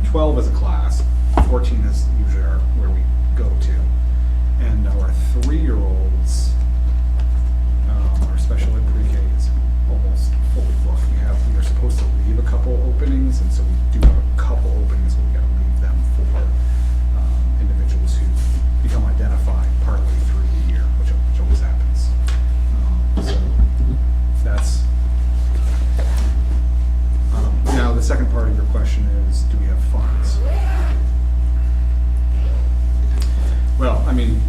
D: 12 is a class, 14 is usually where we go to. And our 3-year-olds, our special ed pre-K is almost fully booked. We are supposed to leave a couple openings, and so we do have a couple openings, but we gotta leave them for individuals who become identified partway through the year, which always happens. So that's, now the second part of your question is, do we have funds? Well, I mean,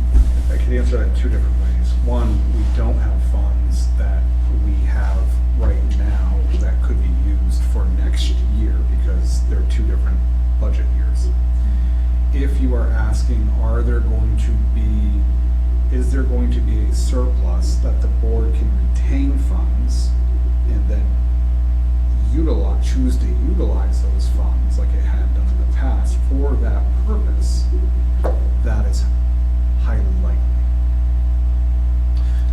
D: I could answer that in 2 different ways. One, we don't have funds that we have right now that could be used for next year because they're 2 different budget years. If you are asking, is there going to be a surplus that the board can retain funds and then choose to utilize those funds like it had done in the past for that purpose, that is highly likely.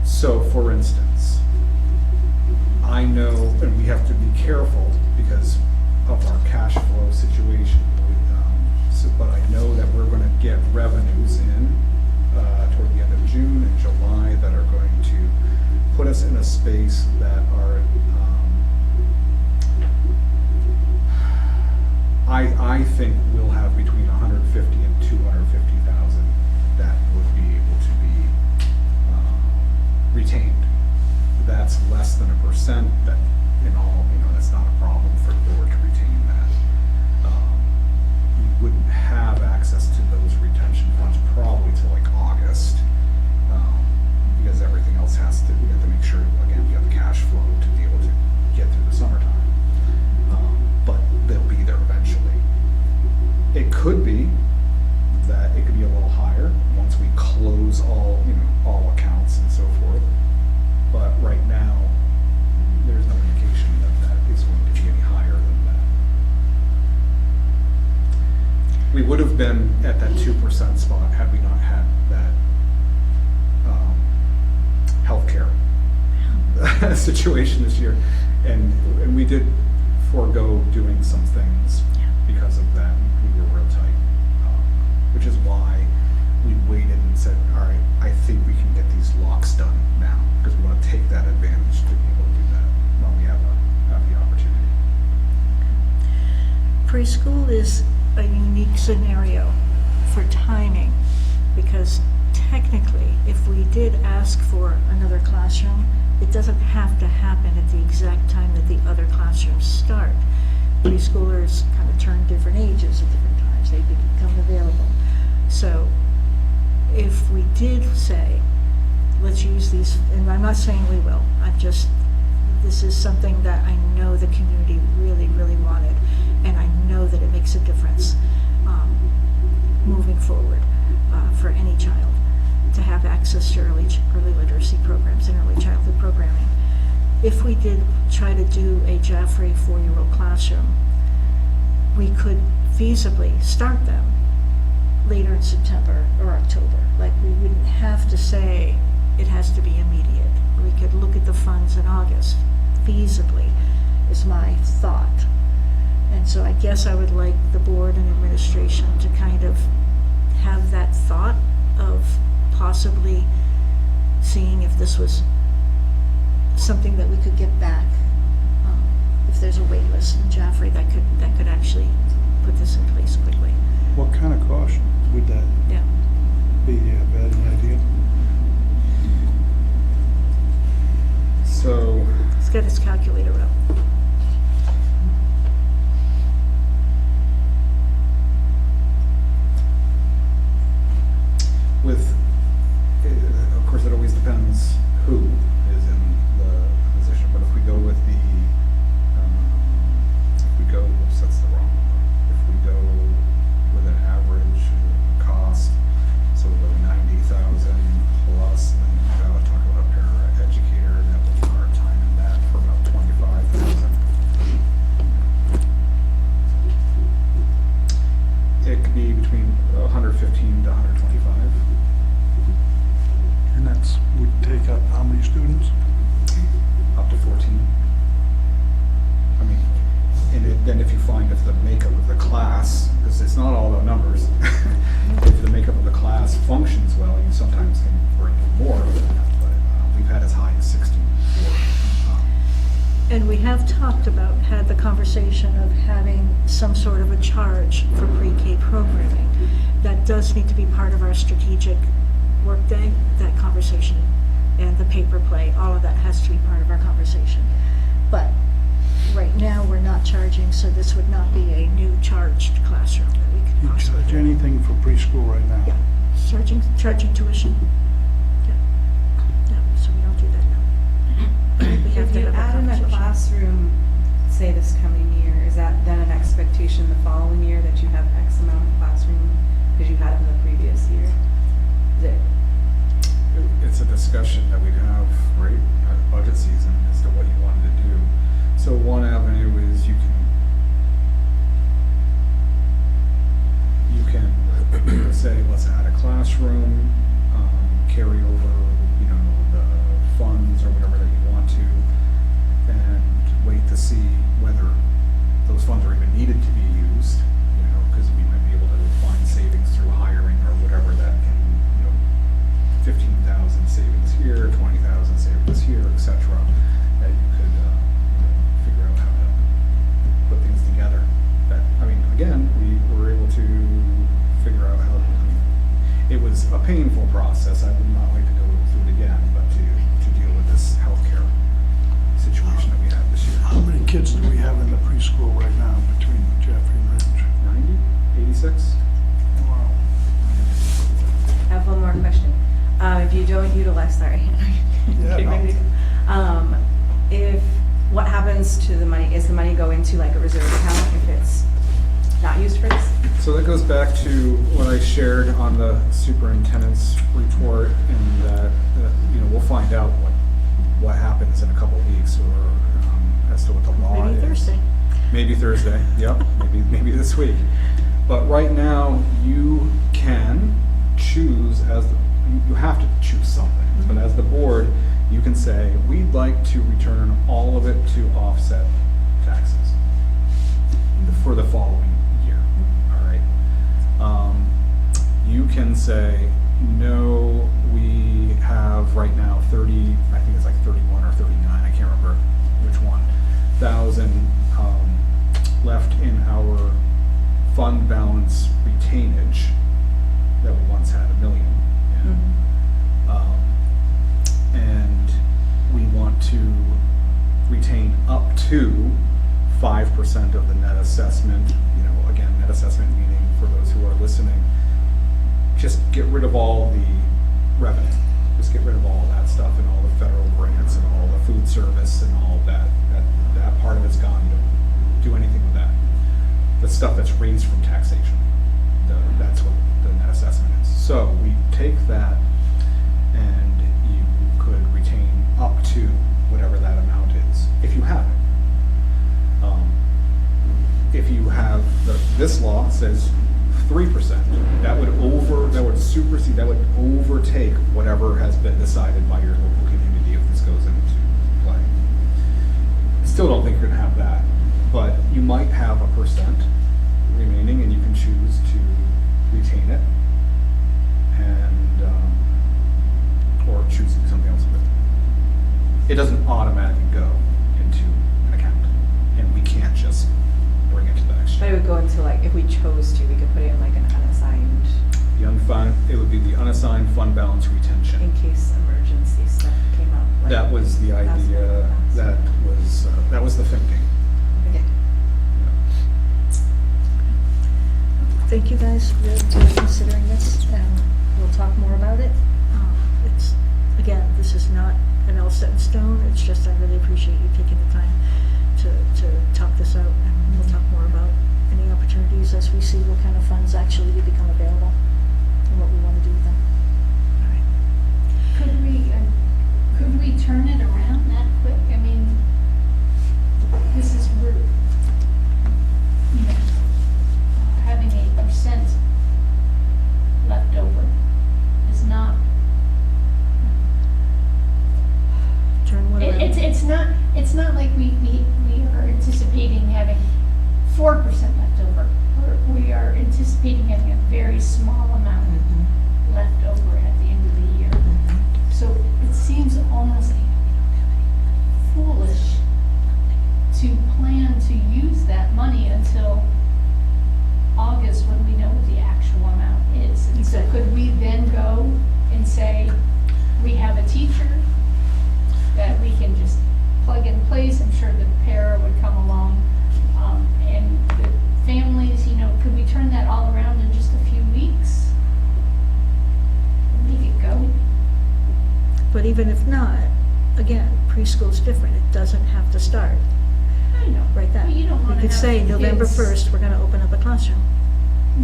D: So, for instance, I know, and we have to be careful because of our cash flow situation, but I know that we're going to get revenues in toward the end of June and July that are going to put us in a space that are, I think we'll have between 150 and 250,000 that would be able to be retained. That's less than 1%. That that's not a problem for the board to retain that. We wouldn't have access to those retention funds probably till like August, because everything else we have to make sure, again, we have the cash flow to be able to get through the summertime. But they'll be there eventually. It could be that it could be a little higher once we close all accounts and so right now, there's no indication that that is going to be any higher than that. We would have been at that 2% spot had we not had that healthcare situation this year. And we did forego doing some things because of that. We were real tight, which is why we waited and said, all right, I think we can get these locks done now, because we want to take that advantage to be able to do that when we have the opportunity.
A: Preschool is a unique scenario for timing, because technically, if we did ask for another classroom, it doesn't have to happen at the exact time that the other classrooms start. Preschoolers kind of turn different ages at different times, they become available. So if we did say, let's use these, and I'm not saying we will, this is something that I know the community really, really wanted, and I know that it makes a difference moving forward for any child to have access to early literacy programs and early childhood programming. If we did try to do a Jaffrey 4-year-old classroom, we could feasibly start them later in September or October. Like, we wouldn't have to say it has to be immediate. We could look at the funds in August, feasibly, is my thought. And so I guess I would like the board and administration to kind of have that thought of possibly seeing if this was something that we could get back. If there's a wait list in Jaffrey that could actually put this in place quickly.
C: What kind of cost would that
A: Yeah.
C: be? Have you had any idea?
D: So,
A: He's got his calculator up.
D: with, of course, it always depends who is in the position, but if we go with oops, that's the wrong number. If we go with an average cost, so we'll go 90,000 plus, and then you gotta talk about a paraeducator, and that will be our time in that for about 25,000. It could be between 115 to 125.
C: And that's, would take up how many students?
D: Up to 14. I mean, then if you find if the makeup of the class, because it's not all about numbers, if the makeup of the class functions well, you sometimes can bring in more than that, but we've had as high as 16 before.
A: And we have talked about, had the conversation of having some sort of a charge for pre-K programming. That does need to be part of our strategic workday, that conversation, and the paper play, all of that has to be part of our conversation. But right now, we're not charging, so this would not be a new charged classroom that we could
C: You
A: possibly.
C: charge anything for preschool right now?
A: Yeah, charging tuition. Yeah, yeah, so we don't do that now. We have
F: If
A: to
F: you
A: have
F: add in a
A: conversation.
F: classroom, say this coming year, is that then an expectation the following year that you have X amount of classroom because you had it in the previous year? Is it?
D: It's a discussion that we'd have, right, at budget season as to what you wanted to do. So one avenue is you can say, let's add a classroom, carry over, the funds or whatever that you want to, and wait to see whether those funds are even needed to be used, because we might be able to find savings through hiring or whatever that can, 15,000 savings here, 20,000 savings here, etc. That you could figure out how to put things together. That, again, we were able to figure out how. It was a painful process. I would not like to go through it again, but to deal with this healthcare situation that we have this year.
C: How many kids do we have in the preschool right now between Jaffrey and Ridge?
D: 90, 86.
C: Wow.
F: I have one more question. If you don't utilize, sorry.
C: Yeah,
F: Get ready to go. If, what happens to the money? Is the money go into like a reserve account if it's not used for this?
D: So that goes back to what I shared on the superintendent's report, and that, we'll find out what what happens in a couple weeks, or as to what the law is.
A: Maybe Thursday.
D: Maybe Thursday, yep, maybe this week. But right now, you can choose you have to choose something, but as the board, you can say, we'd like to return all of it to offset taxes for the following year, all right? You can say, no, we have right now 30, I think it's like 31 or 39, I can't remember which one, thousand left in our fund balance retainage that we once had, $1 million. And we want to retain up to 5% of the net assessment. You know, again, net assessment meaning, for those who are listening, just get rid of all the revenue. Just get rid of all that stuff and all the federal grants and all the food service and all that. That part of it's gone. You don't do anything with that. The stuff that's raised from taxation. That's what the net assessment is. So we take that, and you could retain up to whatever that amount is, if you have it. If you have, this law says 3%, that would supersede, that would overtake whatever has been decided by your local community if this goes into play. Still don't think you're gonna have that, but you might have 1% remaining, and you can choose to retain it and, or choose to do something else with it. It doesn't automatically go into an account, and we can't just bring it to the next
F: But it
D: year.
F: would go into like, if we chose to, we could put it in like an unassigned,
D: It would be the unassigned fund balance
F: in
D: retention.
F: case emergency stuff came up. like-
D: That was the
F: That's
D: idea,
F: what-
D: that was the thinking.
F: Okay.
A: Thank you guys for considering this, and we'll talk more about it. It's, again, this is not an all set in stone, it's just I really appreciate you taking the time to talk this out, and we'll talk more about any opportunities as we see what kind of funds actually become available and what we want to do with them. All right.
G: Could we turn it around that quick? I mean, this is rude. You know, having 8% left over is not,
A: Turn what around.
G: it's not like we are anticipating having 4% left over. We are anticipating having a very small amount left over at the end of the year. So it seems almost foolish to plan to use that money until August when we know what the actual amount is. And so
A: Exactly.
G: could we then go and say, we have a teacher that we can just plug in place? I'm sure the para would come along. And the families, you know, could we turn that all around in just a few weeks? Make it go?
A: But even if not, again, preschool's different, it doesn't have to start
G: I know.
A: right then.
G: But you don't
A: We
G: wanna
A: could
G: have
A: say November
G: kids-
A: 1st, we're gonna open up a classroom.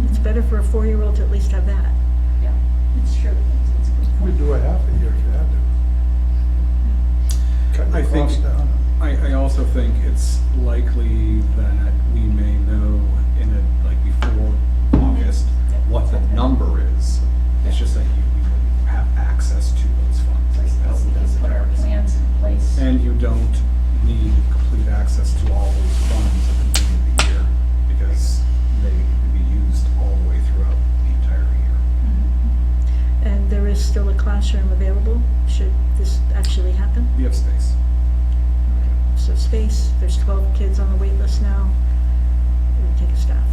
A: It's better for a 4-year-old to at least have that.
G: Yeah, it's true. It's a good
C: We
G: point.
C: do a half a year if you had to. Cut
D: I
C: the
D: think-
C: cost down.
D: I also think it's likely that we may know before August what the number is. It's just that we wouldn't have access to those funds.
G: But we can put our plans in place.
D: And you don't need complete access to all those funds at the beginning of the year, because they can be used all the way throughout the entire year.
A: And there is still a classroom available, should this actually happen.
D: We have space.
A: So space, there's 12 kids on the wait list now. It would take a staff.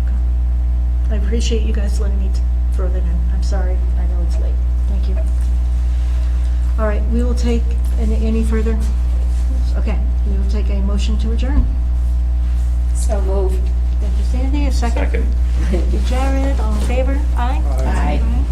A: Okay. I appreciate you guys letting me throw that in. I'm sorry, I know it's late. Thank you. All right, we will take, any further? Okay, we will take a motion to adjourn.
H: So moved.
A: Thank you, Sandy. A second?
I: Second.
A: Thank you, Jared. All in favor? Aye?
C: Aye.
H: Aye.
A: Aye.